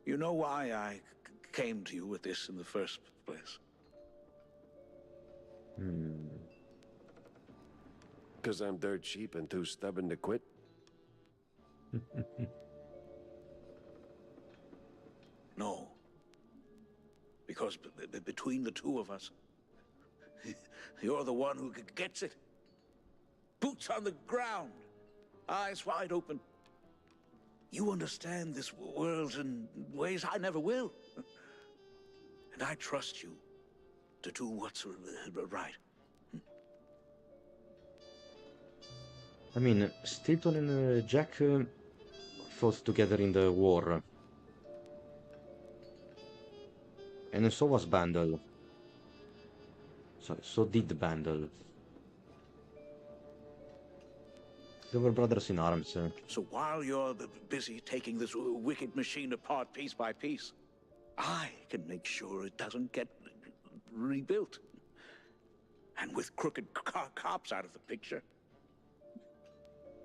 you know why I came to you with this in the first place? Because I'm dirt cheap and too stubborn to quit? No. Because between the two of us, you're the one who gets it. Boots on the ground, eyes wide open. You understand this world in ways I never will. And I trust you to do what's right. I mean, Stilton and Jack fought together in the war. And so was Bandle. So did Bandle. They were brothers in arms. So while you're busy taking this wicked machine apart piece by piece, I can make sure it doesn't get rebuilt. And with crooked cops out of the picture.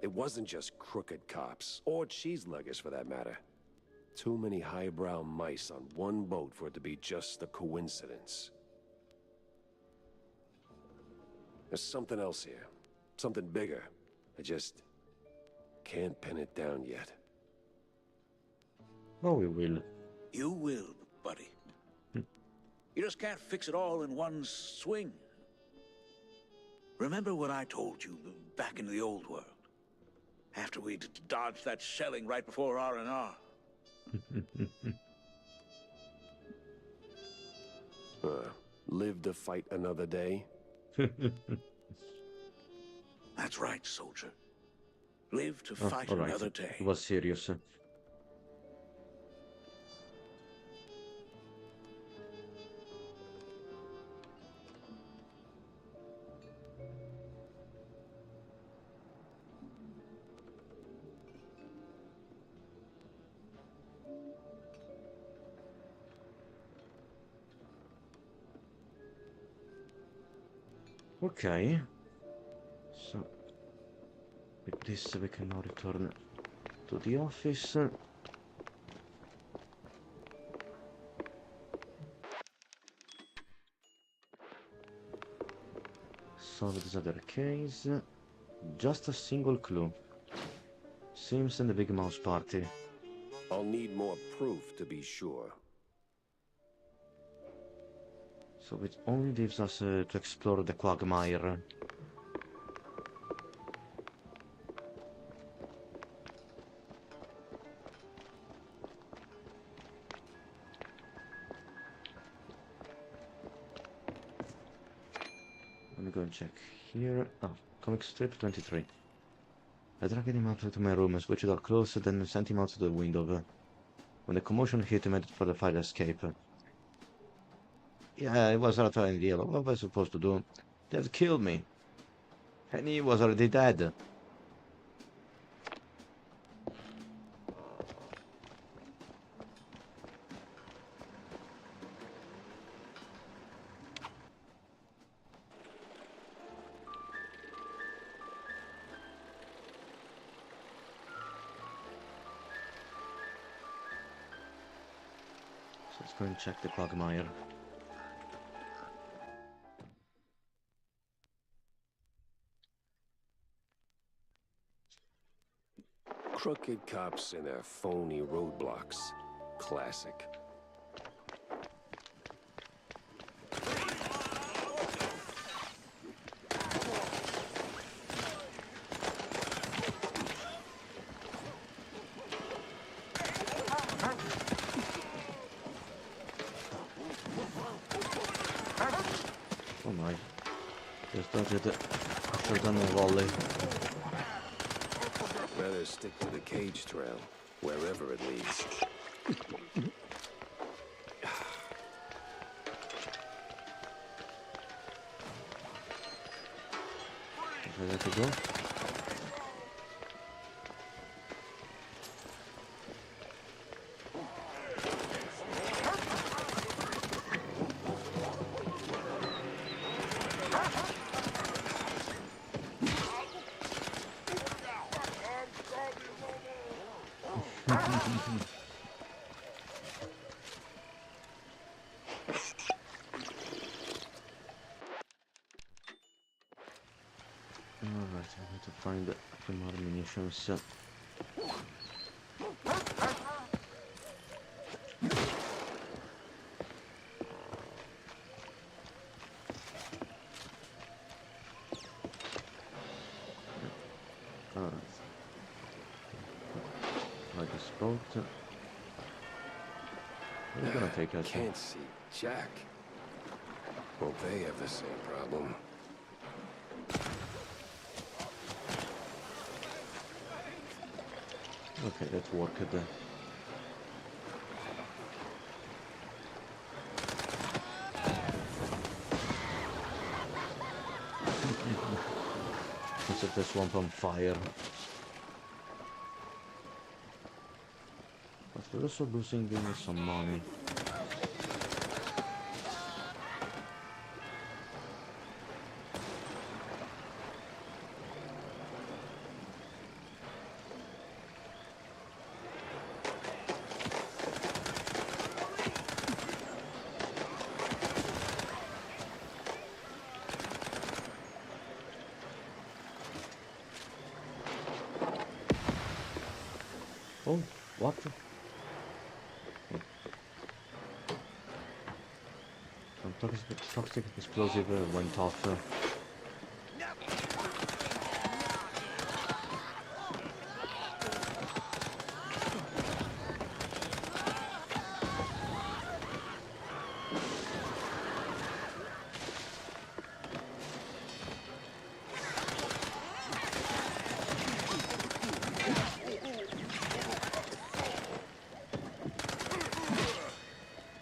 It wasn't just crooked cops, or cheeseluggers for that matter. Too many highbrow mice on one boat for it to be just a coincidence. There's something else here. Something bigger. I just can't pin it down yet. Oh, we will. You will, buddy. You just can't fix it all in one swing. Remember what I told you back in the old world? After we dodged that shelling right before R&R. Live to fight another day? That's right, soldier. Live to Oh, fight all right. another day. It was serious. Okay. So, with this we can now return to the office. Solve this other case. Just a single clue. Sims and the Big Mouse Party. I'll need more proof to be sure. So it only leaves us to explore the quagmire. Let me go and check here. Oh, comic strip 23. I dragged him up to my room, switched the door closed, then sent him out to the window. When the commotion hit, he made for the fire escape. Yeah, it was not an idea. What was I supposed to do? They've killed me. And he was already dead. So let's go and check the quagmire. Crooked cops and their phony roadblocks. Classic. Oh my. Just dodged it. I should have done a volley. Better stick to the cage trail, wherever it leads. Ready to go? Alright, I need to find a few more munitions. Alright. Like a spot. We're gonna take us. Can't see Jack. Well, they have the same problem. Okay, let's work at that. Let's set the swamp on fire. But we're also losing some money. Oh, what? Some toxic explosive went off.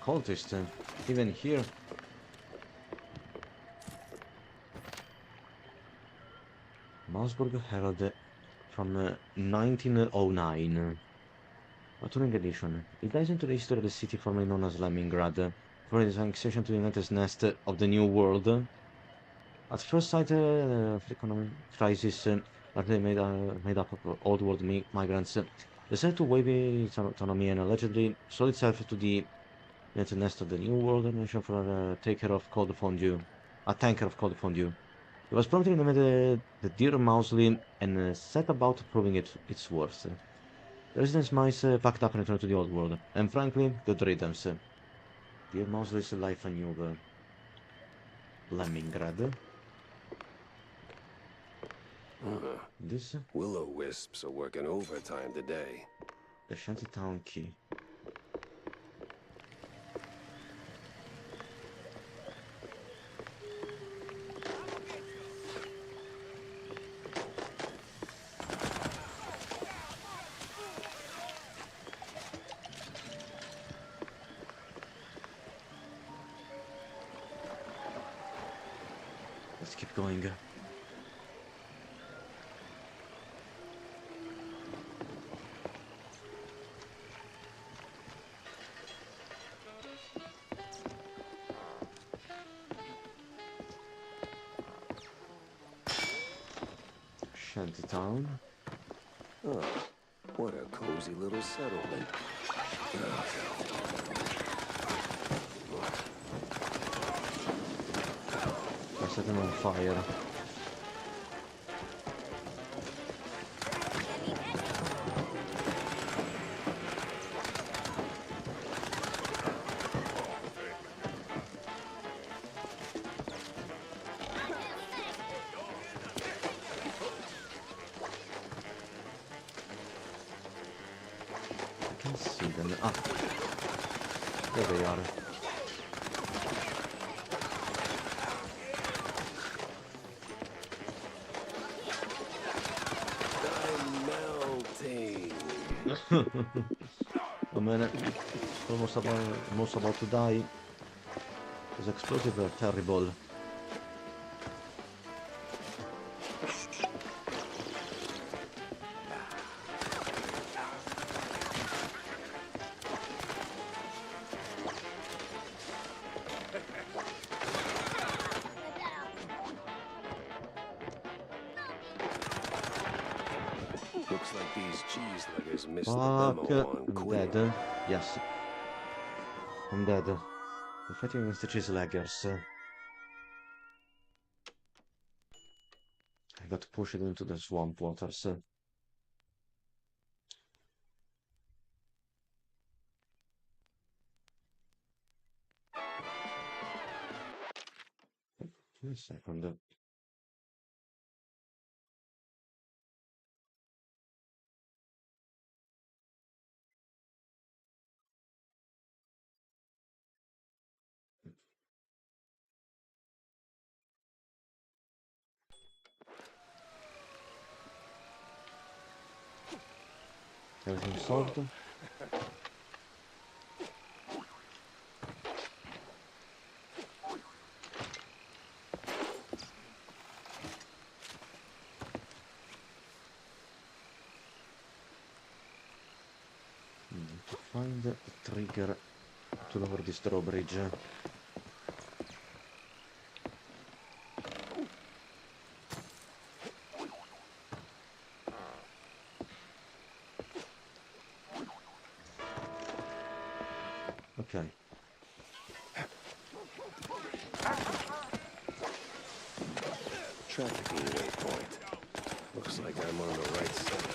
Cultist, even here. Mousburg Herald from 1909. A touring edition. It dives into the history of the city formerly known as Leningrad, for its annexation to the United Nest of the New World. At first sight, the economic crisis largely made up of old world migrants. Decided to waive its autonomy and allegedly sold itself to the United Nest of the New World Nation for a taker of cold fondue. A tanker of cold fondue. It was promptly named the Deer Mausley and set about proving its worth. The residents' mice packed up and returned to the old world, and frankly, good riddance. Deer Mausley's life anew. Leningrad. This? Will-o-wisps are working overtime today. The Shantytown key. Let's keep going. Shantytown. Oh, what a cozy little settlement. They're setting on fire. I can see them. Ah, there they are. A minute. Almost about to die. Those explosives are terrible. Looks like these cheese leggers missed the Fuck, memo on I'm Quinn. dead. Yes. I'm dead. We're fighting against the cheeseleggers. I got pushed into the swamp waters. Give me a second. Everything solved? Need to find a trigger to lower this drawbridge. Okay. Trafficking waypoint. Looks like I'm on the right side.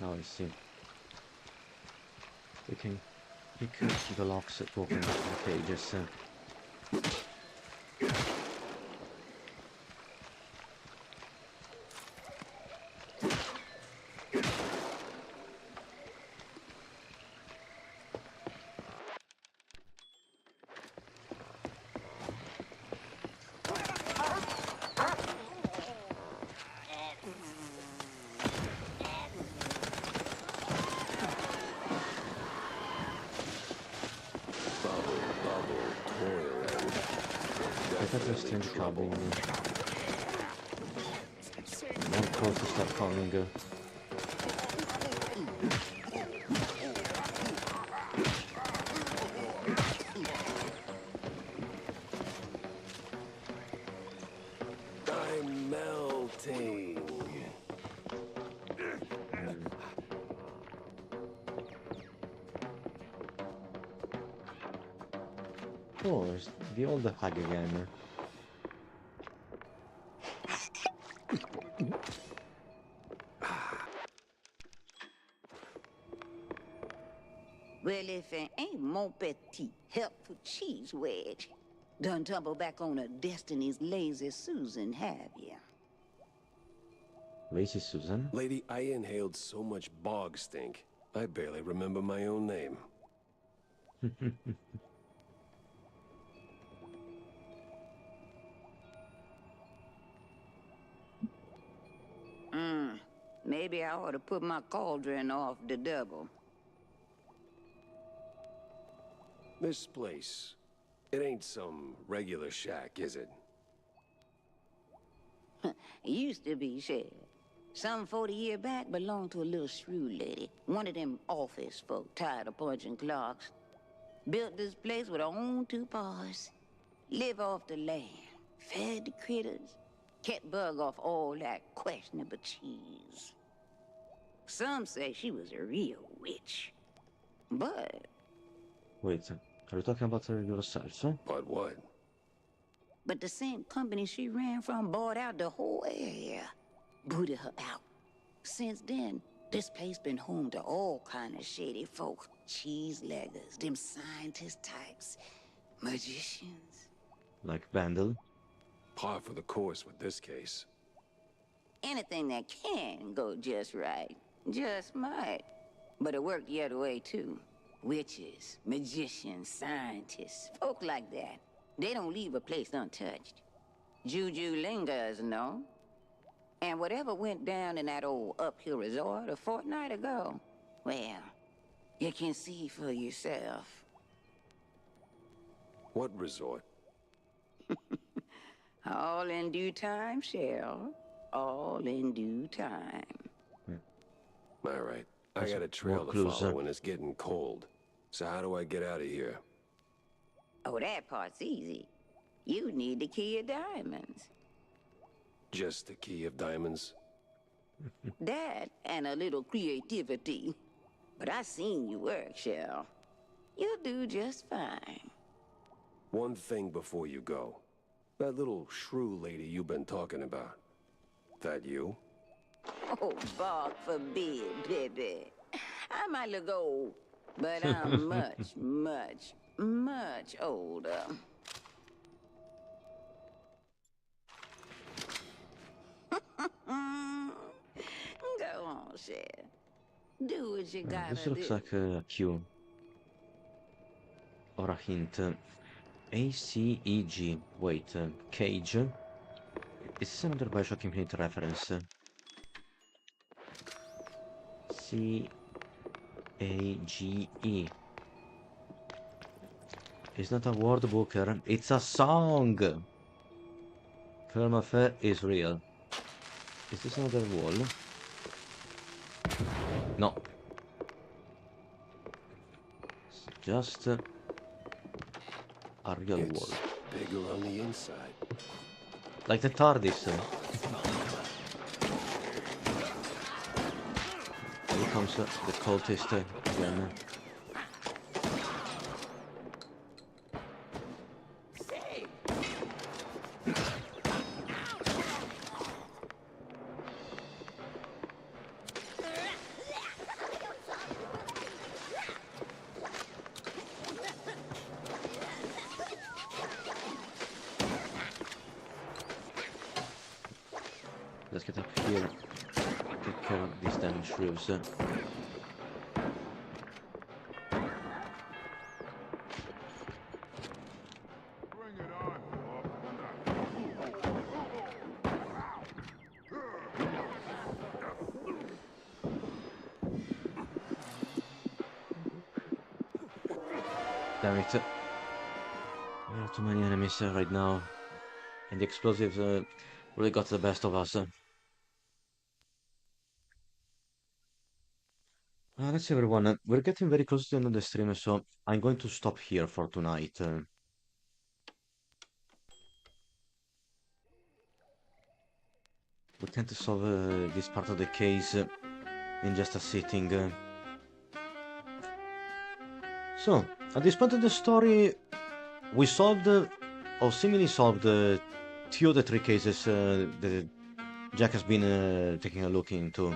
Now I see. We can pick the locks to open the cages. Aspettate strange cabin. More cultists are coming. I'm melting. Oh, it's the old hug again. Well, if it ain't mon petit helpful cheese wedge, done tumble back on a Destiny's lazy Susan, have ya? Lazy Susan? Lady, I inhaled so much bog stink, I barely remember my own name. Maybe I ought to put my cauldron off the double. This place, it ain't some regular shack, is it? It used to be, Sheriff. Some 40 years back belonged to a little shrew lady. One of them office folk tired of punching clocks. Built this place with her own two paws. Live off the land. Fed the critters. Kept bug off all that questionable cheese. Some say she was a real witch. But... Wait, are you talking about yourself? But what? But the same company she ran from bought out the whole area. Booted her out. Since then, this place been home to all kind of shady folk. Cheese leggers, them scientist types, magicians. Like Bandel? Par for the course with this case. Anything that can go just right, just might. But it worked the other way too. Witches, magicians, scientists, folk like that. They don't leave a place untouched. Juju lingers, no? And whatever went down in that old uphill resort a fortnight ago, well, you can see for yourself. What resort? All in due time, Cheryl. All in due time. All right. I got a trail to follow when it's getting cold. So how do I get out of here? Oh, that part's easy. You need the key of diamonds. Just the key of diamonds? That and a little creativity. But I seen you work, Cheryl. You'll do just fine. One thing before you go. That little shrew lady you've been talking about. That you? Oh, God forbid, baby. I might look old, but I'm much, much, much older. Go on, Cher. Do what you gotta This looks do. like a Q. Or a hint. ACEG. Wait, Cage. Is this another Bioshock Infinite reference? C-A-G-E. It's not a word booker, it's a song! Permafair is real. Is this another wall? No. It's just a real wall. Bigger on the inside. Like the TARDIS. Here comes the cultist again. Let's get up here. Take care of these damn shrews. Damn it. There are too many enemies right now. and the explosives really got the best of us. Let's see, everyone. We're getting very close to the end of the stream, so I'm going to stop here for tonight. We can't solve this part of the case in just a sitting. So, at this point of the story, we solved, or seemingly solved, 2 of the 3 cases that Jack has been taking a look into.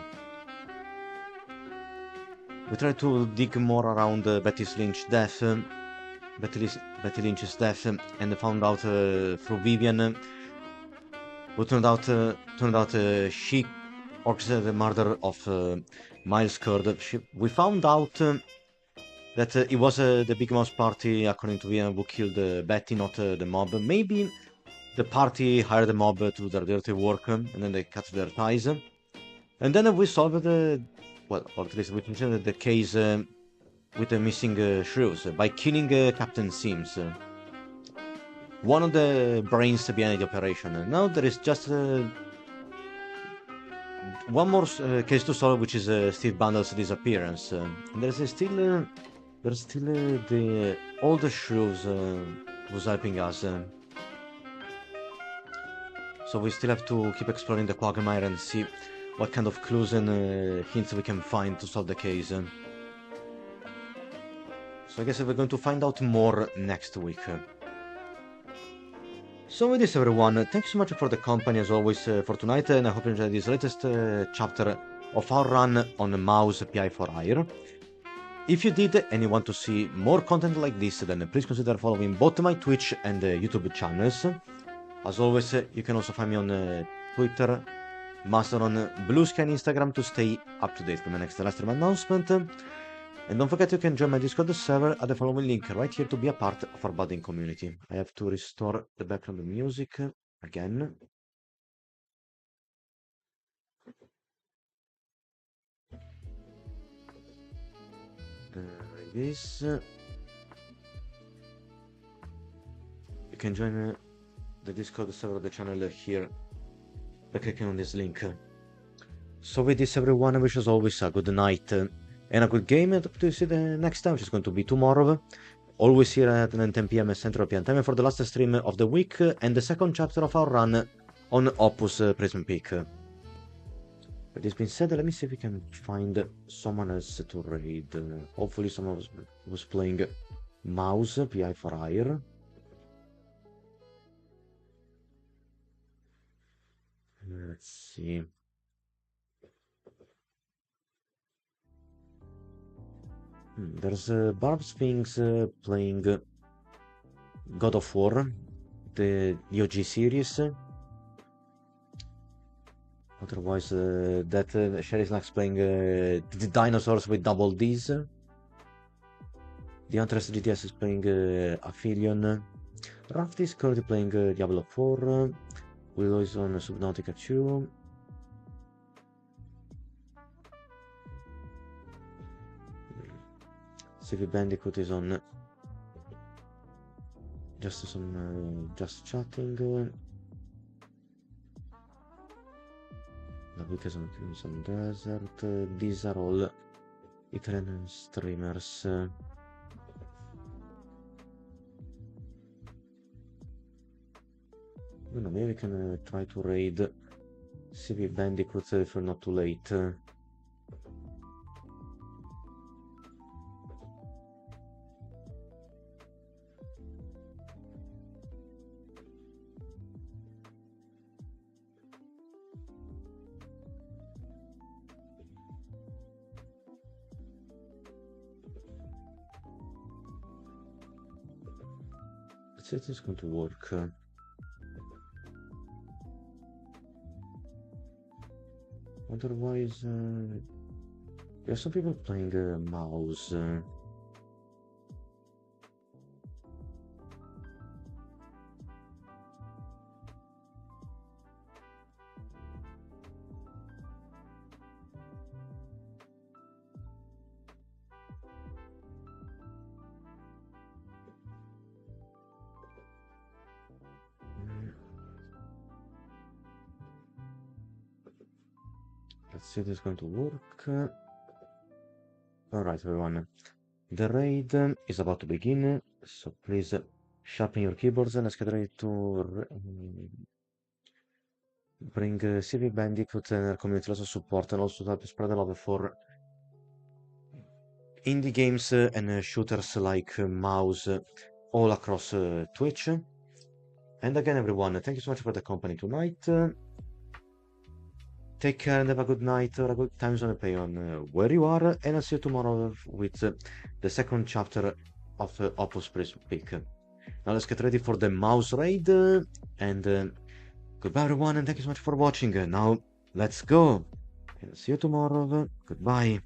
We tried to dig more around Betty Lynch's death, Betty Lynch's death, and found out through Vivian, who turned out she orchestrated the murder of Miles Curd. We found out that it was the Big Mouse party, according to Vivian, who killed Betty, not the mob. Maybe the party hired the mob to do their dirty work, and then they cut their ties. And then we solved well, or at least we continued the case with the missing shrews by killing Captain Sims, one of the brains behind the operation. Now there is just one more case to solve, which is Steve Bundle's disappearance. There's still the older shrews who's helping us. So we still have to keep exploring the quagmire and see what kind of clues and hints we can find to solve the case. So I guess we're going to find out more next week. So with this, everyone, thanks so much for the company as always for tonight, and I hope you enjoyed this latest chapter of our run on Mouse PI for Hire. If you did and you want to see more content like this, then please consider following both my Twitch and YouTube channels. As always, you can also find me on Twitter, Mastodon, Blue Sky, and Instagram to stay up to date with my next live stream announcement. And don't forget you can join my Discord server at the following link right here to be a part of our budding community. I have to restore the background music again. Like this. You can join the Discord server of the channel here by clicking on this link. So with this, everyone, I wish as always a good night and a good game, and hope to see you the next time, which is going to be tomorrow, always here at 10 PM Central European Time, for the last stream of the week and the second chapter of our run on Opus Prism Peak. With this being said, let me see if we can find someone else to raid. Hopefully someone was playing Mouse PI for Hire. Let's see. There's Barb Sphinx playing God of War, the OG series. Otherwise, that Sherry Snacks playing the dinosaurs with double Ds. The Huntress GTS is playing Aphelion. Raft is currently playing Diablo 4. Willow is on Subnautica 2. CV Bandicoot is on just chatting. The week is on Crimson Desert. These are all Italian streamers. Maybe we can try to raid CV Bandicoot if we're not too late. Let's see if it's going to work. Otherwise, there are some people playing Mouse. let's see if this is going to work. Alright, everyone. The raid is about to begin, so please sharpen your keyboards and let's get ready to bring CV Bandicoot and our community lots of support and also to help spread the love for indie games and shooters like Mouse all across Twitch. And again, everyone, thank you so much for the company tonight. Take care and have a good night or a good times on the Patreon where you are, and I'll see you tomorrow with the second chapter of Opus Prism Peak. Now let's get ready for the Mouse raid, and goodbye everyone, and thank you so much for watching. Now let's go, and see you tomorrow. Goodbye.